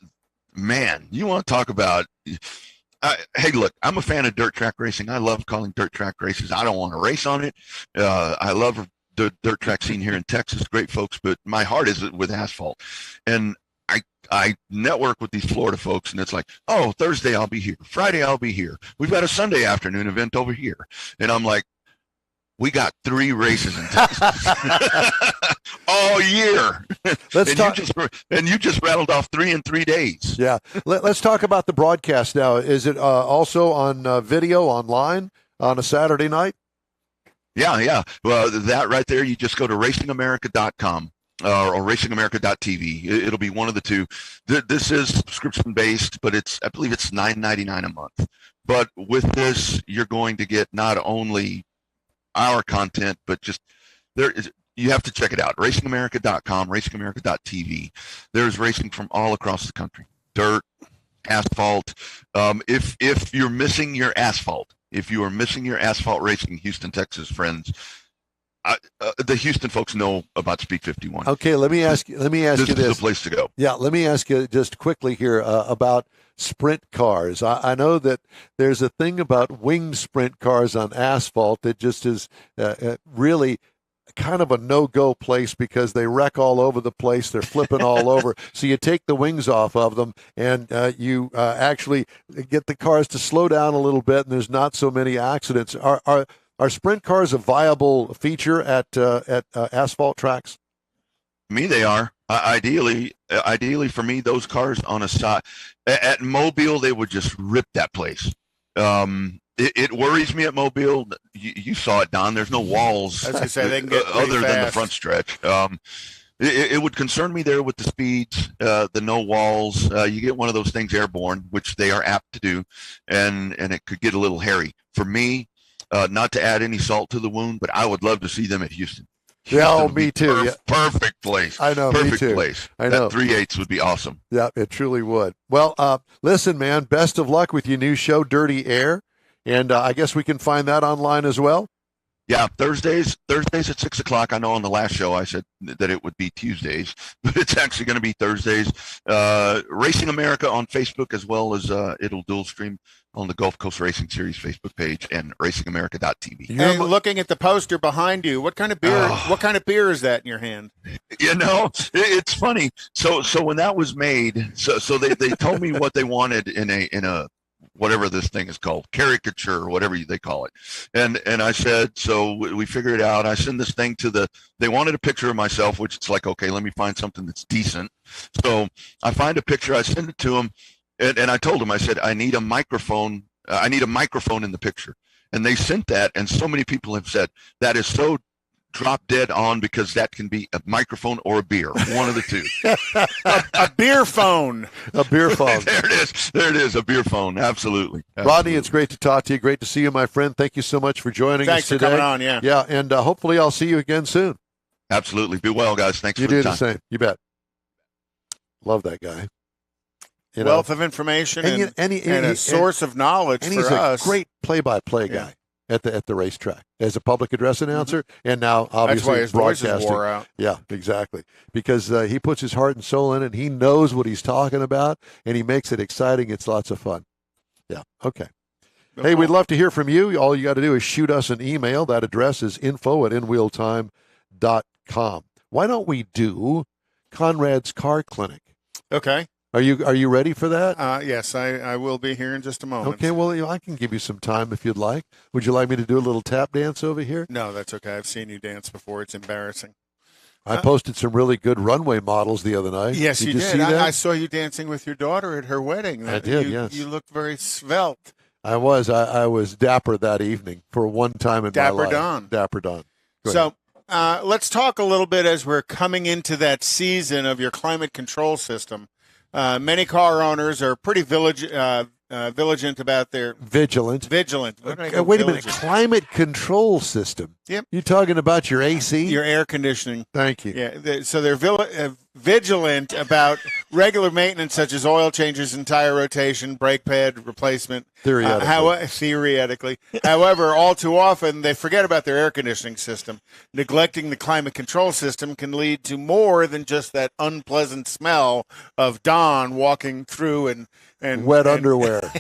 I: man, you want to talk about, hey, look, I'm a fan of dirt track racing. I love calling dirt track races. I don't want to race on it. I love the dirt track scene here in Texas, great folks, but my heart is with asphalt. And I network with these Florida folks, and it's like, oh, Thursday I'll be here. Friday I'll be here. We've got a Sunday afternoon event over here. And I'm like, we got 3 races in Texas all year. You just rattled off 3 in 3 days.
A: Yeah. Let's talk about the broadcast now. Is it also on video online on a Saturday night?
I: Yeah. Well, that right there, you just go to racingamerica.com or racingamerica.tv. It'll be one of the two. This is subscription based, but I believe it's $9.99 a month. But with this, you're going to get not only our content, but just you have to check it out. Racingamerica.com, racingamerica.tv. There's racing from all across the country. Dirt, asphalt. If you're missing your asphalt, if you are missing your asphalt racing, Houston, Texas friends, the Houston folks know about Speed 51.
A: Okay, let me ask you this.
I: This is the place to go.
A: Yeah, let me ask you just quickly here about sprint cars. I know that there's a thing about winged sprint cars on asphalt that just is really kind of a no-go place because they wreck all over the place. They're flipping all over. So you take the wings off of them, and you actually get the cars to slow down a little bit, and there's not so many accidents. Are sprint cars a viable feature at asphalt tracks?
I: Me, they are. Ideally for me, those cars on a side at Mobile, they would just rip that place. It worries me at Mobile. You saw it, Don. There's no walls.
B: As I say, they can get
I: other
B: fast.
I: than the front stretch. It would concern me there with the speeds, the no walls. You get one of those things airborne, which they are apt to do, and it could get a little hairy. For me, not to add any salt to the wound, but I would love to see them at Houston.
A: Yeah, me too.
I: Perfect place.
A: I know,
I: perfect
A: me too.
I: place.
A: I know.
I: That 3/8 would be awesome.
A: Yeah, it truly would. Well, listen, man, best of luck with your new show, Dirty Air. And I guess we can find that online as well.
I: Yeah, Thursdays at 6:00. I know on the last show I said that it would be Tuesdays, but it's actually going to be Thursdays. Racing America on Facebook, as well as it'll dual stream on the Gulf Coast Racing Series Facebook page and racingamerica.tv.
B: Hey, looking at the poster behind you, what kind of beer? What kind of beer is that in your hand?
I: You know, it's funny. So when that was made, so they told me what they wanted in a whatever this thing is called, caricature, or whatever they call it. And I said, so we figured it out. I send this thing they wanted a picture of myself, which it's like, okay, let me find something that's decent. So I find a picture, I send it to them, and I told them, I said, I need a microphone in the picture. And they sent that, and so many people have said, that is so drop dead on, because that can be a microphone or a beer, one of the two.
B: a beer phone.
A: A beer phone.
I: There it is, a beer phone. Absolutely.
A: Rodney, it's great to talk to you. Great to see you, my friend. Thank you so much for joining us today.
B: Thanks for coming on,
A: Yeah, and hopefully I'll see you again soon.
I: Absolutely. Be well, guys. Thanks for the time.
A: You do the same. You bet. Love that guy.
B: Wealth of information and a source of knowledge for us.
A: And he's a great play-by-play guy at the racetrack as a public address announcer, and now obviously
B: that's why his
A: broadcasting.
B: voice is wore out.
A: Yeah, exactly. Because he puts his heart and soul in it. He knows what he's talking about, and he makes it exciting. It's lots of fun. Yeah. Okay. Hey, we'd love to hear from you. All you got to do is shoot us an email. That address is info@inwheeltime.com. Why don't we do Conrad's Car Clinic?
B: Okay.
A: Are you ready for that?
B: Yes, I will be here in just a moment.
A: Okay, well, I can give you some time if you'd like. Would you like me to do a little tap dance over here?
B: No, that's okay. I've seen you dance before. It's embarrassing.
A: I posted some really good runway models the other night.
B: Yes,
A: did
B: you
A: you
B: did.
A: see that?
B: I saw you dancing with your daughter at her wedding.
A: I did,
B: you,
A: yes.
B: You looked very svelte.
A: I was. I was dapper that evening for one time in my life. Dapper Don.
B: So let's talk a little bit as we're coming into that season of your climate control system. Many car owners are pretty vigilant about their
A: vigilant.
B: Wait a
A: minute, climate control system.
B: Yep.
A: You talking about your AC?
B: Your air conditioning.
A: Thank you.
B: Yeah. So they're vigilant about regular maintenance such as oil changes and tire rotation, brake pad replacement. Theoretically. However, all too often they forget about their air conditioning system. Neglecting the climate control system can lead to more than just that unpleasant smell of Don walking through and
A: wet underwear.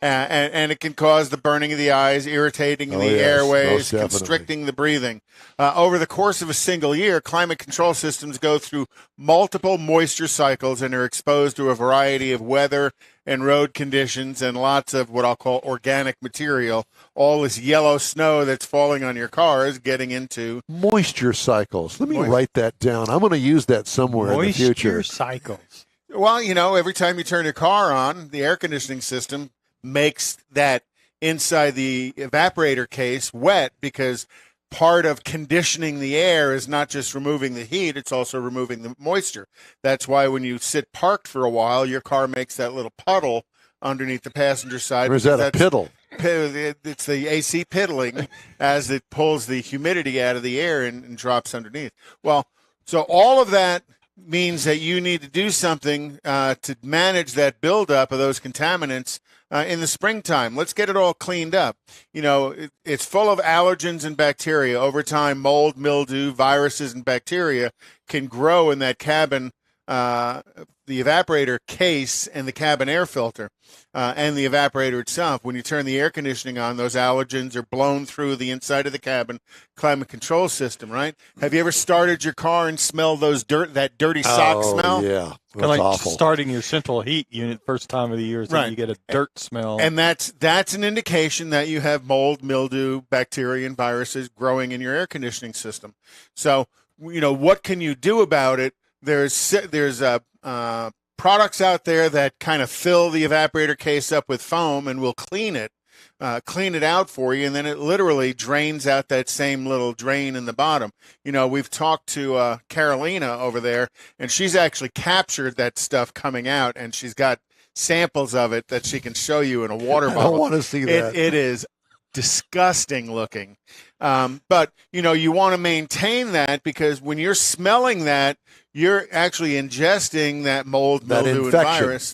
B: And it can cause the burning of the eyes, irritating the airways, constricting the breathing. Over the course of a single year, climate control systems go through multiple moisture cycles and are exposed to a variety of weather and road conditions and lots of what I'll call organic material. All this yellow snow that's falling on your car is getting into
A: moisture cycles. Let me write that down. I'm going to use that somewhere in the future.
D: Moisture cycles.
B: Well, every time you turn your car on, the air conditioning system makes that inside the evaporator case wet, because part of conditioning the air is not just removing the heat, it's also removing the moisture. That's why when you sit parked for a while, your car makes that little puddle underneath the passenger side.
A: Or is that a piddle?
B: It's the AC piddling as it pulls the humidity out of the air and drops underneath. Well, so all of that means that you need to do something to manage that buildup of those contaminants in the springtime. Let's get it all cleaned up. It's full of allergens and bacteria. Over time, mold, mildew, viruses, and bacteria can grow in that cabin, the evaporator case and the cabin air filter and the evaporator itself. When you turn the air conditioning on, those allergens are blown through the inside of the cabin climate control system, right? Have you ever started your car and smelled that dirty sock smell?
A: Yeah.
D: Kind of like
A: awful.
D: starting your central heat unit first time of the year, so
B: Right.
D: you get a dirt smell.
B: And that's an indication that you have mold, mildew, bacteria, and viruses growing in your air conditioning system. So, what can you do about it? There's products out there that kind of fill the evaporator case up with foam and will clean it out for you, and then it literally drains out that same little drain in the bottom. We've talked to Carolina over there, and she's actually captured that stuff coming out, and she's got samples of it that she can show you in a water bottle.
A: I want to see that.
B: It is disgusting looking. But, you want to maintain that, because when you're smelling that, you're actually ingesting that mold, mildew, and virus.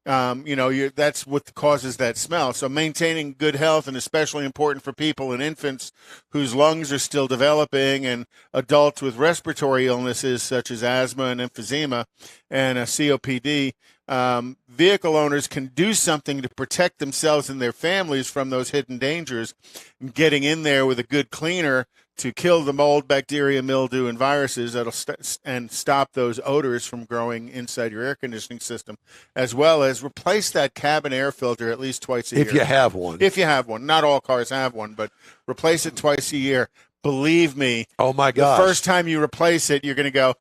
B: That's what causes that smell. So maintaining good health, and especially important for people and infants whose lungs are still developing, and adults with respiratory illnesses such as asthma and emphysema and COPD. Vehicle owners can do something to protect themselves and their families from those hidden dangers, getting in there with a good cleaner to kill the mold, bacteria, mildew, and viruses that'll and stop those odors from growing inside your air conditioning system, as well as replace that cabin air filter at least twice a year.
A: If you have one.
B: If you have one. Not all cars have one, but replace it twice a year. Believe me.
A: Oh, my gosh.
B: The first time you replace it, you're going to go,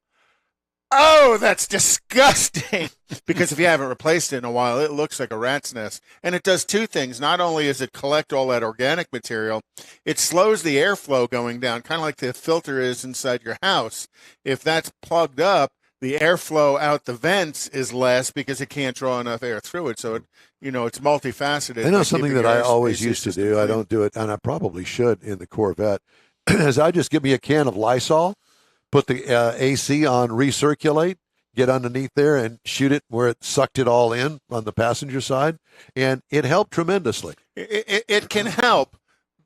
B: oh, that's disgusting. Because if you haven't replaced it in a while, it looks like a rat's nest. And it does two things. Not only does it collect all that organic material, it slows the airflow going down, kind of like the filter is inside your house. If that's plugged up, the airflow out the vents is less because it can't draw enough air through it. So, it's multifaceted.
A: I know something that I always used to do. I don't do it, and I probably should in the Corvette, is I just get me a can of Lysol, put the AC on recirculate, get underneath there and shoot it where it sucked it all in on the passenger side, and it helped tremendously.
B: It can help.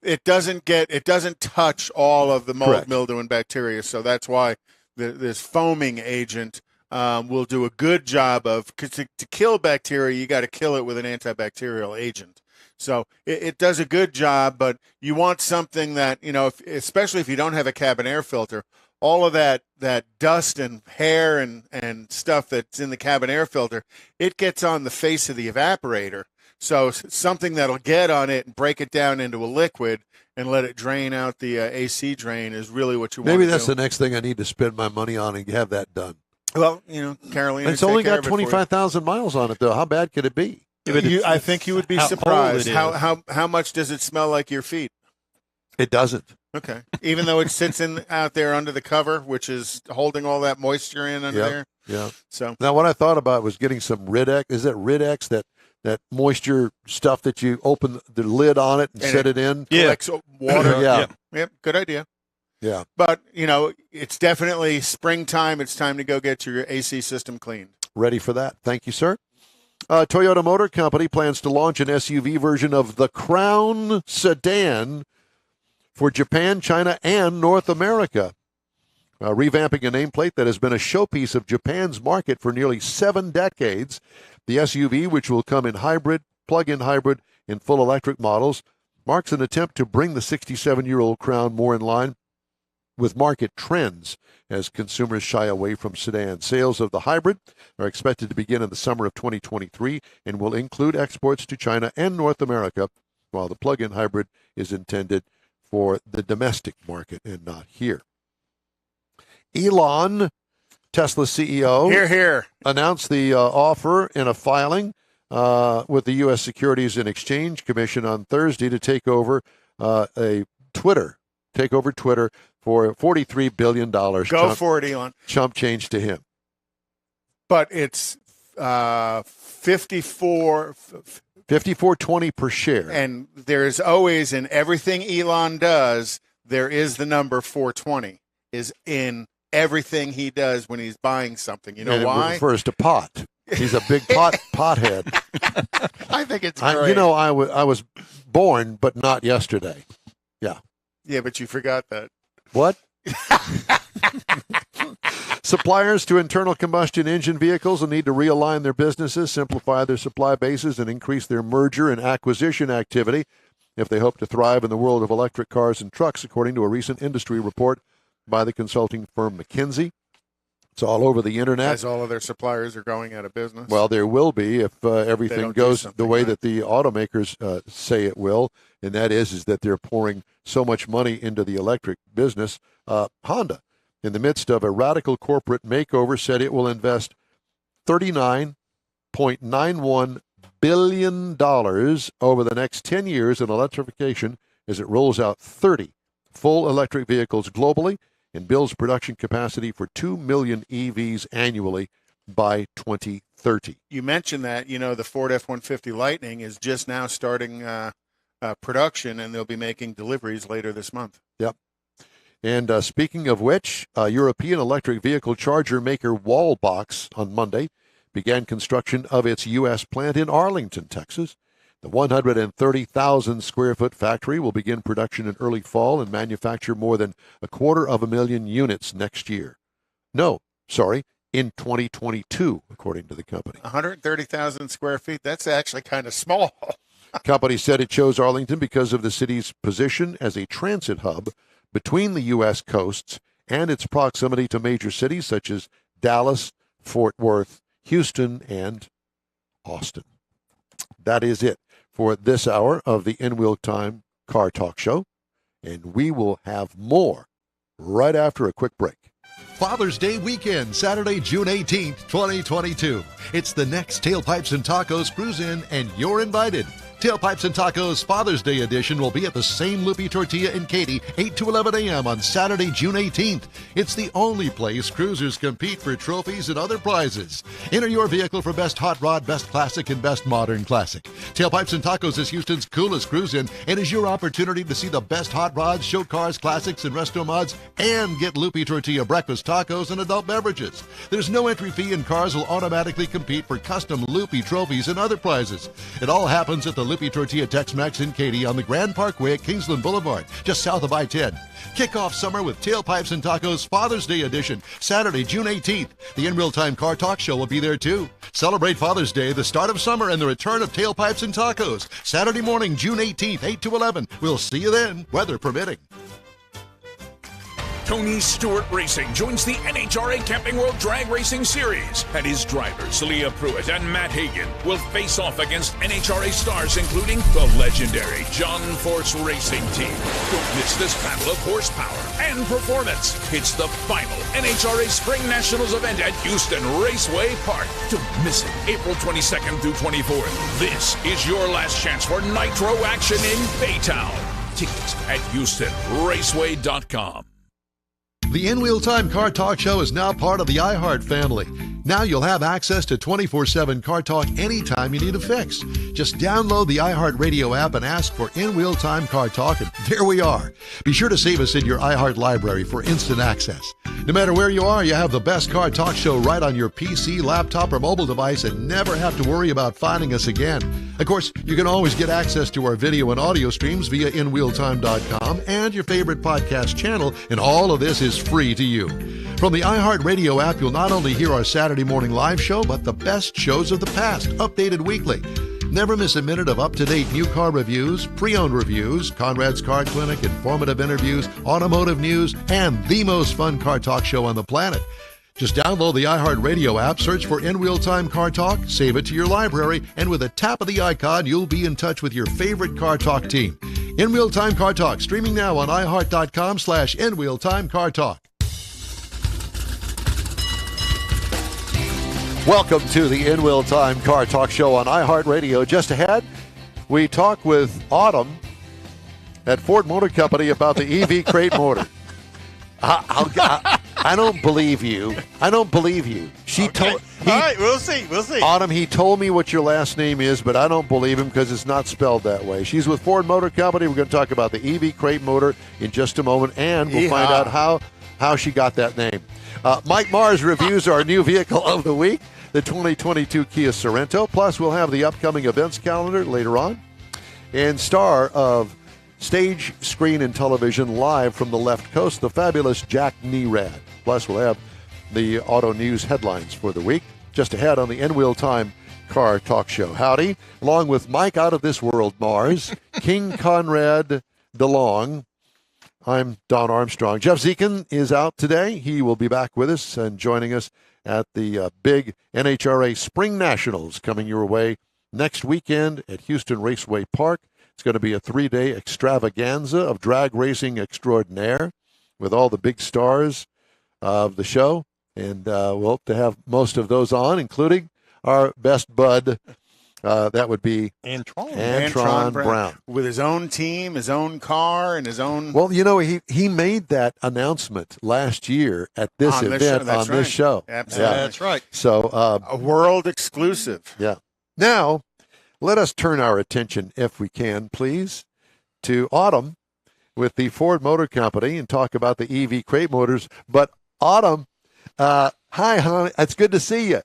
B: It doesn't touch all of the mold,
A: Correct.
B: mildew, and bacteria. So that's why this foaming agent will do a good job of, because to kill bacteria, you got to kill it with an antibacterial agent. So it does a good job, but you want something that, especially if you don't have a cabin air filter, all of that dust and hair and stuff that's in the cabin air filter, it gets on the face of the evaporator. So something that'll get on it and break it down into a liquid and let it drain out the AC drain is really what you want to do.
A: Maybe that's the next thing I need to spend my money on and have that done.
B: Well, Carolina,
A: it's only got 25,000 miles on it, though. How bad could it be?
B: I think you would be surprised. How much does it smell like your feet?
A: It doesn't.
B: Okay. Even though it sits out there under the cover, which is holding all that moisture in under there.
A: Yeah.
B: So
A: now what I thought about was getting some Ridex. Is it Ridex, that moisture stuff that you open the lid on it and set it in?
B: Collects water.
A: Yeah.
B: Yep. Good idea.
A: Yeah.
B: But, it's definitely springtime. It's time to go get your AC system cleaned.
A: Ready for that. Thank you, sir. Toyota Motor Company plans to launch an SUV version of the Crown sedan for Japan, China, and North America. Revamping a nameplate that has been a showpiece of Japan's market for nearly 7 decades. The SUV, which will come in hybrid, plug-in hybrid, and full electric models, marks an attempt to bring the 67-year-old Crown more in line with market trends as consumers shy away from sedans. Sales of the hybrid are expected to begin in the summer of 2023 and will include exports to China and North America, while the plug-in hybrid is intended for the domestic market and not here. Elon, Tesla CEO, announced the offer in a filing with the U.S. Securities and Exchange Commission on Thursday to take over Twitter for $43 billion.
B: Go for it, Elon.
A: Chump change to him.
B: But it's
A: 54.20 per share.
B: And there's always, in everything Elon does, there is the number 420 is in everything he does when he's buying something. You know why?
A: It refers to pot. He's a big pothead.
B: I think it's great.
A: I was born, but not yesterday. Yeah.
B: Yeah, but you forgot that.
A: What? Suppliers to internal combustion engine vehicles will need to realign their businesses, simplify their supply bases, and increase their merger and acquisition activity if they hope to thrive in the world of electric cars and trucks, according to a recent industry report by the consulting firm McKinsey. It's all over the internet.
B: As all of their suppliers are going out of business.
A: Well, there will be if everything goes the way that the automakers say it will, and that is that they're pouring so much money into the electric business. Honda, in the midst of a radical corporate makeover, said it will invest $39.91 billion over the next 10 years in electrification as it rolls out 30 full electric vehicles globally and builds production capacity for 2 million EVs annually by 2030.
B: You mentioned that, the Ford F-150 Lightning is just now starting production, and they'll be making deliveries later this month.
A: Yep. And speaking of which, European electric vehicle charger maker Wallbox on Monday began construction of its U.S. plant in Arlington, Texas. The 130,000 square foot factory will begin production in early fall and manufacture more than 250,000 units next year. In 2022, according to the company.
B: 130,000 square feet, that's actually kind of small.
A: Company said it chose Arlington because of the city's position as a transit hub between the U.S. coasts and its proximity to major cities such as Dallas, Fort Worth, Houston, and Austin. That is it for this hour of the In Wheel Time Car Talk Show, and we will have more right after a quick break.
E: Father's Day weekend, Saturday, June 18th, 2022. It's the next Tailpipes and Tacos Cruise In, and you're invited. Tailpipes and Tacos Father's Day edition will be at the same Loopy Tortilla in Katy, 8 to 11 a.m. on Saturday, June 18th. It's the only place cruisers compete for trophies and other prizes. Enter your vehicle for Best Hot Rod, Best Classic, and Best Modern Classic. Tailpipes and Tacos is Houston's coolest cruise-in and is your opportunity to see the best hot rods, show cars, classics, and resto mods, and get Loopy Tortilla breakfast tacos and adult beverages. There's no entry fee, and cars will automatically compete for custom Loopy trophies and other prizes. It all happens at the Loopy Tortilla Tex-Mex in Katy on the Grand Parkway at Kingsland Boulevard, just south of I-10. Kick off summer with Tailpipes and Tacos Father's Day edition, Saturday, June 18th. The In Real Time Car Talk Show will be there too. Celebrate Father's Day, the start of summer, and the return of Tailpipes and Tacos. Saturday morning, June 18th, 8 to 11. We'll see you then, weather permitting.
F: Tony Stewart Racing joins the NHRA Camping World Drag Racing Series, and his drivers, Leah Pruitt and Matt Hagan, will face off against NHRA stars including the legendary John Force Racing Team. Don't miss this battle of horsepower and performance. It's the final NHRA Spring Nationals event at Houston Raceway Park. Don't miss it, April 22nd through 24th. This is your last chance for nitro action in Baytown. Tickets at HoustonRaceway.com.
E: The In-Wheel Time Car Talk Show is now part of the iHeart family. Now you'll have access to 24/7 Car Talk anytime you need a fix. Just download the iHeart Radio app and ask for In-Wheel Time Car Talk, and there we are. Be sure to save us in your iHeart library for instant access. No matter where you are, you have the best Car Talk Show right on your PC, laptop, or mobile device and never have to worry about finding us again. Of course, you can always get access to our video and audio streams via InWheelTime.com and your favorite podcast channel, and all of this is free to you. From the iHeart Radio app, you'll not only hear our Saturday morning live show, but the best shows of the past, updated weekly. Never miss a minute of up-to-date new car reviews, pre-owned reviews, Conrad's Car Clinic, informative interviews, automotive news, and the most fun car talk show on the planet. Just download the iHeart Radio app, search for In-Wheel Time Car Talk, save it to your library, and with a tap of the icon, you'll be in touch with your favorite Car Talk team. In-Wheel Time Car Talk, streaming now on iHeart.com/In-Wheel Time Car Talk.
A: Welcome to the In-Wheel Time Car Talk Show on iHeartRadio. Just ahead, we talk with Autumn at Ford Motor Company about the EV crate motor. I don't believe you. I don't believe you. All
D: right, we'll see.
A: Autumn, he told me what your last name is, but I don't believe him because it's not spelled that way. She's with Ford Motor Company. We're going to talk about the EV crate motor in just a moment, and we'll find out how she got that name. Mike Mars reviews our new vehicle of the week, the 2022 Kia Sorento. Plus, we'll have the upcoming events calendar later on. And star of stage, screen, and television live from the left coast, the fabulous Jack Nerad. Plus, we'll have the auto news headlines for the week. Just ahead on the In-Wheel Time Car Talk Show. Howdy. Along with Mike Out of This World Mars, King Conrad DeLong. I'm Don Armstrong. Jeff Zekin is out today. He will be back with us and joining us at the big NHRA Spring Nationals coming your way next weekend at Houston Raceway Park. It's going to be a 3-day extravaganza of drag racing extraordinaire with all the big stars of the show. And we'll hope to have most of those on, including our best bud. That would be Antron Brown.
B: With his own team, his own car, and his own...
A: Well, you know, he made that announcement last year at this event on this show.
B: Absolutely.
A: Yeah.
D: That's right.
A: So
B: a world exclusive.
A: Yeah. Now, let us turn our attention, if we can, please, to Autumn with the Ford Motor Company and talk about the EV crate motors. But Autumn, hi, honey. It's good to see you.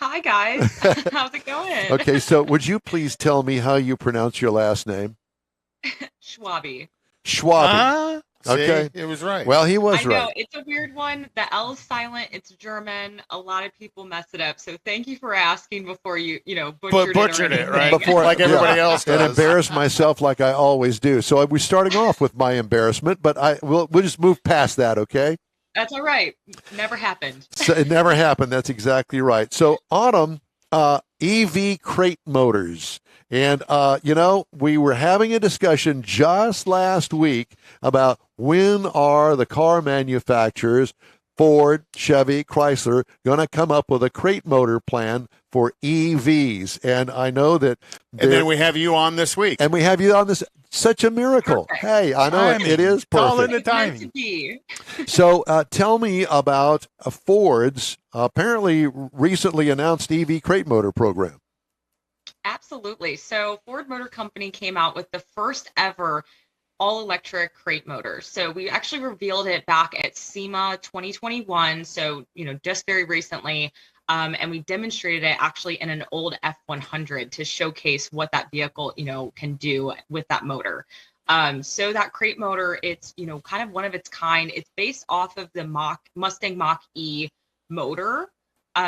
J: Hi, guys. How's it going?
A: Okay, so would you please tell me how you pronounce your last name?
J: Schwabi.
A: Schwabi. Okay.
B: See, it was right.
A: Well, he was
J: I know,
A: right.
J: it's a weird one. The L is silent. It's German. A lot of people mess it up. So thank you for asking before you butchered
B: it, right?
A: Before,
B: like everybody else does.
A: And embarrass myself like I always do. So we're starting off with my embarrassment, but we'll just move past that, okay?
J: That's all right. Never happened.
A: So it never happened. That's exactly right. So Autumn, EV crate motors. And, we were having a discussion just last week about when are the car manufacturers, Ford, Chevy, Chrysler, going to come up with a crate motor plan for EVs. And I know that...
B: And then we have you on this week.
A: And we have you on this. Such a miracle.
J: Perfect.
A: Hey, I know it is perfect.
D: All in the
J: It's meant
D: timing.
J: to be.
A: So tell me about Ford's apparently recently announced EV crate motor program.
J: Absolutely. So Ford Motor Company came out with the first ever all-electric crate motor. So we actually revealed it back at SEMA 2021. So, just very recently. And we demonstrated it actually in an old F100 to showcase what that vehicle, can do with that motor. So that crate motor, it's, kind of one of its kind. It's based off of the Mustang Mach-E motor.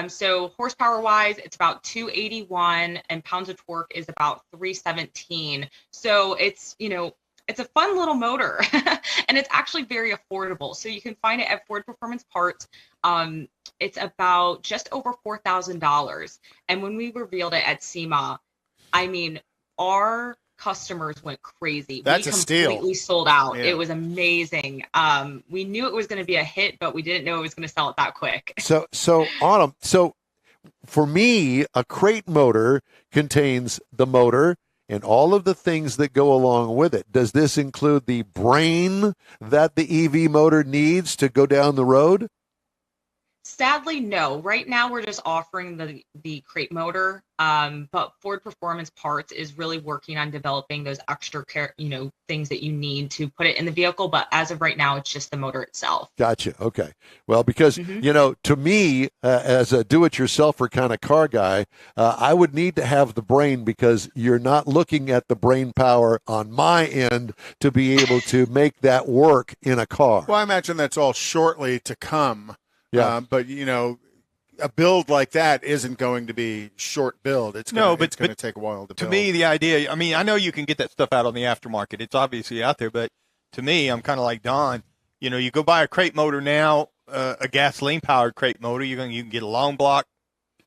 J: So horsepower wise, it's about 281 and pounds of torque is about 317. So it's, it's a fun little motor, and it's actually very affordable. So you can find it at Ford Performance Parts. It's about just over $4,000. And when we revealed it at SEMA, I mean, our customers went crazy.
B: That's a steal.
J: We completely sold out.
B: Yeah.
J: It was amazing. We knew it was going to be a hit, but we didn't know it was going to sell it that quick.
A: So Autumn, so for me, a crate motor contains the motor and all of the things that go along with it. Does this include the brain that the EV motor needs to go down the road?
J: Sadly, no. Right now, we're just offering the crate motor, but Ford Performance Parts is really working on developing those extra things that you need to put it in the vehicle. But as of right now, it's just the motor itself.
A: Gotcha. Okay. Well, because, to me, as a do-it-yourselfer kind of car guy, I would need to have the brain because you're not looking at the brain power on my end to be able to make that work in a car.
B: Well, I imagine that's all shortly to come.
A: Yeah.
B: But, a build like that isn't going to be short build. It's going to take a while to build.
D: To me, the idea, I know you can get that stuff out on the aftermarket. It's obviously out there. But to me, I'm kind of like Don. You go buy a crate motor now, a gasoline-powered crate motor. You can get a long block,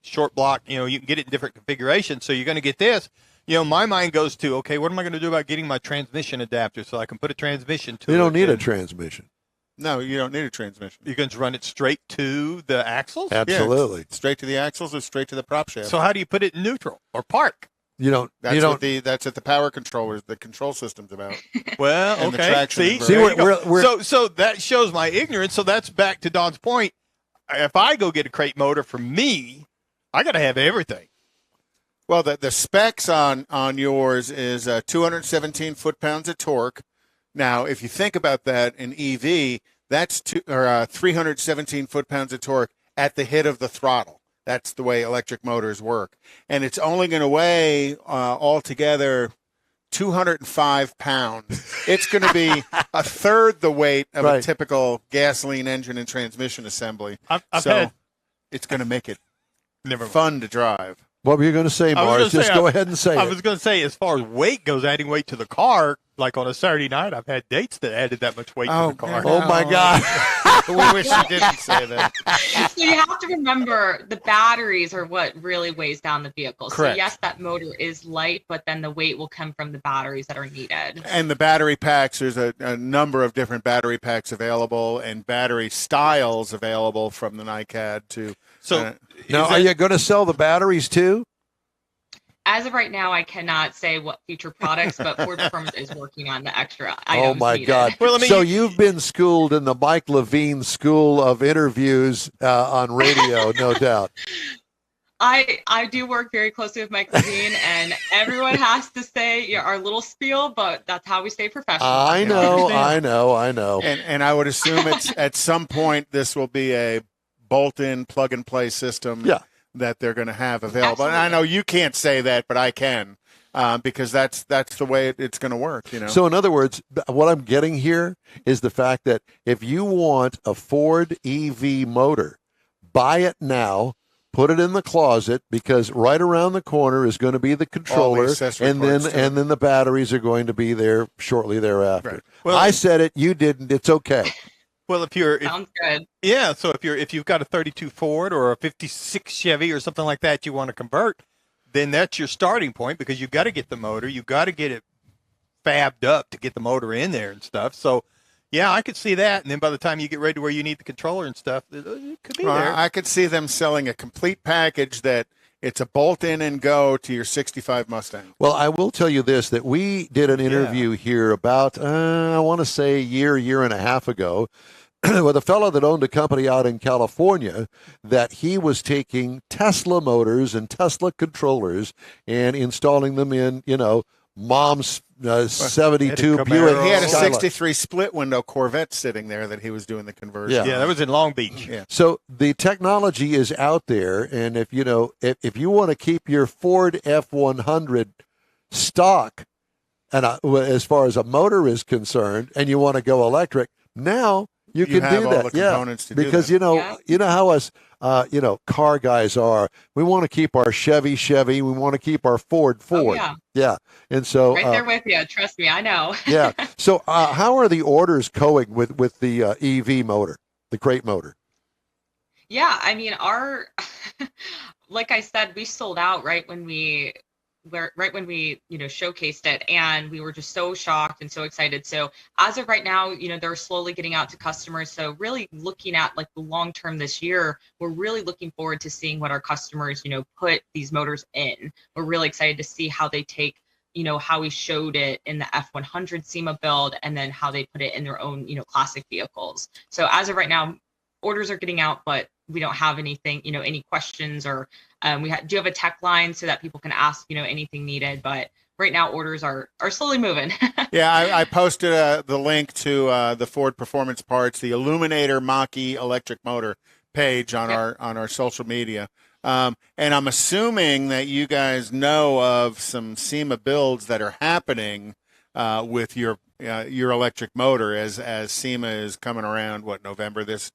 D: short block. You can get it in different configurations. So you're going to get this. My mind goes to, okay, what am I going to do about getting my transmission adapter so I can put a transmission to it?
A: You don't need a transmission.
B: No, you don't need a transmission.
D: You can just run it straight to the axles?
A: Absolutely.
B: Yeah, straight to the axles or straight to the prop shaft.
D: So how do you put it in neutral or park?
B: That's what the power controllers, the control system's about.
D: Well,
B: and
D: okay. See, we're so that shows my ignorance. So that's back to Don's point. If I go get a crate motor for me, I got to have everything.
B: Well, the specs on yours is 217 foot-pounds of torque. Now, if you think about that in EV, that's 317 foot-pounds of torque at the hit of the throttle. That's the way electric motors work. And it's only going to weigh altogether 205 pounds. It's going to be a third the weight of a typical gasoline engine and transmission assembly. It's going to make it fun to drive.
A: What were you going to say, Mars? Just go ahead and say it.
D: I was going to say, as far as weight goes, adding weight to the car, like on a Saturday night, I've had dates that added that much weight to the car.
A: Oh, my God.
B: We wish you didn't say that.
J: So you have to remember the batteries are what really weighs down the vehicle.
B: Correct.
J: So yes, that motor is light, but then the weight will come from the batteries that are needed.
B: And the battery packs, there's a number of different battery packs available and battery styles available from the NiCad to.
D: So
A: now, are you going to sell the batteries too?
J: As of right now, I cannot say what future products, but Ford Performance is working on the extra items.
A: Oh, my
J: needed.
A: God.
D: Well,
A: so you've been schooled in the Mike Levine school of interviews on radio, no doubt.
J: I do work very closely with Mike Levine, and everyone has to say our little spiel, but that's how we stay professional.
A: I know.
B: And I would assume at some point this will be a bolt-in, plug-and-play system that they're going to have available.
J: Absolutely.
B: And I know you can't say that, but I can because that's the way it's going to work.
A: So in other words, what I'm getting here is the fact that if you want a Ford EV motor, buy it now. Put it in the closet because right around the corner is going to be the controller, and then the batteries are going to be there shortly thereafter.
B: Right.
D: Well,
A: I said it, you didn't. It's okay.
D: Well,
J: sounds good.
D: Yeah. So if you've got a 32 Ford or a 56 Chevy or something like that you want to convert, then that's your starting point because you've got to get the motor, you've got to get it fabbed up to get the motor in there and stuff. So. Yeah, I could see that. And then by the time you get ready to where you need the controller and stuff, it could be there.
B: I could see them selling a complete package that it's a bolt-in and go to your 65 Mustang.
A: Well, I will tell you this, that we did an interview here about, I want to say a year and a half ago, with a fellow that owned a company out in California that he was taking Tesla motors and Tesla controllers and installing them in, mom's 72 Buick.
B: He had a 63 split window Corvette sitting there that he was doing the conversion.
D: Yeah, that was in Long Beach.
B: Yeah.
A: So the technology is out there, and if you want to keep your Ford F-100 stock, and as far as a motor is concerned, and you want to go electric, now you can
B: have
A: do
B: all
A: that.
B: the components to do
A: because
B: that.
A: you know how us car guys are. We want to keep our Chevy. We want to keep our Ford.
J: Oh, yeah.
A: Yeah. And so
J: Right there with you. Trust me, I know.
A: yeah. So how are the orders going with the EV motor, the crate motor?
J: Yeah, I mean, like I said, we sold out right when we showcased it, and we were just so shocked and so excited. So as of right now, they're slowly getting out to customers. So really looking at like the long term this year, we're really looking forward to seeing what our customers, put these motors in. We're really excited to see how they take, how we showed it in the F100 SEMA build, and then how they put it in their own, classic vehicles. So as of right now, orders are getting out, but we don't have anything, any questions, or we do have a tech line so that people can ask, anything needed. But right now, orders are slowly moving.
B: Yeah, I posted the link to the Ford Performance Parts, the Illuminator Mach-E electric motor page on our social media. And I'm assuming that you guys know of some SEMA builds that are happening with your electric motor as SEMA is coming around. November this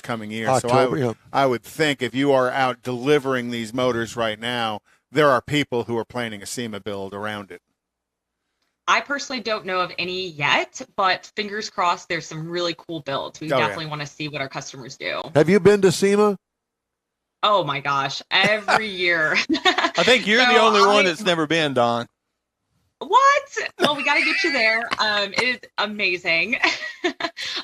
B: coming year.
A: October,
B: so I would think if you are out delivering these motors right now, there are people who are planning a SEMA build around it.
J: I personally don't know of any yet, but fingers crossed there's some really cool builds. We definitely want to see what our customers do.
A: Have you been to SEMA?
J: Oh my gosh, every year.
D: I think you're the only one that's never been, Don.
J: What? Well, we got to get you there. It is amazing.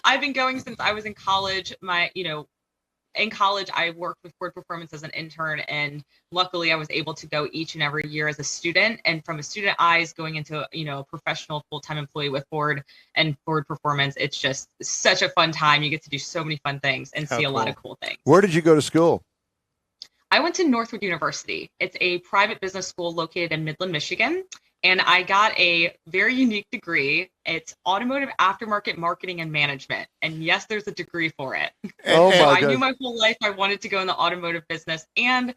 J: I've been going since I was in college. In college, I worked with Ford Performance as an intern, and luckily I was able to go each and every year as a student. And from a student eyes going into, a professional full-time employee with Ford and Ford Performance, it's just such a fun time. You get to do so many fun things and see a lot of cool things.
A: Where did you go to school?
J: I went to Northwood University. It's a private business school located in Midland, Michigan. And I got a very unique degree. It's automotive aftermarket marketing and management. And yes, there's a degree for it. I knew my whole life I wanted to go in the automotive business. And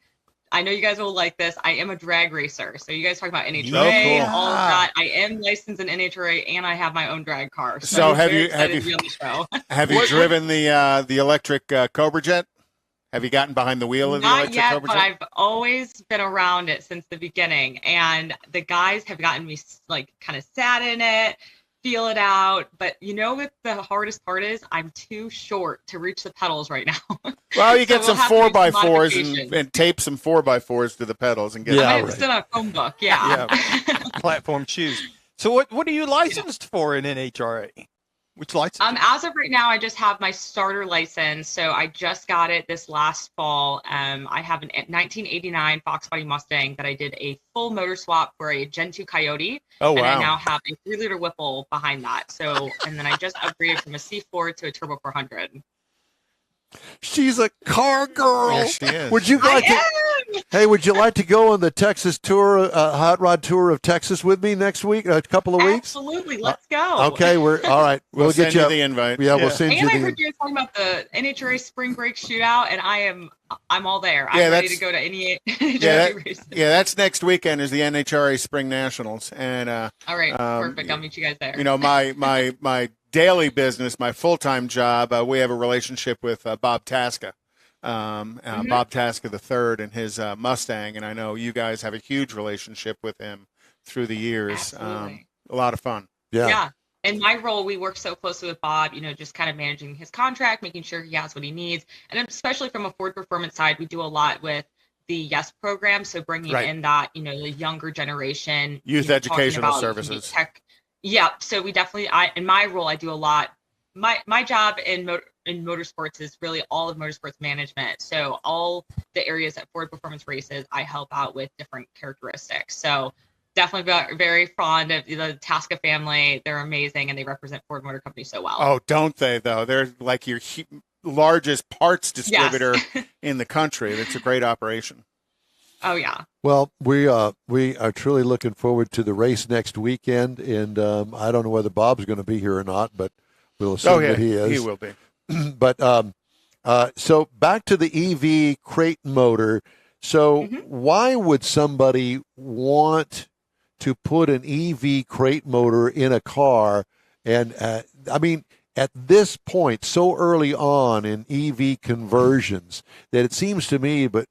J: I know you guys will like this. I am a drag racer. So you guys talk about NHRA, all of that. I am licensed in NHRA, and I have my own drag car.
B: So have you driven the electric Cobra Jet? Have you gotten behind the wheel of the electric Cobra Jet?
J: Not yet, but I've always been around it since the beginning. And the guys have gotten me kind of sat in it, feel it out. But what the hardest part is? I'm too short to reach the pedals right now.
B: Well, you get some 4x4s and tape some 4x4s to the pedals and get
J: I might have stood on a phone book. Yeah.
D: Platform shoes. So what are you licensed for in NHRA? Which license?
J: As of right now, I just have my starter license. So I just got it this last fall. I have a 1989 Fox Body Mustang that I did a full motor swap for a Gen 2 Coyote.
B: Oh, wow.
J: And I now have a 3-liter Whipple behind that. So, and then I just upgraded from a C4 to a Turbo 400.
A: She's a car girl.
B: Yes, she is.
A: Would you like would you like to go on the Texas tour, hot rod tour of Texas with me next week, a couple of weeks?
J: Absolutely. Let's go.
A: Okay, we're all right. We'll get
B: you the invite.
A: Yeah, we'll send you the invite.
J: And I heard you talking about the NHRA spring break shootout, and I'm all there. I'm ready to go to any NHRA races.
B: Yeah, that's next weekend is the NHRA Spring Nationals. And
J: all right, perfect. I'll meet you guys there.
B: My daily business, my full-time job, we have a relationship with Bob Tasca. Bob Tasca III and his Mustang, and I know you guys have a huge relationship with him through the years. A lot of fun.
J: Yeah. In my role, we work so closely with Bob, just kind of managing his contract, making sure he has what he needs. And especially from a Ford Performance side, we do a lot with the YES program. So bringing in that, the younger generation.
B: Youth educational services.
J: Tech. Yeah. So we definitely, in my role, I do a lot. My job in motorsports is really all of motorsports management. So all the areas at Ford Performance races, I help out with different characteristics. So definitely very fond of the Tasca family. They're amazing, and they represent Ford Motor Company so well.
B: Oh, don't they, though? They're like your largest parts distributor in the country. It's a great operation.
J: Oh, yeah.
A: Well, we are truly looking forward to the race next weekend, and I don't know whether Bob's going to be here or not, but we'll assume that he is.
B: He will be.
A: But so back to the EV crate motor. So why would somebody want to put an EV crate motor in a car? And I mean, at this point, so early on in EV conversions, that it seems to me, but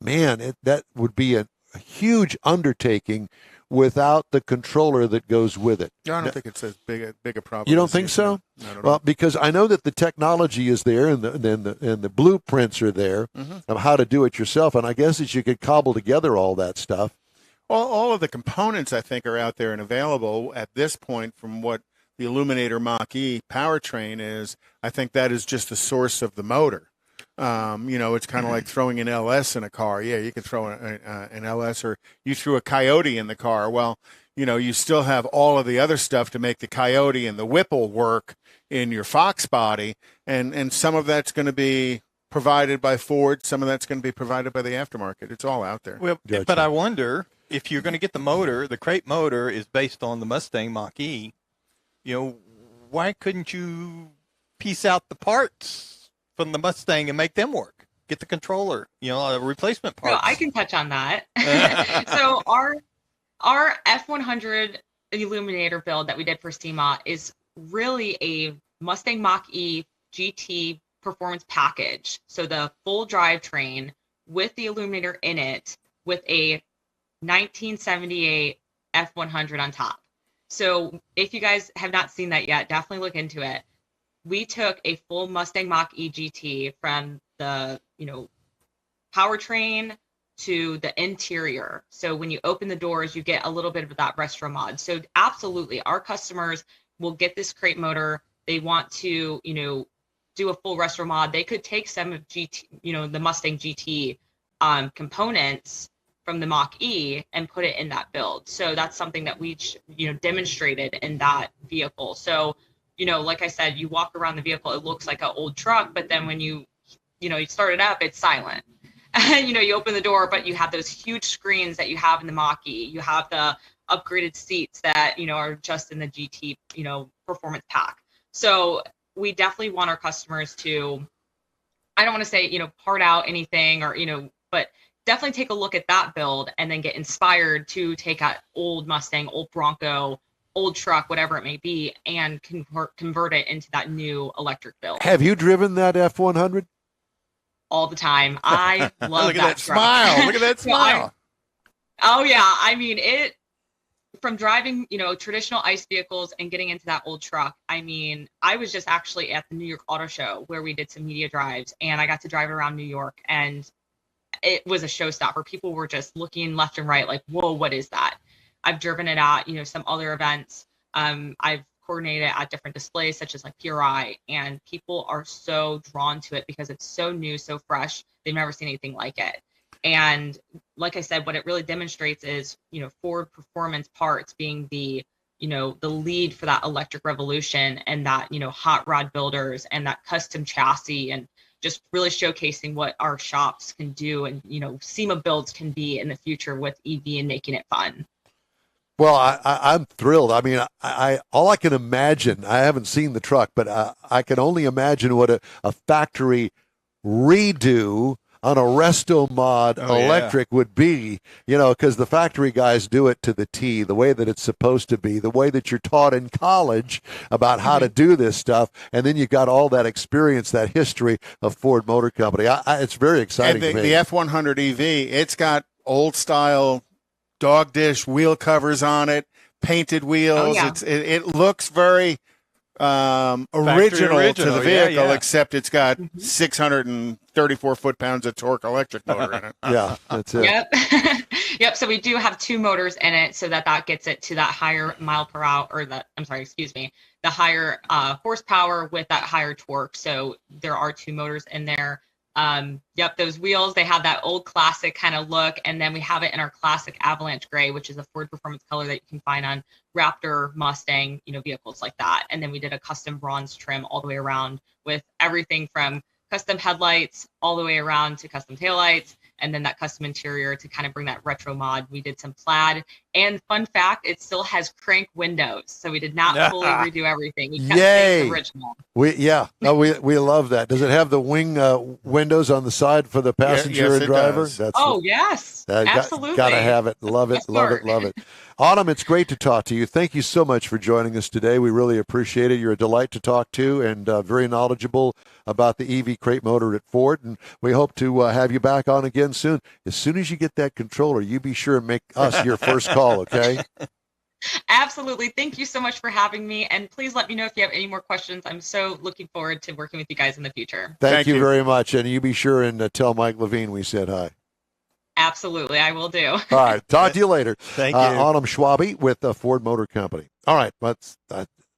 A: man, that would be a huge undertaking without the controller that goes with it.
B: I don't think it's as big a problem.
A: You don't think so? Well, because I know that the technology is there and the blueprints are there of how to do it yourself, and I guess that you could cobble together all that stuff.
B: All of the components, I think, are out there and available at this point from what the Illuminator Mach-E powertrain is. I think that is just the source of the motor. It's kind of like throwing an LS in a car. Yeah, you could throw an LS, or you threw a Coyote in the car. Well, you still have all of the other stuff to make the Coyote and the Whipple work in your Fox body, and some of that's going to be provided by Ford. Some of that's going to be provided by the aftermarket. It's all out there.
D: Well,
A: Gotcha.
D: But I wonder if you're going to get the motor. The crate motor is based on the Mustang Mach-E. Why couldn't you piece out the parts from the Mustang and make them work? Get the controller, replacement parts.
J: No, I can touch on that. So our F100 Illuminator build that we did for SEMA is really a Mustang Mach-E GT performance package. So the full drivetrain with the Illuminator in it, with a 1978 F100 on top. So if you guys have not seen that yet, definitely look into it. We took a full Mustang Mach-E GT from the, powertrain to the interior. So when you open the doors, you get a little bit of that retro mod. So absolutely, our customers will get this crate motor. They want to, do a full retro mod. They could take some of the Mustang GT components from the Mach-E and put it in that build. So that's something that we, demonstrated in that vehicle. So, like I said, you walk around the vehicle, it looks like an old truck, but then when you start it up, it's silent. And, you open the door, but you have those huge screens that you have in the Mach-E. You have the upgraded seats that, are just in the GT, performance pack. So we definitely want our customers to, I don't want to say, part out anything or, but definitely take a look at that build and then get inspired to take out old Mustang, old Bronco, old truck, whatever it may be, and convert it into that new electric build.
A: Have you driven that F100?
J: All the time. I love
B: Look at that
J: truck.
B: smile. Look at that smile.
J: Oh yeah. I mean, it, from driving, traditional ICE vehicles and getting into that old truck. I mean, I was just actually at the New York Auto Show where we did some media drives, and I got to drive around New York, and it was a showstopper. People were just looking left and right like, whoa, what is that? I've driven it at, some other events. I've coordinated at different displays such as like PRI, and people are so drawn to it because it's so new, so fresh. They've never seen anything like it. And like I said, what it really demonstrates is, Ford Performance Parts being the, the lead for that electric revolution, and that, hot rod builders and that custom chassis, and just really showcasing what our shops can do and, SEMA builds can be in the future with EV and making it fun.
A: Well, I'm thrilled. I mean, I all I can imagine, I haven't seen the truck, but I can only imagine what a factory redo on a resto mod electric would be, because the factory guys do it to the T, the way that it's supposed to be, the way that you're taught in college about how to do this stuff. And then you got all that experience, that history of Ford Motor Company. It's very exciting
B: And
A: to me.
B: the F100 EV, it's got old style dog dish wheel covers on it, painted wheels.
J: Oh, yeah.
B: It looks very original to the vehicle, except it's got 634 foot-pounds of torque electric motor in it.
A: Yeah, that's it.
J: Yep. Yep. So we do have two motors in it, so that gets it to that higher mile per hour, or the higher horsepower with that higher torque. So there are two motors in there. Yep, those wheels, they have that old classic kind of look, and then we have it in our classic Avalanche Gray, which is a Ford Performance color that you can find on Raptor, Mustang, vehicles like that. And then we did a custom bronze trim all the way around with everything from custom headlights all the way around to custom taillights, and then that custom interior to kind of bring that retro mod. We did some plaid And fun fact, it still has crank windows, so we did not fully redo everything. We kept
A: Yay!
J: things original.
A: We love that. Does it have the wing windows on the side for the passenger
B: yes,
A: and
B: it
A: driver?
B: does.
J: Yes, absolutely.
A: Got to have it. Love it. Love it. Love it. Autumn, it's great to talk to you. Thank you so much for joining us today. We really appreciate it. You're a delight to talk to and very knowledgeable about the EV crate motor at Ford. And we hope to have you back on again soon. As soon as you get that controller, you be sure and make us your first call, okay?
J: Absolutely. Thank you so much for having me. And please let me know if you have any more questions. I'm so looking forward to working with you guys in the future.
A: Thank you very much. And you be sure and tell Mike Levine we said hi.
J: Absolutely. I will do.
A: All right. Talk to you later.
D: Thank you.
A: Autumn Schwabe with the Ford Motor Company. All right.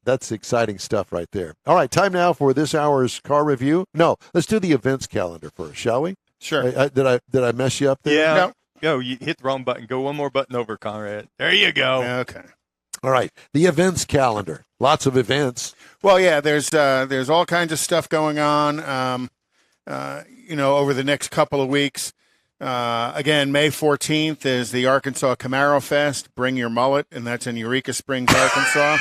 A: That's exciting stuff right there. All right. Time now for this hour's car review. No, let's do the events calendar first, shall we?
B: Sure.
A: Did I mess you up there?
D: Yeah.
B: No.
D: Go. You hit the wrong button. Go one more button over, Conrad. There you go.
B: Okay.
A: All right. The events calendar. Lots of events.
B: Well, yeah, there's all kinds of stuff going on, over the next couple of weeks. Again, May 14th is the Arkansas Camaro Fest. Bring your mullet, and that's in Eureka Springs, Arkansas.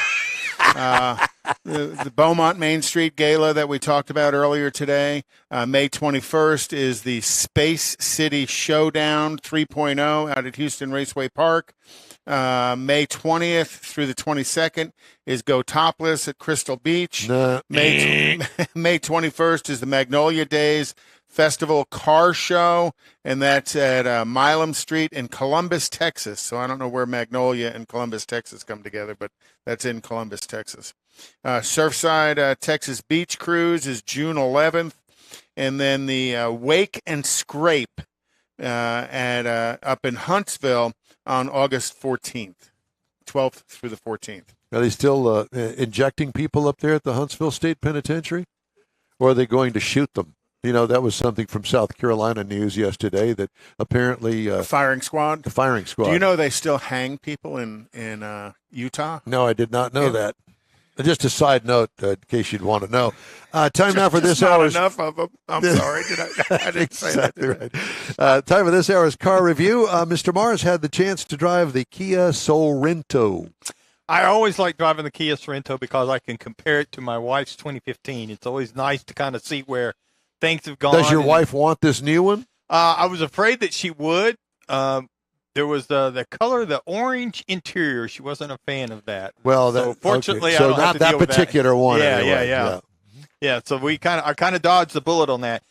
B: The Beaumont Main Street Gala that we talked about earlier today. May 21st is the Space City Showdown 3.0 out at Houston Raceway Park. May 20th through the 22nd is Go Topless at Crystal Beach. May 21st is the Magnolia Days Festival Car Show, and that's at Milam Street in Columbus, Texas. So I don't know where Magnolia and Columbus, Texas come together, but that's in Columbus, Texas. Surfside Texas Beach Cruise is June 11th, and then the Wake and Scrape up in Huntsville on August 14th, 12th through the 14th.
A: Are they still injecting people up there at the Huntsville State Penitentiary? Or are they going to shoot them? You know, that was something from South Carolina news yesterday that apparently
B: The firing squad. Do you know they still hang people in Utah?
A: No, I did not know that. Just a side note, in case you'd want to know. Time now for this hour's.
B: Enough of them. I'm sorry. I didn't say that.
A: Right. Time for this hour's car review. Mr. Mars had the chance to drive the Kia Sorento.
D: I always like driving the Kia Sorento because I can compare it to my wife's 2015. It's always nice to kind of see where things have gone.
A: Does your wife want this new one?
D: I was afraid that she would. There was the color, the orange interior. She wasn't a fan of that.
A: Well,
D: so fortunately,
A: okay. So
D: I don't have
A: not
D: to
A: that
D: deal with
A: particular one.
D: Yeah,
A: anyway.
D: Yeah. So I kind of dodged the bullet on that.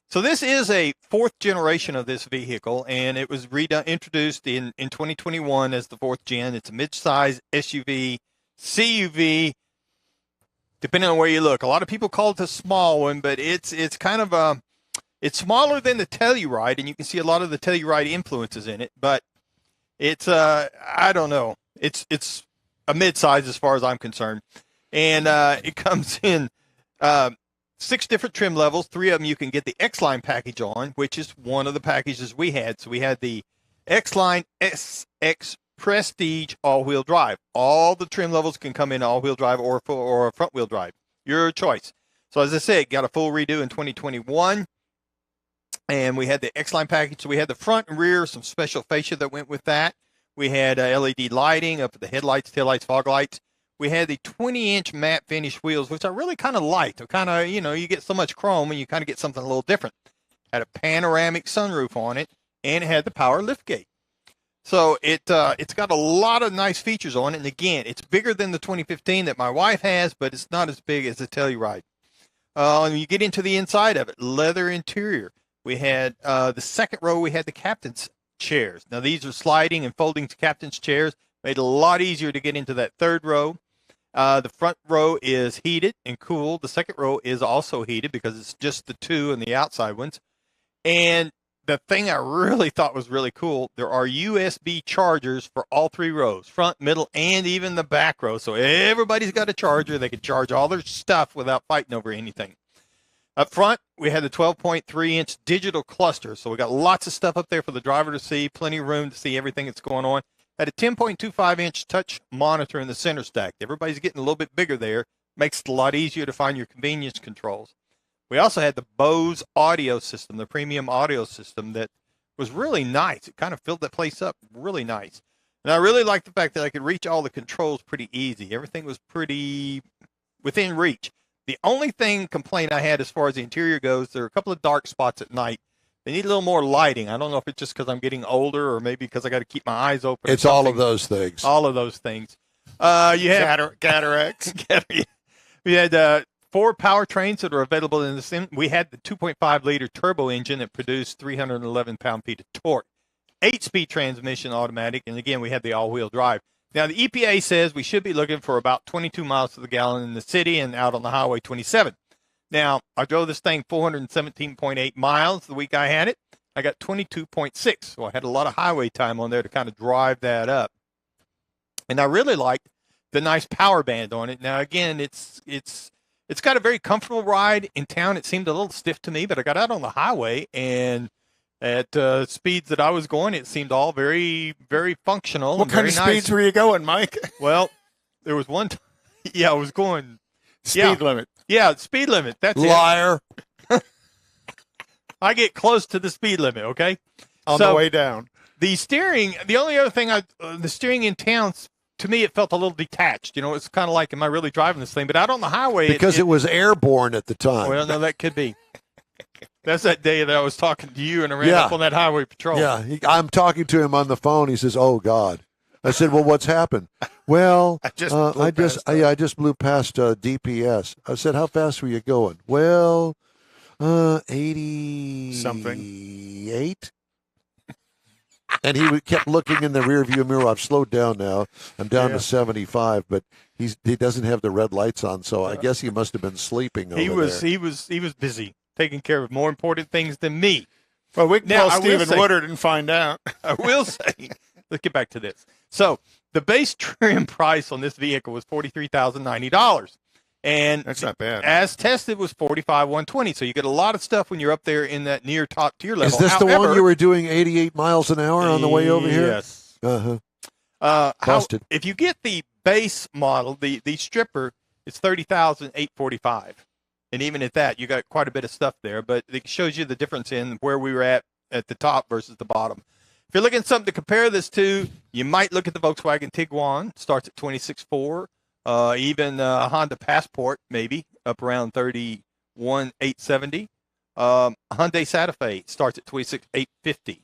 D: So this is a fourth generation of this vehicle, and it was introduced in 2021 as the fourth gen. It's a mid-size SUV, CUV, depending on where you look. A lot of people call it a small one, but it's kind of it's smaller than the Telluride, and you can see a lot of the Telluride influences in it. But it's I don't know. It's a mid-size as far as I'm concerned, and it comes in 6 different trim levels. 3 of them you can get the X-Line package on, which is one of the packages we had. So we had the X-Line SX Prestige all-wheel drive. All the trim levels can come in all-wheel drive or a front-wheel drive. Your choice. So as I said, got a full redo in 2021. And we had the X-Line package. So we had the front and rear, some special fascia that went with that. We had LED lighting up at the headlights, taillights, fog lights. We had the 20-inch matte finish wheels, which I really kind of liked. Kind of, you get so much chrome and you kind of get something a little different. Had a panoramic sunroof on it, and it had the power liftgate. So it's got a lot of nice features on it. And again, it's bigger than the 2015 that my wife has, but it's not as big as the Telluride. You get into the inside of it, leather interior. We had the second row, we had the captain's chairs. Now, these are sliding and folding captain's chairs. Made it a lot easier to get into that third row. The front row is heated and cool. The second row is also heated because it's just the 2 and the outside ones. And the thing I really thought was really cool, there are USB chargers for all 3 rows, front, middle, and even the back row. So everybody's got a charger. They can charge all their stuff without fighting over anything. Up front, we had the 12.3-inch digital cluster. So we got lots of stuff up there for the driver to see, plenty of room to see everything that's going on. Had a 10.25-inch touch monitor in the center stack. Everybody's getting a little bit bigger there. Makes it a lot easier to find your convenience controls. We also had the Bose audio system, the premium audio system that was really nice. It kind of filled that place up really nice. And I really like the fact that I could reach all the controls pretty easy. Everything was pretty within reach. The only complaint I had as far as the interior goes, there are a couple of dark spots at night. They need a little more lighting. I don't know if it's just because I'm getting older or maybe because I got to keep my eyes open.
A: It's all of those things.
D: All of those things. You have
B: cataracts.
D: We had 4 powertrains that are available in this. We had the 2.5-liter turbo engine that produced 311 pound-feet of torque. 8-speed transmission automatic, and again, we had the all-wheel drive. Now, the EPA says we should be looking for about 22 miles to the gallon in the city and out on the Highway 27. Now, I drove this thing 417.8 miles the week I had it. I got 22.6, so I had a lot of highway time on there to kind of drive that up. And I really liked the nice power band on it. Now, again, it's got a very comfortable ride in town. It seemed a little stiff to me, but I got out on the highway, and at speeds that I was going, it seemed all very, very functional.
B: What kind of speeds were you going, Mike?
D: Well, there was one time, I was going.
B: Speed limit.
D: Yeah, speed limit. That's
A: Liar.
D: I get close to the speed limit, okay?
B: On the way down.
D: The steering, the only other thing, the steering in town, to me, it felt a little detached. It's kind of like, am I really driving this thing? But out on the highway.
A: Because it was airborne at the time.
D: Well, no, that could be. That's that day that I was talking to you and I ran up on that highway patrol.
A: Yeah, I'm talking to him on the phone. He says, "Oh God." I said, "Well, what's happened?" Well, I just blew past DPS. I said, "How fast were you going?" Well, 80
B: something,
A: 8. And he kept looking in the rearview mirror. I've slowed down now. I'm down to 75, but he doesn't have the red lights on, so I guess he must have been sleeping over there.
D: He was busy taking care of more important things than me.
B: Well, we can call Stephen Woodard and find out.
D: I will say, let's get back to this. So the base trim price on this vehicle was $43,090. And
B: that's not bad.
D: As tested was $45,120. So you get a lot of stuff when you're up there in that near top tier level.
A: Is this the one you were doing 88 miles an hour on the way over here?
D: Yes.
A: Busted.
D: If you get the base model, the stripper, it's $30,845. And even at that, you got quite a bit of stuff there. But it shows you the difference in where we were at the top versus the bottom. If you're looking at something to compare this to, you might look at the Volkswagen Tiguan. Starts at $26,400. Even Honda Passport, maybe, up around $31,870. Hyundai Santa Fe starts at $26,850.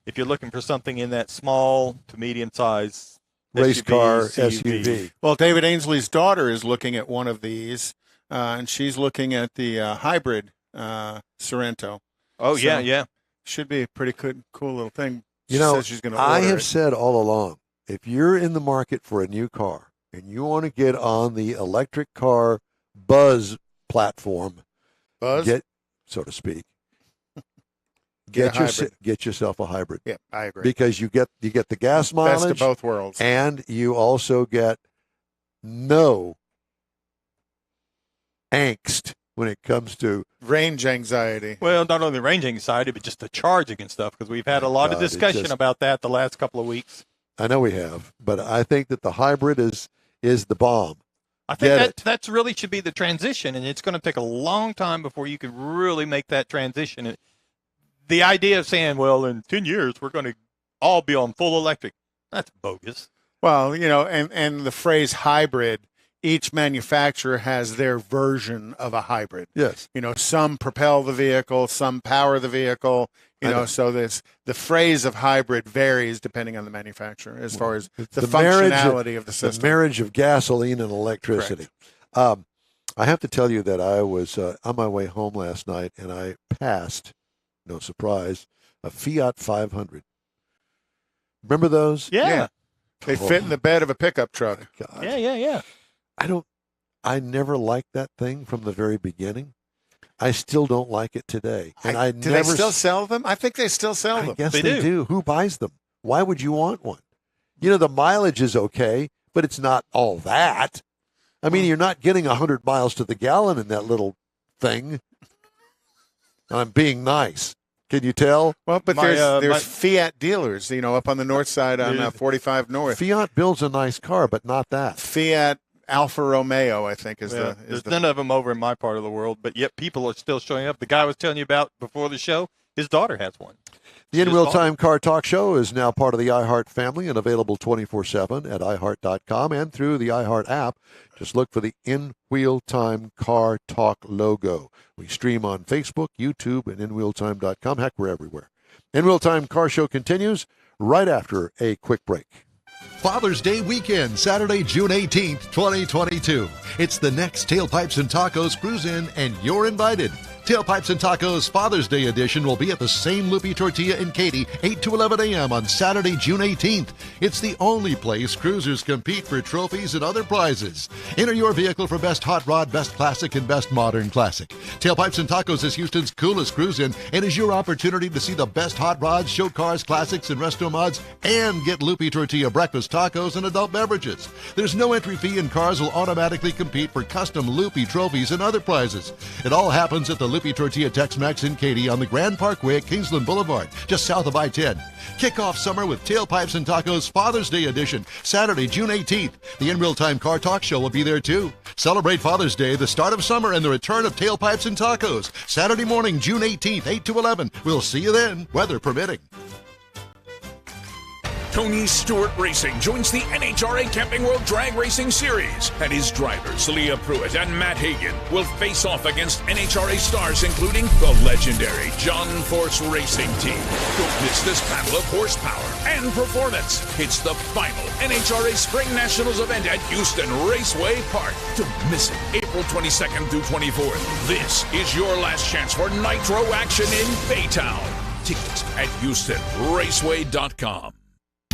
D: If you're looking for something in that small to medium size
A: race car SUV.
B: Well, David Ainsley's daughter is looking at one of these, and she's looking at the hybrid Sorento.
D: Oh, so yeah.
B: Should be a pretty cool little thing.
A: Says
B: she's going to
A: I have said all along, if you're in the market for a new car and you want to get on the electric car buzz platform, so to speak, get yourself a hybrid.
B: Yeah, I agree.
A: Because you get the gas mileage,
B: best of both worlds,
A: and you also get no angst when it comes to
B: range anxiety.
D: Well, not only range anxiety, but just the charging and stuff, because we've had a lot of discussion about that the last couple of weeks.
A: I know we have, but I think that the hybrid is the bomb.
D: I think that's really should be the transition, and it's going to take a long time before you can really make that transition. The idea of saying, well, in 10 years, we're going to all be on full electric, that's bogus.
B: Well, and the phrase hybrid, each manufacturer has their version of a hybrid.
A: Yes.
B: Some propel the vehicle, some power the vehicle, so the phrase of hybrid varies depending on the manufacturer as far as the functionality of the system.
A: The marriage of gasoline and electricity. I have to tell you that I was on my way home last night and I passed, no surprise, a Fiat 500. Remember those?
D: Yeah.
B: They fit in the bed of a pickup truck.
A: God.
D: Yeah.
A: I never liked that thing from the very beginning. I still don't like it today. And
B: do they still sell them? I think they still sell them.
A: I guess they do. Who buys them? Why would you want one? The mileage is okay, but it's not all that. I mean, you're not getting 100 miles to the gallon in that little thing. I'm being nice. Can you tell?
B: Well, but there's Fiat dealers, up on the north side on 45 North.
A: Fiat builds a nice car, but not that.
B: Fiat Alfa Romeo, I think,
D: there's none of them over in my part of the world, but yet people are still showing up. The guy I was telling you about before the show, His daughter has one.
A: The In Real Time Car Talk Show is now part of the iHeart family and available 24/7 at iHeart.com and through the iHeart app. Just look for the In Wheel Time Car Talk logo. We stream on Facebook, YouTube, and InWheelTime.com. Heck, we're everywhere. In Real Time Car Show continues right after a quick break.
E: Father's Day weekend, Saturday, June 18th, 2022. It's the next Tailpipes and Tacos Cruise-In, and you're invited. Tailpipes and Tacos Father's Day edition will be at the same Loopy Tortilla in Katy, 8 to 11 a.m. on Saturday, June 18th. It's the only place cruisers compete for trophies and other prizes. Enter your vehicle for Best Hot Rod, Best Classic, and Best Modern Classic. Tailpipes and Tacos is Houston's coolest cruise-in and is your opportunity to see the best hot rods, show cars, classics, and resto mods, and get Loopy Tortilla breakfast tacos and adult beverages. There's no entry fee, and cars will automatically compete for custom Loopy trophies and other prizes. It all happens at the Loopy Tortilla Tex-Mex in Katy on the Grand Parkway at Kingsland Boulevard, just south of I-10. Kick off summer with Tailpipes and Tacos Father's Day edition, Saturday, June 18th. The In Real Time Car Talk Show will be there too. Celebrate Father's Day, the start of summer, and the return of Tailpipes and Tacos. Saturday morning, June 18th, 8 to 11. We'll see you then, weather permitting.
F: Tony Stewart Racing joins the NHRA Camping World Drag Racing Series, and his drivers, Leah Pruitt and Matt Hagan, will face off against NHRA stars including the legendary John Force Racing Team. Don't miss this battle of horsepower and performance. It's the final NHRA Spring Nationals event at Houston Raceway Park. Don't miss it, April 22nd through 24th. This is your last chance for nitro action in Baytown. Tickets at HoustonRaceway.com.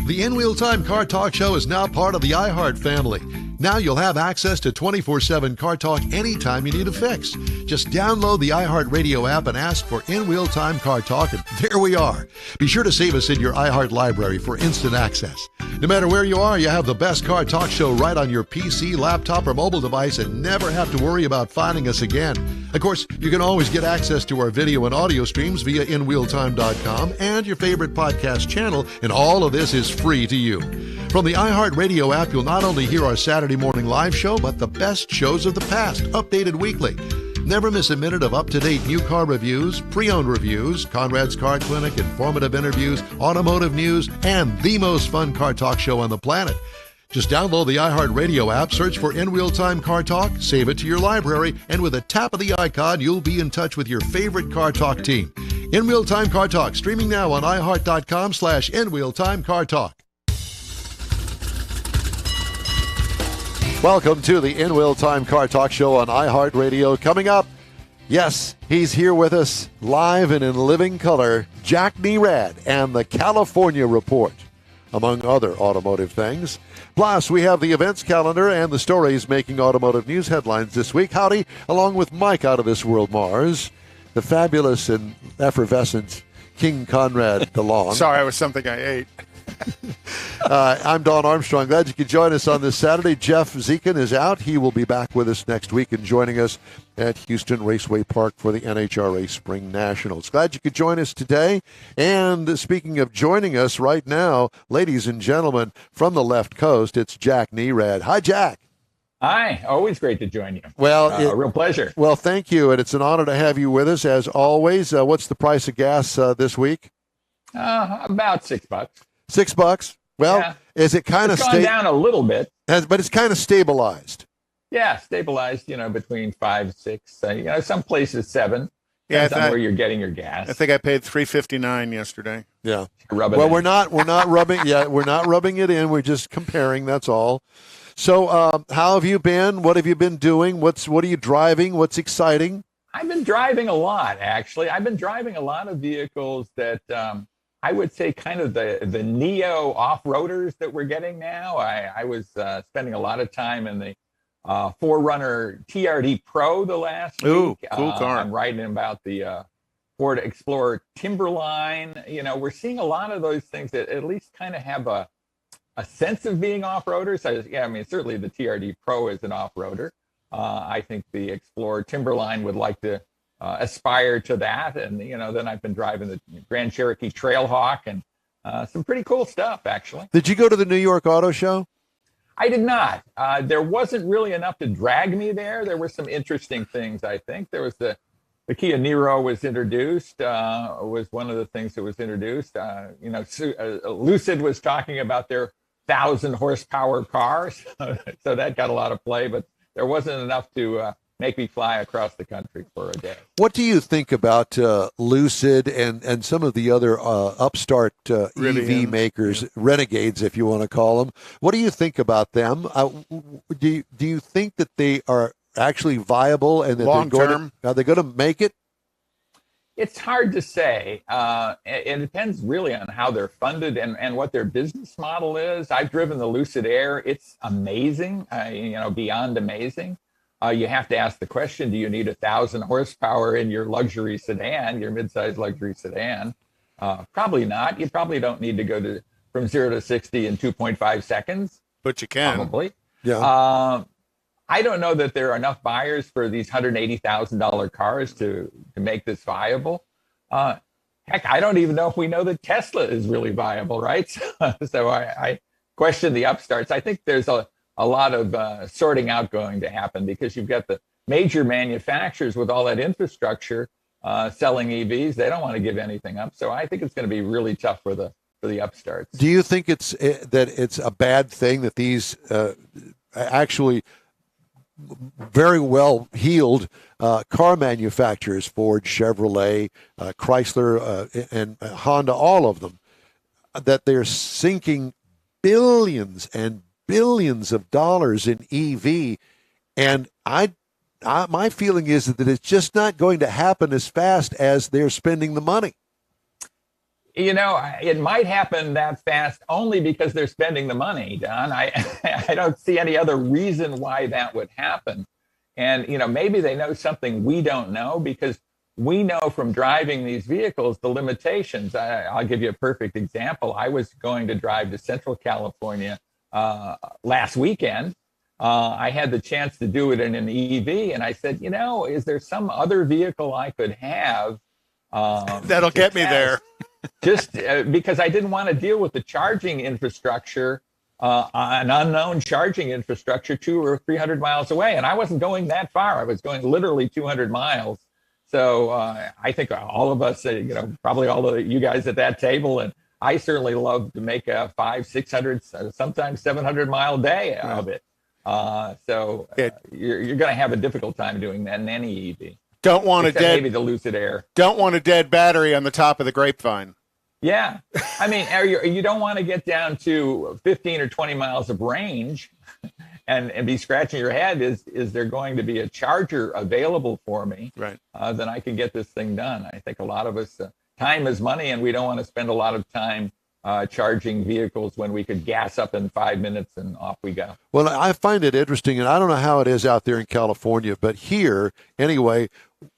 E: The In Wheel Time Car Talk Show is now part of the iHeart family. Now you'll have access to 24/7 Car Talk anytime you need a fix. Just download the iHeart Radio app and ask for In Wheel Time Car Talk, and there we are. Be sure to save us in your iHeart library for instant access. No matter where you are, you have the best Car Talk Show right on your PC, laptop, or mobile device and never have to worry about finding us again. Of course, you can always get access to our video and audio streams via InWheelTime.com and your favorite podcast channel, and all of this is free to you. From the iHeart Radio app, you'll not only hear our Saturday morning live show, but the best shows of the past, updated weekly. Never miss a minute of up-to-date new car reviews, pre-owned reviews, Conrad's Car Clinic, informative interviews, automotive news, and the most fun car talk show on the planet. Just download the iHeart Radio app, search for In Real Time Car Talk, save it to your library, and with a tap of the icon, you'll be in touch with your favorite Car Talk team. In Real Time Car Talk, streaming now on iHeart.com/InWheelTimeCarTalk.
A: Welcome to the In Wheel Time Car Talk Show on iHeartRadio. Coming up, yes, he's here with us live and in living color, Jack Nerad and the California Report, among other automotive things. Plus, we have the events calendar and the stories making automotive news headlines this week. Howdy, along with Mike out of this world Mars, the fabulous and effervescent King Conrad DeLong.
B: Sorry, it was something I ate.
A: I'm Don Armstrong. Glad you could join us on this Saturday. Jeff Zekin is out. He will be back with us next week and joining us at Houston Raceway Park for the NHRA Spring Nationals. Glad you could join us today. And speaking of joining us right now, ladies and gentlemen, from the left coast, it's Jack Nerad. Hi, Jack.
K: Hi, always great to join you.
A: Well,
K: a real pleasure.
A: Well, thank you, and it's an honor to have you with us as always. What's the price of gas this week?
K: About $6.
A: $6. Well,
K: yeah.
A: Is it kind of
K: gone down a little bit?
A: But it's kind of stabilized.
K: Yeah, stabilized. Between 5, 6. Some places 7.
B: Yeah,
K: Depends on where you're getting your gas.
B: I think I paid $3.59 yesterday.
A: Yeah.
K: Well,
A: we're not rubbing. Yeah, we're not rubbing it in. We're just comparing. That's all. So, how have you been? What have you been doing? What are you driving? What's exciting?
K: I've been driving a lot, actually. I've been driving a lot of vehicles that I would say kind of the neo off-roaders that we're getting now. I was spending a lot of time in the 4Runner TRD Pro the last week.
B: Cool car.
K: I'm writing about the Ford Explorer Timberline. We're seeing a lot of those things that at least kind of have a sense of being off-roaders. Certainly the TRD Pro is an off-roader. I think the Explorer Timberline would like to aspire to that. And, then I've been driving the Grand Cherokee Trailhawk and some pretty cool stuff, actually.
A: Did you go to the New York Auto Show?
K: I did not. There wasn't really enough to drag me there. There were some interesting things, I think. There was the the Kia Niro was introduced, was one of the things that was introduced. Lucid was talking about their 1,000 horsepower cars, so that got a lot of play, but there wasn't enough to make me fly across the country for a day.
A: What do you think about Lucid and some of the other upstart EV makers, renegades, if you want to call them? What do you think about them? Do you think that they are actually viable and that
B: long term?
A: Are they going to make it?
K: It's hard to say. It depends really on how they're funded and what their business model is. I've driven the Lucid Air. It's amazing, beyond amazing. You have to ask the question, do you need 1,000 horsepower in your luxury sedan, your midsize luxury sedan? Probably not. You probably don't need to go from 0 to 60 in 2.5 seconds.
B: But you can.
K: Probably.
A: Yeah.
K: I don't know that there are enough buyers for these $180,000 cars to make this viable. Heck, I don't even know if we know that Tesla is really viable, right? So I question the upstarts. I think there's a lot of sorting out going to happen because you've got the major manufacturers with all that infrastructure selling EVs. They don't want to give anything up. So I think it's going to be really tough for the upstarts.
A: Do you think it's a bad thing that these actually very well heeled car manufacturers, Ford, Chevrolet, Chrysler, and Honda, all of them, that they're sinking billions and billions of dollars in EV, and my feeling is that it's just not going to happen as fast as they're spending the money.
K: It might happen that fast only because they're spending the money, Don. I don't see any other reason why that would happen. And, maybe they know something we don't know because we know from driving these vehicles the limitations. I'll give you a perfect example. I was going to drive to Central California last weekend. I had the chance to do it in an EV, and I said, is there some other vehicle I could have
B: that'll get me there?
K: Just because I didn't want to deal with the charging infrastructure, an unknown charging infrastructure 200 or 300 miles away. And I wasn't going that far. I was going literally 200 miles. So I think all of us, probably all of you guys at that table, and I certainly love to make a 500, 600, sometimes 700 mile day of it. You're going to have a difficult time doing that in any EV.
B: Don't want
K: maybe the Lucid Air.
B: Don't want a dead battery on the top of the grapevine.
K: Yeah. I mean, you don't want to get down to 15 or 20 miles of range and be scratching your head. Is there going to be a charger available for me?
B: Right.
K: Then I can get this thing done. I think a lot of us, time is money, and we don't want to spend a lot of time charging vehicles when we could gas up in 5 minutes and off we go.
A: Well, I find it interesting, and I don't know how it is out there in California, but here, anyway,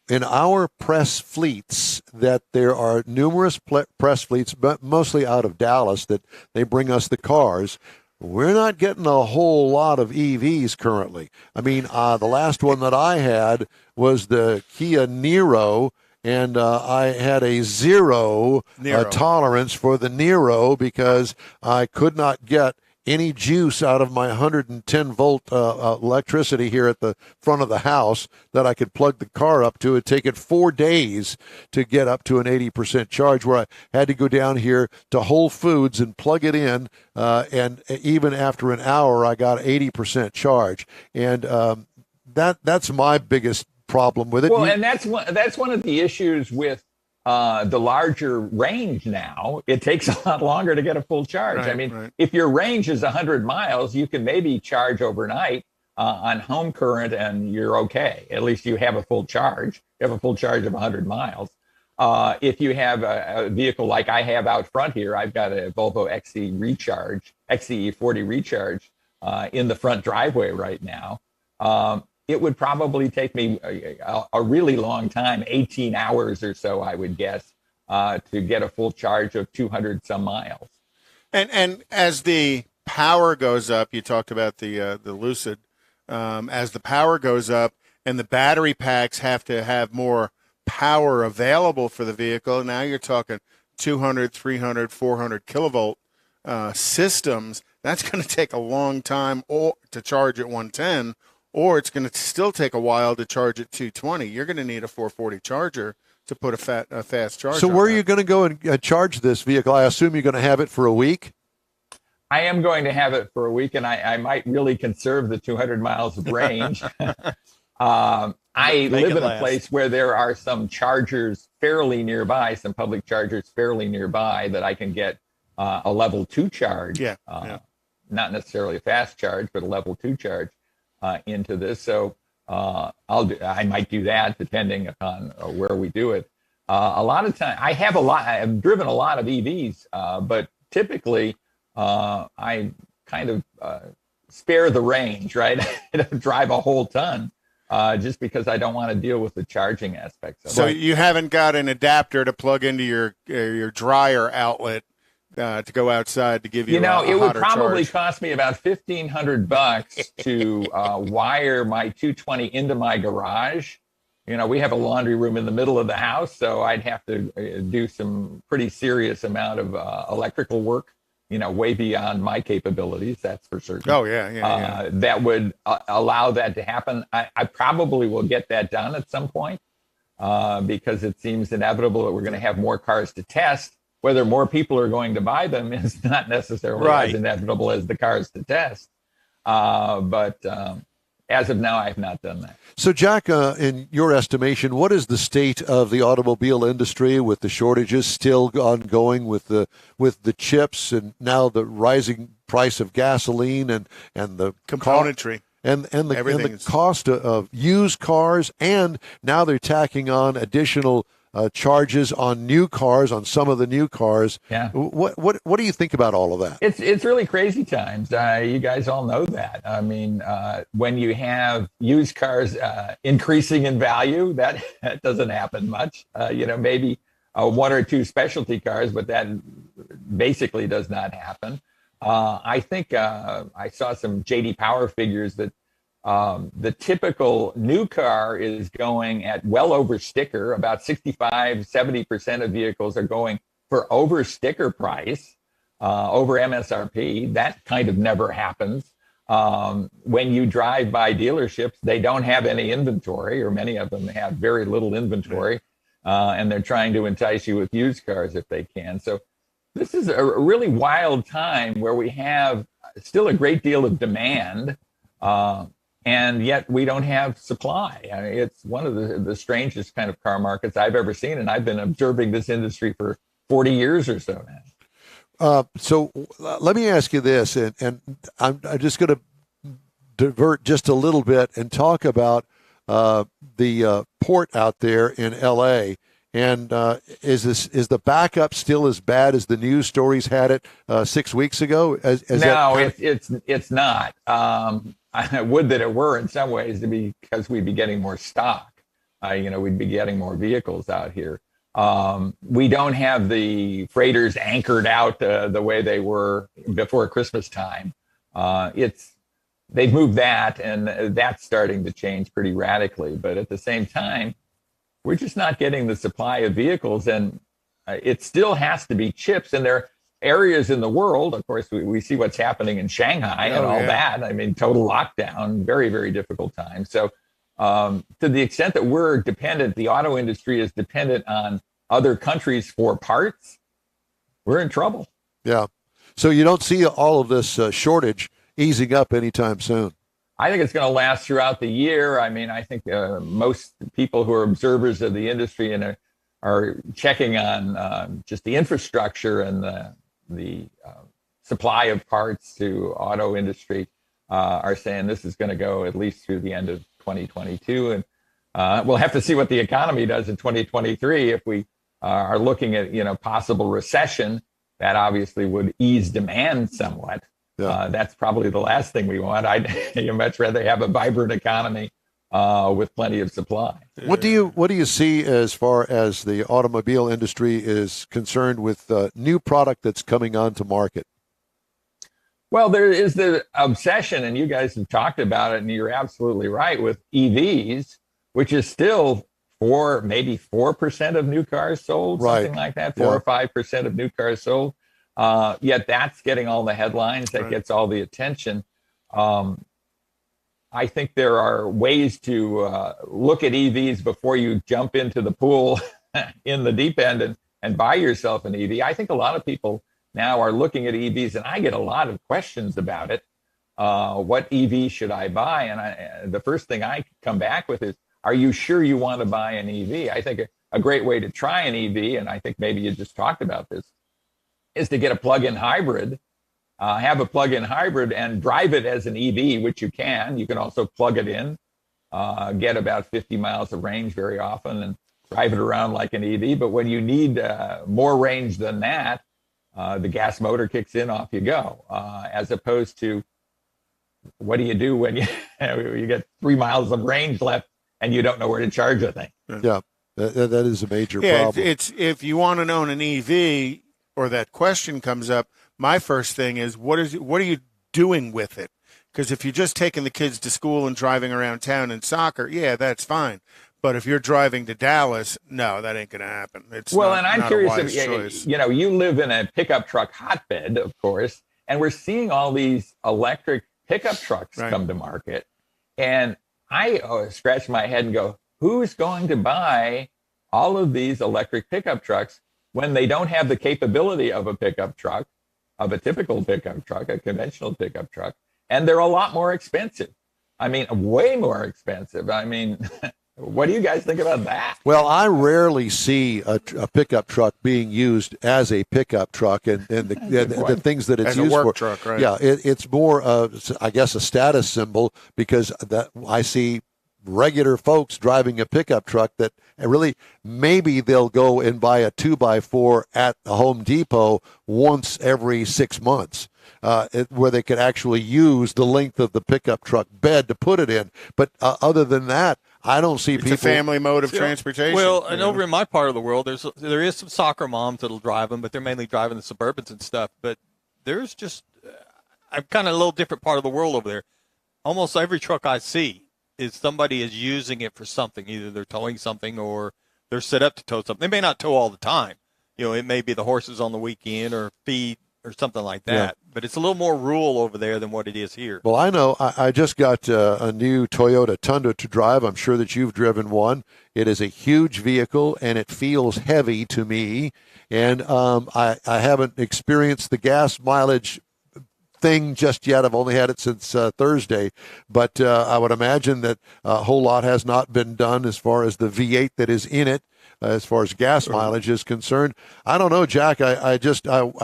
A: in our press fleets, that there are numerous press fleets, but mostly out of Dallas, that they bring us the cars. We're not getting a whole lot of EVs currently. I mean, the last one that I had was the Kia Niro, and I had a zero tolerance for the Niro because I could not get any juice out of my 110-volt electricity here at the front of the house that I could plug the car up to. It'd take it 4 days to get up to an 80% charge, where I had to go down here to Whole Foods and plug it in, and even after an hour, I got 80% charge. And that's my biggest problem with it.
K: Well, and that's one of the issues with the larger range now. It takes a lot longer to get a full charge.
B: Right,
K: I mean, if your range is 100 miles, you can maybe charge overnight on home current and you're okay. At least you have a full charge. You have a full charge of 100 miles. If you have a vehicle like I have out front here, I've got a Volvo XC40 Recharge in the front driveway right now. It would probably take me a really long time, 18 hours or so, I would guess, to get a full charge of 200 some miles.
B: And as the power goes up, you talked about the Lucid. As the power goes up and the battery packs have to have more power available for the vehicle, now you're talking 200, 300, 400 kilovolt systems. That's going to take a long time to charge at 110. or it's going to still take a while to charge at 220. You're going to need a 440 charger to put a fast charger.
A: So where are you going to go and charge this vehicle? I assume you're going to have it for a week?
K: I am going to have it for a week, and I might really conserve the 200 miles of range. I live in a place where there are some chargers fairly nearby, some public chargers fairly nearby that I can get a level 2 charge. Not necessarily a fast charge, but a level 2 charge into this. So I might do that depending upon where we do it. A lot of time, I've driven a lot of EVs, but typically I kind of spare the range, right? I don't drive a whole ton just because I don't want to deal with the charging aspects of it.
B: So you haven't got an adapter to plug into your dryer outlet to go outside to give you,
K: it would probably
B: charge.
K: cost me about $1,500 to wire my 220 into my garage. We have a laundry room in the middle of the house, so I'd have to do some pretty serious amount of electrical work, way beyond my capabilities, that's for certain.
B: Oh, yeah.
K: That would allow that to happen. I probably will get that done at some point because it seems inevitable that we're going to have more cars to test. Whether more people are going to buy them is not necessarily as inevitable as the cars to test. But as of now, I have not done that.
A: So, Jack, in your estimation, what is the state of the automobile industry with the shortages still ongoing with the chips and now the rising price of gasoline and the
B: componentry
A: and the cost of used cars, and now they're tacking on additional charges on new cars, on some of the new cars.
K: Yeah.
A: What do you think about all of that?
K: It's really crazy times. You guys all know that. I mean, when you have used cars increasing in value, that doesn't happen much. Maybe one or two specialty cars, but that basically does not happen. I think I saw some J.D. Power figures that the typical new car is going at well over sticker. About 65-70% of vehicles are going for over sticker price, over MSRP. That kind of never happens. When you drive by dealerships, they don't have any inventory, or many of them have very little inventory, and they're trying to entice you with used cars if they can. So this is a really wild time where we have still a great deal of demand, and yet we don't have supply. I mean, it's one of the strangest kind of car markets I've ever seen, and I've been observing this industry for 40 years or so now.
A: So let me ask you this, and I'm just going to divert just a little bit and talk about the port out there in L.A., and is the backup still as bad as the news stories had it 6 weeks ago?
K: It's not. I would that it were in some ways, because we'd be getting more stock. We'd be getting more vehicles out here. We don't have the freighters anchored out the way they were before Christmas time. They've moved that, and that's starting to change pretty radically. But at the same time, we're just not getting the supply of vehicles, and it still has to be chips. And there are areas in the world, of course, we see what's happening in Shanghai and all that. I mean, total lockdown, very, very difficult time. So to the extent that we're dependent, the auto industry is dependent on other countries for parts, we're in trouble.
A: Yeah. So you don't see all of this shortage easing up anytime soon?
K: I think it's going to last throughout the year. I mean, I think most people who are observers of the industry and are checking on just the infrastructure and the supply of parts to auto industry are saying this is going to go at least through the end of 2022. And we'll have to see what the economy does in 2023. If we are looking at, possible recession, that obviously would ease demand somewhat. Yeah. That's probably the last thing we want. I'd much rather have a vibrant economy with plenty of supply.
A: What do you see as far as the automobile industry is concerned with new product that's coming onto market?
K: Well, there is the obsession, and you guys have talked about it, and you're absolutely right, with EVs, which is still maybe 4% of new cars sold, something like that, 4 or 5% of new cars sold. Yet that's getting all the headlines, that gets all the attention. I think there are ways to look at EVs before you jump into the pool in the deep end and buy yourself an EV. I think a lot of people now are looking at EVs, and I get a lot of questions about it. What EV should I buy? And the first thing I come back with is, are you sure you want to buy an EV? I think a great way to try an EV, and I think maybe you just talked about this, is to get a plug-in hybrid, have a plug-in hybrid and drive it as an EV, which you can. You can also plug it in, get about 50 miles of range very often and drive it around like an EV. But when you need more range than that, the gas motor kicks in, off you go, as opposed to what do you do when you get 3 miles of range left and you don't know where to charge a thing?
A: Yeah, that is a major problem.
B: It's if you want to own an EV or that question comes up, my first thing is, what are you doing with it? Because if you're just taking the kids to school and driving around town in soccer, yeah, that's fine. But if you're driving to Dallas, no, that ain't going to happen. It's
K: well,
B: not,
K: and I'm
B: not
K: curious
B: a wise
K: if
B: choice.
K: you live in a pickup truck hotbed, of course, and we're seeing all these electric pickup trucks come to market, and I scratch my head and go, who's going to buy all of these electric pickup trucks when they don't have the capability of a pickup truck, of a typical pickup truck, a conventional pickup truck, and they're a lot more expensive. I mean, way more expensive. I mean, what do you guys think about that?
A: Well, I rarely see a pickup truck being used as a pickup truck, and the things that it's
B: as
A: used
B: a work
A: for.
B: truck, right?
A: Yeah, it's more, I guess, a status symbol, because that I see regular folks driving a pickup truck that really maybe they'll go and buy a 2x4 at the Home Depot once every 6 months. Where they could actually use the length of the pickup truck bed to put it in. But other than that, I don't see people.
B: It's a family mode of transportation.
D: Well, and over in my part of the world, there is some soccer moms that'll drive them, but they're mainly driving the Suburbans and stuff. But there's just, I'm kind of a little different part of the world over there. Almost every truck I see is somebody is using it for something. Either they're towing something or they're set up to tow something. They may not tow all the time. It may be the horses on the weekend or feed or something like that. Yeah. But it's a little more rural over there than what it is here.
A: Well, I know. I just got a new Toyota Tundra to drive. I'm sure that you've driven one. It is a huge vehicle, and it feels heavy to me. And I haven't experienced the gas mileage thing just yet. I've only had it since Thursday. But I would imagine that a whole lot has not been done as far as the V8 that is in it. As far as gas mileage is concerned, I don't know, Jack. I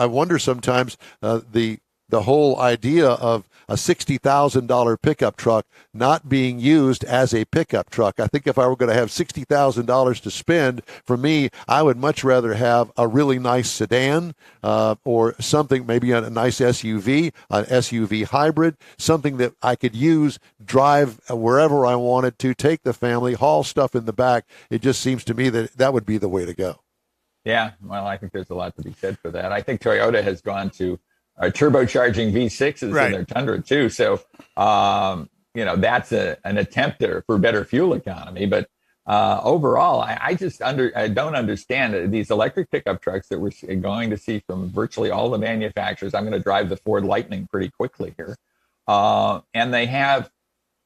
A: wonder sometimes the whole idea of a $60,000 pickup truck not being used as a pickup truck. I think if I were going to have $60,000 to spend, for me, I would much rather have a really nice sedan or something, maybe a nice SUV, an SUV hybrid, something that I could use, drive wherever I wanted to, take the family, haul stuff in the back. It just seems to me that would be the way to go. Yeah,
K: well, I think there's a lot to be said for that. I think Toyota has gone to turbocharging V6s in their Tundra too. So, that's an attempt for better fuel economy. But overall, I don't understand these electric pickup trucks that we're going to see from virtually all the manufacturers. I'm going to drive the Ford Lightning pretty quickly here. And they have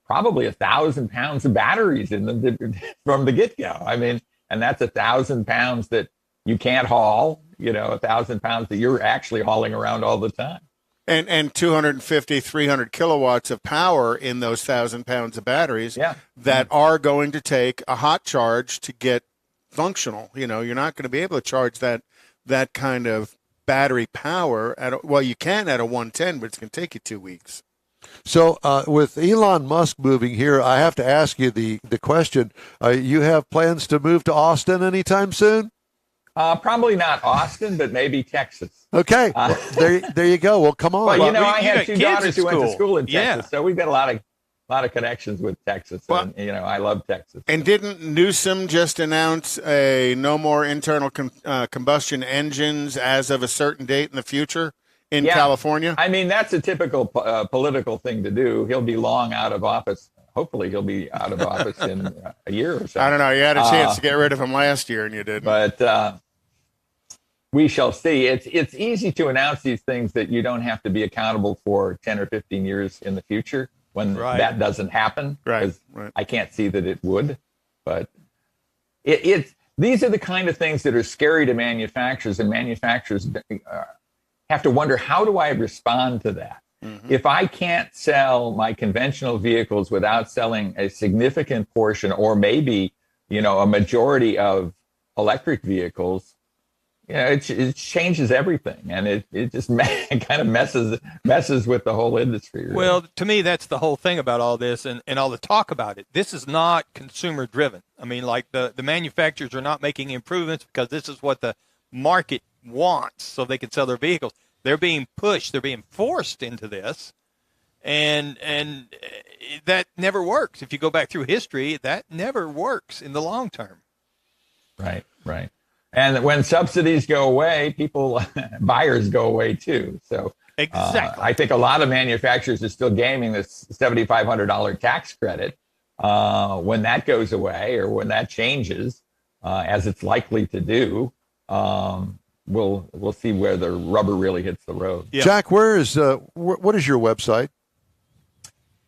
K: probably 1,000 pounds of batteries in them from the get-go. I mean, and that's 1,000 pounds that you can't haul, 1,000 pounds that you're actually hauling around all the time.
B: And 250, 300 kilowatts of power in those 1,000 pounds of batteries that are going to take a hot charge to get functional. You're not going to be able to charge that kind of battery power you can at a 110, but it's going to take you 2 weeks.
A: So with Elon Musk moving here, I have to ask you the question, you have plans to move to Austin anytime soon?
K: Probably not Austin, but maybe Texas.
A: Okay, there you go. Well, come on.
K: Well, I have 2 daughters who went to school in Texas, so we've got a lot of connections with Texas, and I love Texas.
B: And didn't Newsom just announce a no more internal combustion engines as of a certain date in the future in California?
K: I mean, that's a typical political thing to do. He'll be long out of office. Hopefully he'll be out of office in a year or so.
B: I don't know. You had a chance to get rid of him last year, and you didn't.
K: But we shall see. It's easy to announce these things that you don't have to be accountable for 10 or 15 years in the future. when
D: Right.
K: that doesn't happen.
B: Right,
K: 'Cause
B: right.
K: I can't see that it would, but these are the kind of things that are scary to manufacturers, and manufacturers have to wonder, how do I respond to that?
B: Mm-hmm.
K: If I can't sell my conventional vehicles without selling a significant portion, or maybe, a majority of electric vehicles, it changes everything, and it just kind of messes with the whole industry. Really.
D: Well, to me, that's the whole thing about all this and all the talk about it. This is not consumer driven. I mean, like the manufacturers are not making improvements because this is what the market wants so they can sell their vehicles. They're being pushed. They're being forced into this. And that never works. If you go back through history, that never works in the long term.
K: Right. And when subsidies go away, buyers go away too. So
D: Exactly.
K: I think a lot of manufacturers are still gaming this $7,500 tax credit. When that goes away, or when that changes, as it's likely to do, we'll see where the rubber really hits the road.
D: Yeah.
A: Jack, what is your website?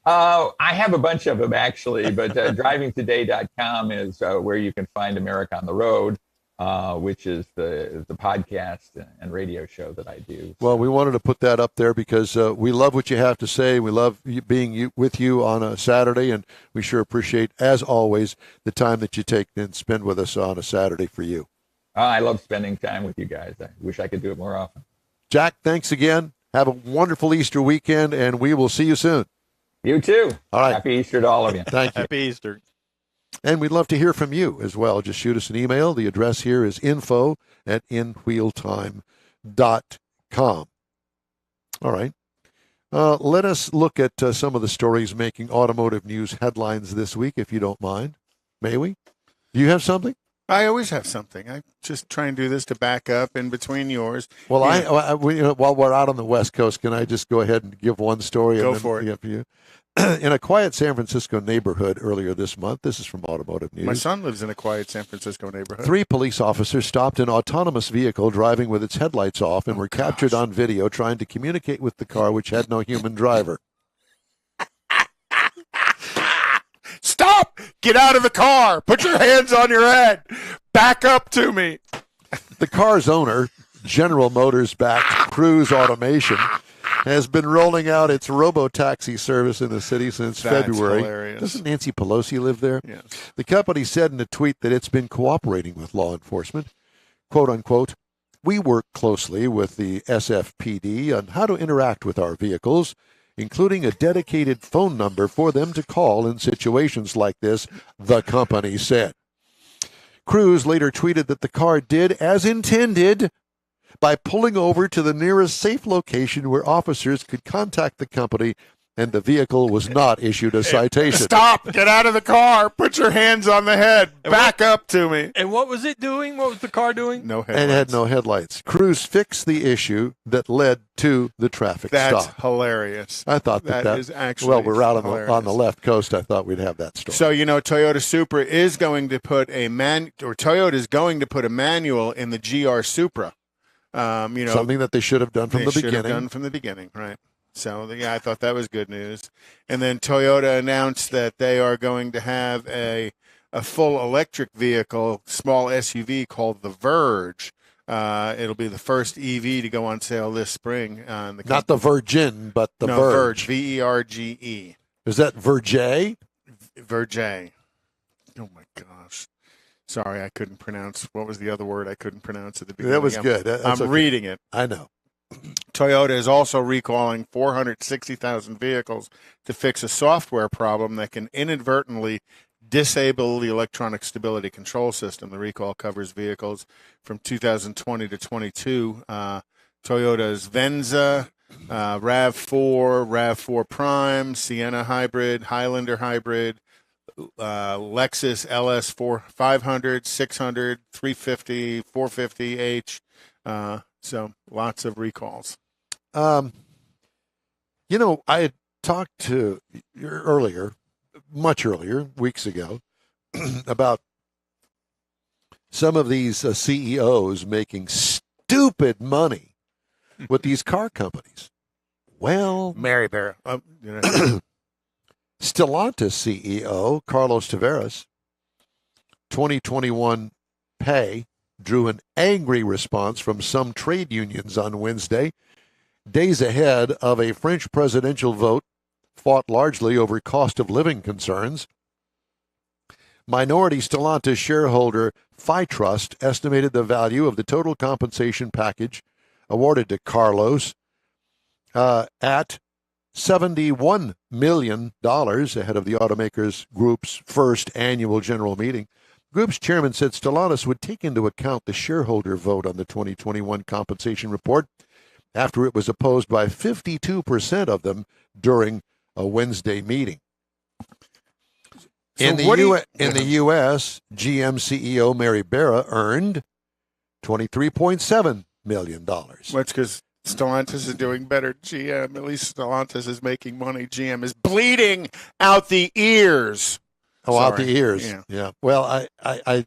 K: I have a bunch of them, actually, but drivingtoday.com is where you can find America on the Road, which is the podcast and radio show that I do.
A: Well, we wanted to put that up there because we love what you have to say. We love being with you on a Saturday, and we sure appreciate, as always, the time that you take and spend with us on a Saturday for you.
K: I love spending time with you guys. I wish I could do it more often.
A: Jack, thanks again. Have a wonderful Easter weekend, and we will see you soon.
K: You too.
A: All right.
K: Happy Easter to all of you.
A: Thank you.
D: Happy Easter.
A: And we'd love to hear from you as well. Just shoot us an email. The address here is info@inwheeltime.com. All right. Let us look at some of the stories making automotive news headlines this week, if you don't mind. May we? Do you have something?
B: I always have something. I just try and do this to back up in between yours.
A: Well, while we're out on the West Coast, can I just go ahead and give one story?
B: Go for it.
A: Yeah, for you. In a quiet San Francisco neighborhood earlier this month, this is from Automotive News.
B: My son lives in a quiet San Francisco neighborhood.
A: 3 police officers stopped an autonomous vehicle driving with its headlights off and were captured on video trying to communicate with the car, which had no human driver.
B: Stop! Get out of the car! Put your hands on your head! Back up to me!
A: The car's owner, General Motors-backed Cruise Automation, has been rolling out its robo-taxi service in the city since
B: That's
A: February.
B: hilarious.
A: Doesn't Nancy Pelosi live there?
B: Yes.
A: The company said in a tweet that it's been cooperating with law enforcement. Quote, unquote, "We work closely with the SFPD on how to interact with our vehicles, including a dedicated phone number for them to call in situations like this," the company said. Cruise later tweeted that the car did as intended by pulling over to the nearest safe location where officers could contact the company, and the vehicle was not issued a citation.
B: Stop! Get out of the car! Put your hands on the head! Back up to me!
D: And what was it doing? What was the car doing?
B: No headlights.
A: And it had no headlights. Cruise fixed the issue that led to the traffic
B: That's
A: stop.
B: hilarious.
A: I thought that
B: is actually
A: well, we're out on
B: hilarious.
A: the left coast. I thought we'd have that story.
B: So, Toyota Supra is going to put Toyota is going to put a manual in the GR Supra.
A: Something that they should have done from the
B: Should have
A: beginning.
B: done from the beginning, right? So, yeah, I thought that was good news. And then Toyota announced that they are going to have a full electric vehicle, small SUV called the Verge. It'll be the first EV to go on sale this spring.
A: Not the Virgin, but the Verge.
B: Verge.
A: Is that Verge?
B: Verge. Oh, my gosh. Sorry, I couldn't pronounce. What was the other word I couldn't pronounce at the beginning?
A: That was good. That's
B: I'm
A: okay.
B: reading it.
A: I know.
B: Toyota is also recalling 460,000 vehicles to fix a software problem that can inadvertently disable the electronic stability control system. The recall covers vehicles from 2020 to 22. Toyota's Venza, RAV4, RAV4 Prime, Sienna Hybrid, Highlander Hybrid, Lexus LS 500, 600, 350, 450H. So lots of recalls.
A: I had talked to you much earlier, weeks ago, about some of these CEOs making stupid money with these car companies. Well,
B: Mary Bear.
A: Stellantis CEO Carlos Tavares, 2021 pay drew an angry response from some trade unions on Wednesday, days ahead of a French presidential vote fought largely over cost of living concerns. Minority Stellantis shareholder FiTrust estimated the value of the total compensation package awarded to Carlos at $71 million ahead of the automakers group's first annual general meeting. Group's chairman said Stellantis would take into account the shareholder vote on the 2021 compensation report after it was opposed by 52% of them during a Wednesday meeting. In the U.S., GM CEO Mary Barra earned $23.7 million.
B: That's because Stellantis is doing better than GM. At least Stellantis is making money. GM is bleeding out the ears.
A: Oh, out the ears. Yeah. Well, I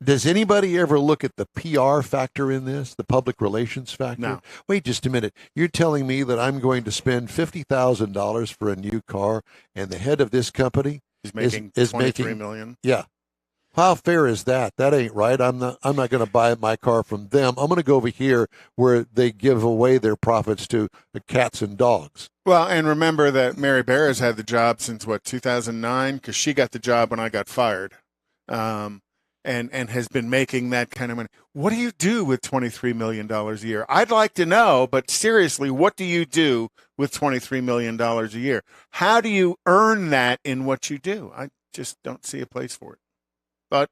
A: does anybody ever look at the PR factor in this, the public relations factor?
B: No.
A: Wait just a minute. You're telling me that I'm going to spend $50,000 for a new car, and the head of this company
B: is making $23 million?
A: Yeah. How fair is that? That ain't right. I'm not going to buy my car from them. I'm going to go over here where they give away their profits to the cats and dogs.
B: Well, and remember that Mary Barra's had the job since, 2009? Because she got the job when I got fired, and has been making that kind of money. What do you do with $23 million a year? I'd like to know, but seriously, what do you do with $23 million a year? How do you earn that in what you do? I just don't see a place for it. But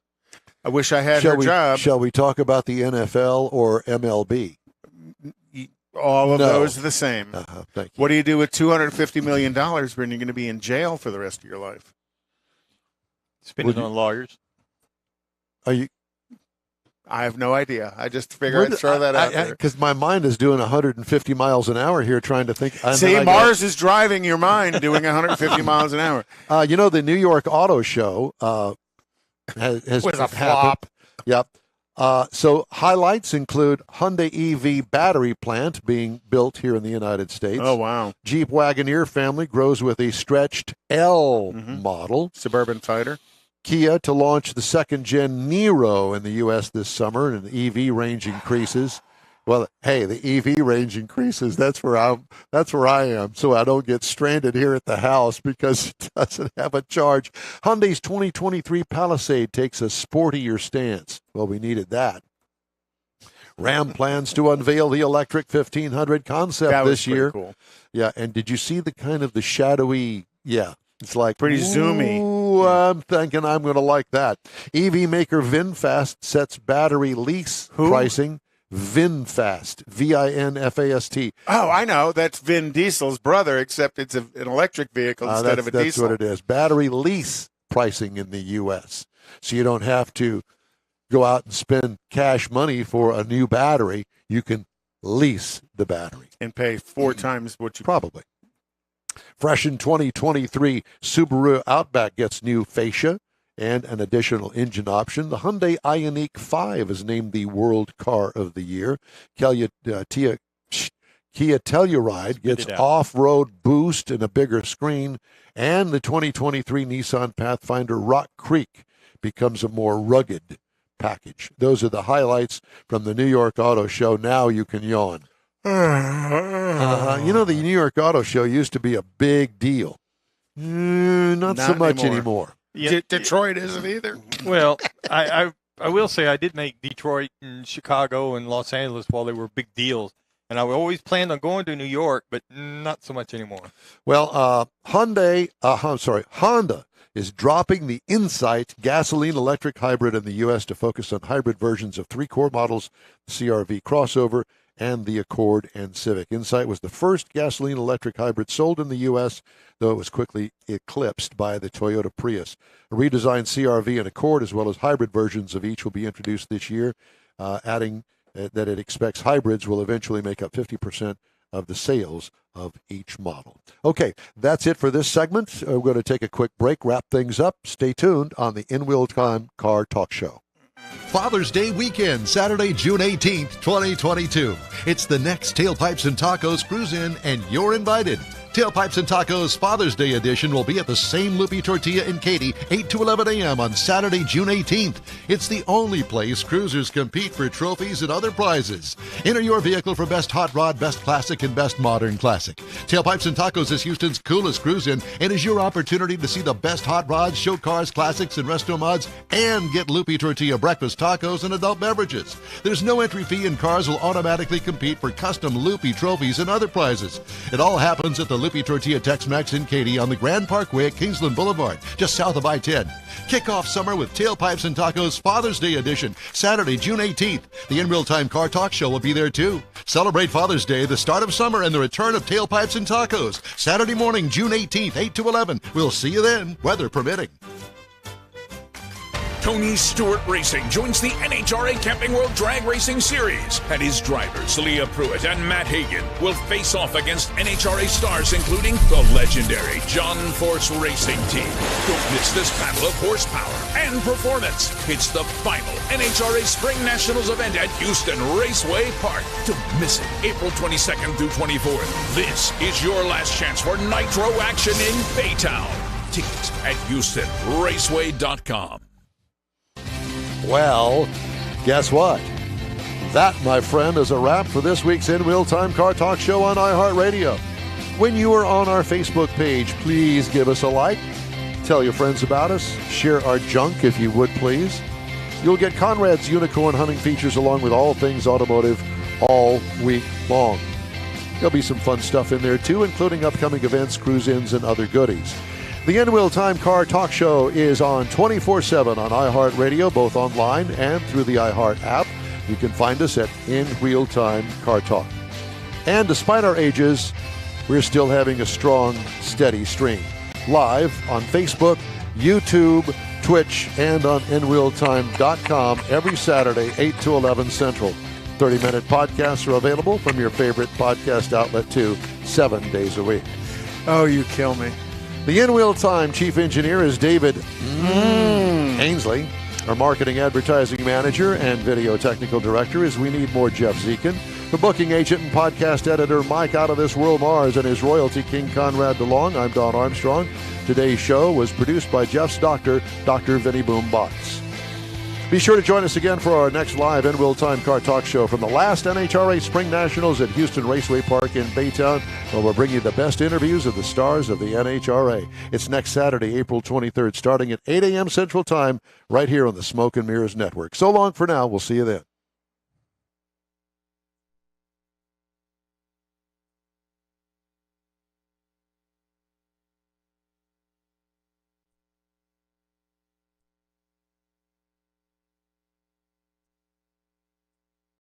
B: I wish I had her job.
A: Shall we talk about the NFL or MLB?
B: All of those are the same.
A: Thank you.
B: What do you do with $250 million when you're going to be in jail for the rest of your life?
D: Spend it on lawyers.
A: I
B: have no idea. I just figured I'd throw that out there.
A: Because my mind is doing 150 miles an hour here trying to think.
B: See, Mars is driving your mind doing 150 miles an hour.
A: The New York Auto Show has
B: was a
A: happened.
B: flop.
A: Yep. So highlights include Hyundai EV battery plant being built here in the United States.
B: Oh, wow.
A: Jeep Wagoneer family grows with a stretched L model.
B: Suburban Fighter.
A: Kia to launch the second-gen Niro in the U.S. this summer, and the EV range increases. Well, hey, the EV range increases. That's where I am, so I don't get stranded here at the house because it doesn't have a charge. Hyundai's 2023 Palisade takes a sportier stance. Well, we needed that. Ram plans to unveil the electric 1500 concept this year.
B: Cool.
A: Yeah, and did you see the kind of the shadowy? Yeah, it's like
B: pretty zoomy.
A: I'm thinking I'm going to like that. EV maker VinFast sets battery lease pricing. VinFast, VINFAST.
B: Oh, I know. That's Vin Diesel's brother, except it's an electric vehicle instead of a diesel.
A: That's what it is. Battery lease pricing in the U.S. So you don't have to go out and spend cash money for a new battery. You can lease the battery.
B: And pay 4 times what you...
A: Probably. Fresh in 2023, Subaru Outback gets new fascia and an additional engine option. The Hyundai Ioniq 5 is named the World Car of the Year. Kia Telluride gets off-road boost and a bigger screen. And the 2023 Nissan Pathfinder Rock Creek becomes a more rugged package. Those are the highlights from the New York Auto Show. Now you can yawn. The New York Auto Show used to be a big deal. Not so much anymore.
B: Yeah, Detroit isn't either.
D: Well, I will say I did make Detroit and Chicago and Los Angeles while they were big deals. And I always planned on going to New York, but not so much anymore.
A: Well, Honda is dropping the Insight gasoline-electric hybrid in the U.S. to focus on hybrid versions of 3 core models, the CR-V crossover, and the Accord and Civic. Insight was the first gasoline-electric hybrid sold in the U.S., though it was quickly eclipsed by the Toyota Prius. A redesigned CR-V and Accord, as well as hybrid versions of each, will be introduced this year, adding that it expects hybrids will eventually make up 50% of the sales of each model. Okay, that's it for this segment. We're going to take a quick break, wrap things up. Stay tuned on the In Wheel Time Car Talk Show.
E: Father's Day weekend, Saturday, June 18th, 2022. It's the next Tailpipes and Tacos Cruise In, and you're invited. Tailpipes and Tacos Father's Day edition will be at the same Loopy Tortilla in Katy, 8 to 11 a.m. on Saturday, June 18th. It's the only place cruisers compete for trophies and other prizes. Enter your vehicle for Best Hot Rod, Best Classic, and Best Modern Classic. Tailpipes and Tacos is Houston's coolest cruise-in and is your opportunity to see the best hot rods, show cars, classics, and resto mods, and get Loopy Tortilla breakfast, tacos, and adult beverages. There's no entry fee, and cars will automatically compete for custom Loopy trophies and other prizes. It all happens at the Loopy Tortilla Tex-Mex in Katy on the Grand Parkway at Kingsland Boulevard, just south of I-10. Kick off summer with Tailpipes and Tacos Father's Day edition, Saturday, June 18th. The In Real Time Car Talk Show will be there too. Celebrate Father's Day, the start of summer, and the return of Tailpipes and Tacos. Saturday morning, June 18th, 8 to 11. We'll see you then, weather permitting.
F: Tony Stewart Racing joins the NHRA Camping World Drag Racing Series, and his drivers, Leah Pruitt and Matt Hagan, will face off against NHRA stars including the legendary John Force Racing Team. Don't miss this battle of horsepower and performance. It's the final NHRA Spring Nationals event at Houston Raceway Park. Don't miss it, April 22nd through 24th. This is your last chance for nitro action in Baytown. Tickets at HoustonRaceway.com.
A: Well, guess what? That, my friend, is a wrap for this week's In Real Time Car Talk Show on iHeartRadio. When you are on our Facebook page, please give us a like. Tell your friends about us. Share our junk if you would, please. You'll get Conrad's unicorn hunting features along with all things automotive all week long. There'll be some fun stuff in there, too, including upcoming events, cruise-ins, and other goodies. The In Real Time Car Talk Show is on 24/7 on iHeartRadio, both online and through the iHeart app. You can find us at In Real Time Car Talk. And despite our ages, we're still having a strong, steady stream. Live on Facebook, YouTube, Twitch, and on InRealTime.com every Saturday, 8 to 11 Central. 30-minute podcasts are available from your favorite podcast outlet, too, 7 days a week.
B: Oh, you kill me.
A: The In Real Time Chief Engineer is David Ainsley. Our Marketing Advertising Manager and Video Technical Director is We Need More Jeff Zekin. The Booking Agent and Podcast Editor Mike Out of This World Mars and his Royalty King Conrad DeLong. I'm Don Armstrong. Today's show was produced by Jeff's doctor, Dr. Vinnie Boom Box. Be sure to join us again for our next live In Real Time Car Talk Show from the last NHRA Spring Nationals at Houston Raceway Park in Baytown, where we'll bring you the best interviews of the stars of the NHRA. It's next Saturday, April 23rd, starting at 8 a.m. Central Time, right here on the Smoke and Mirrors Network. So long for now. We'll see you then.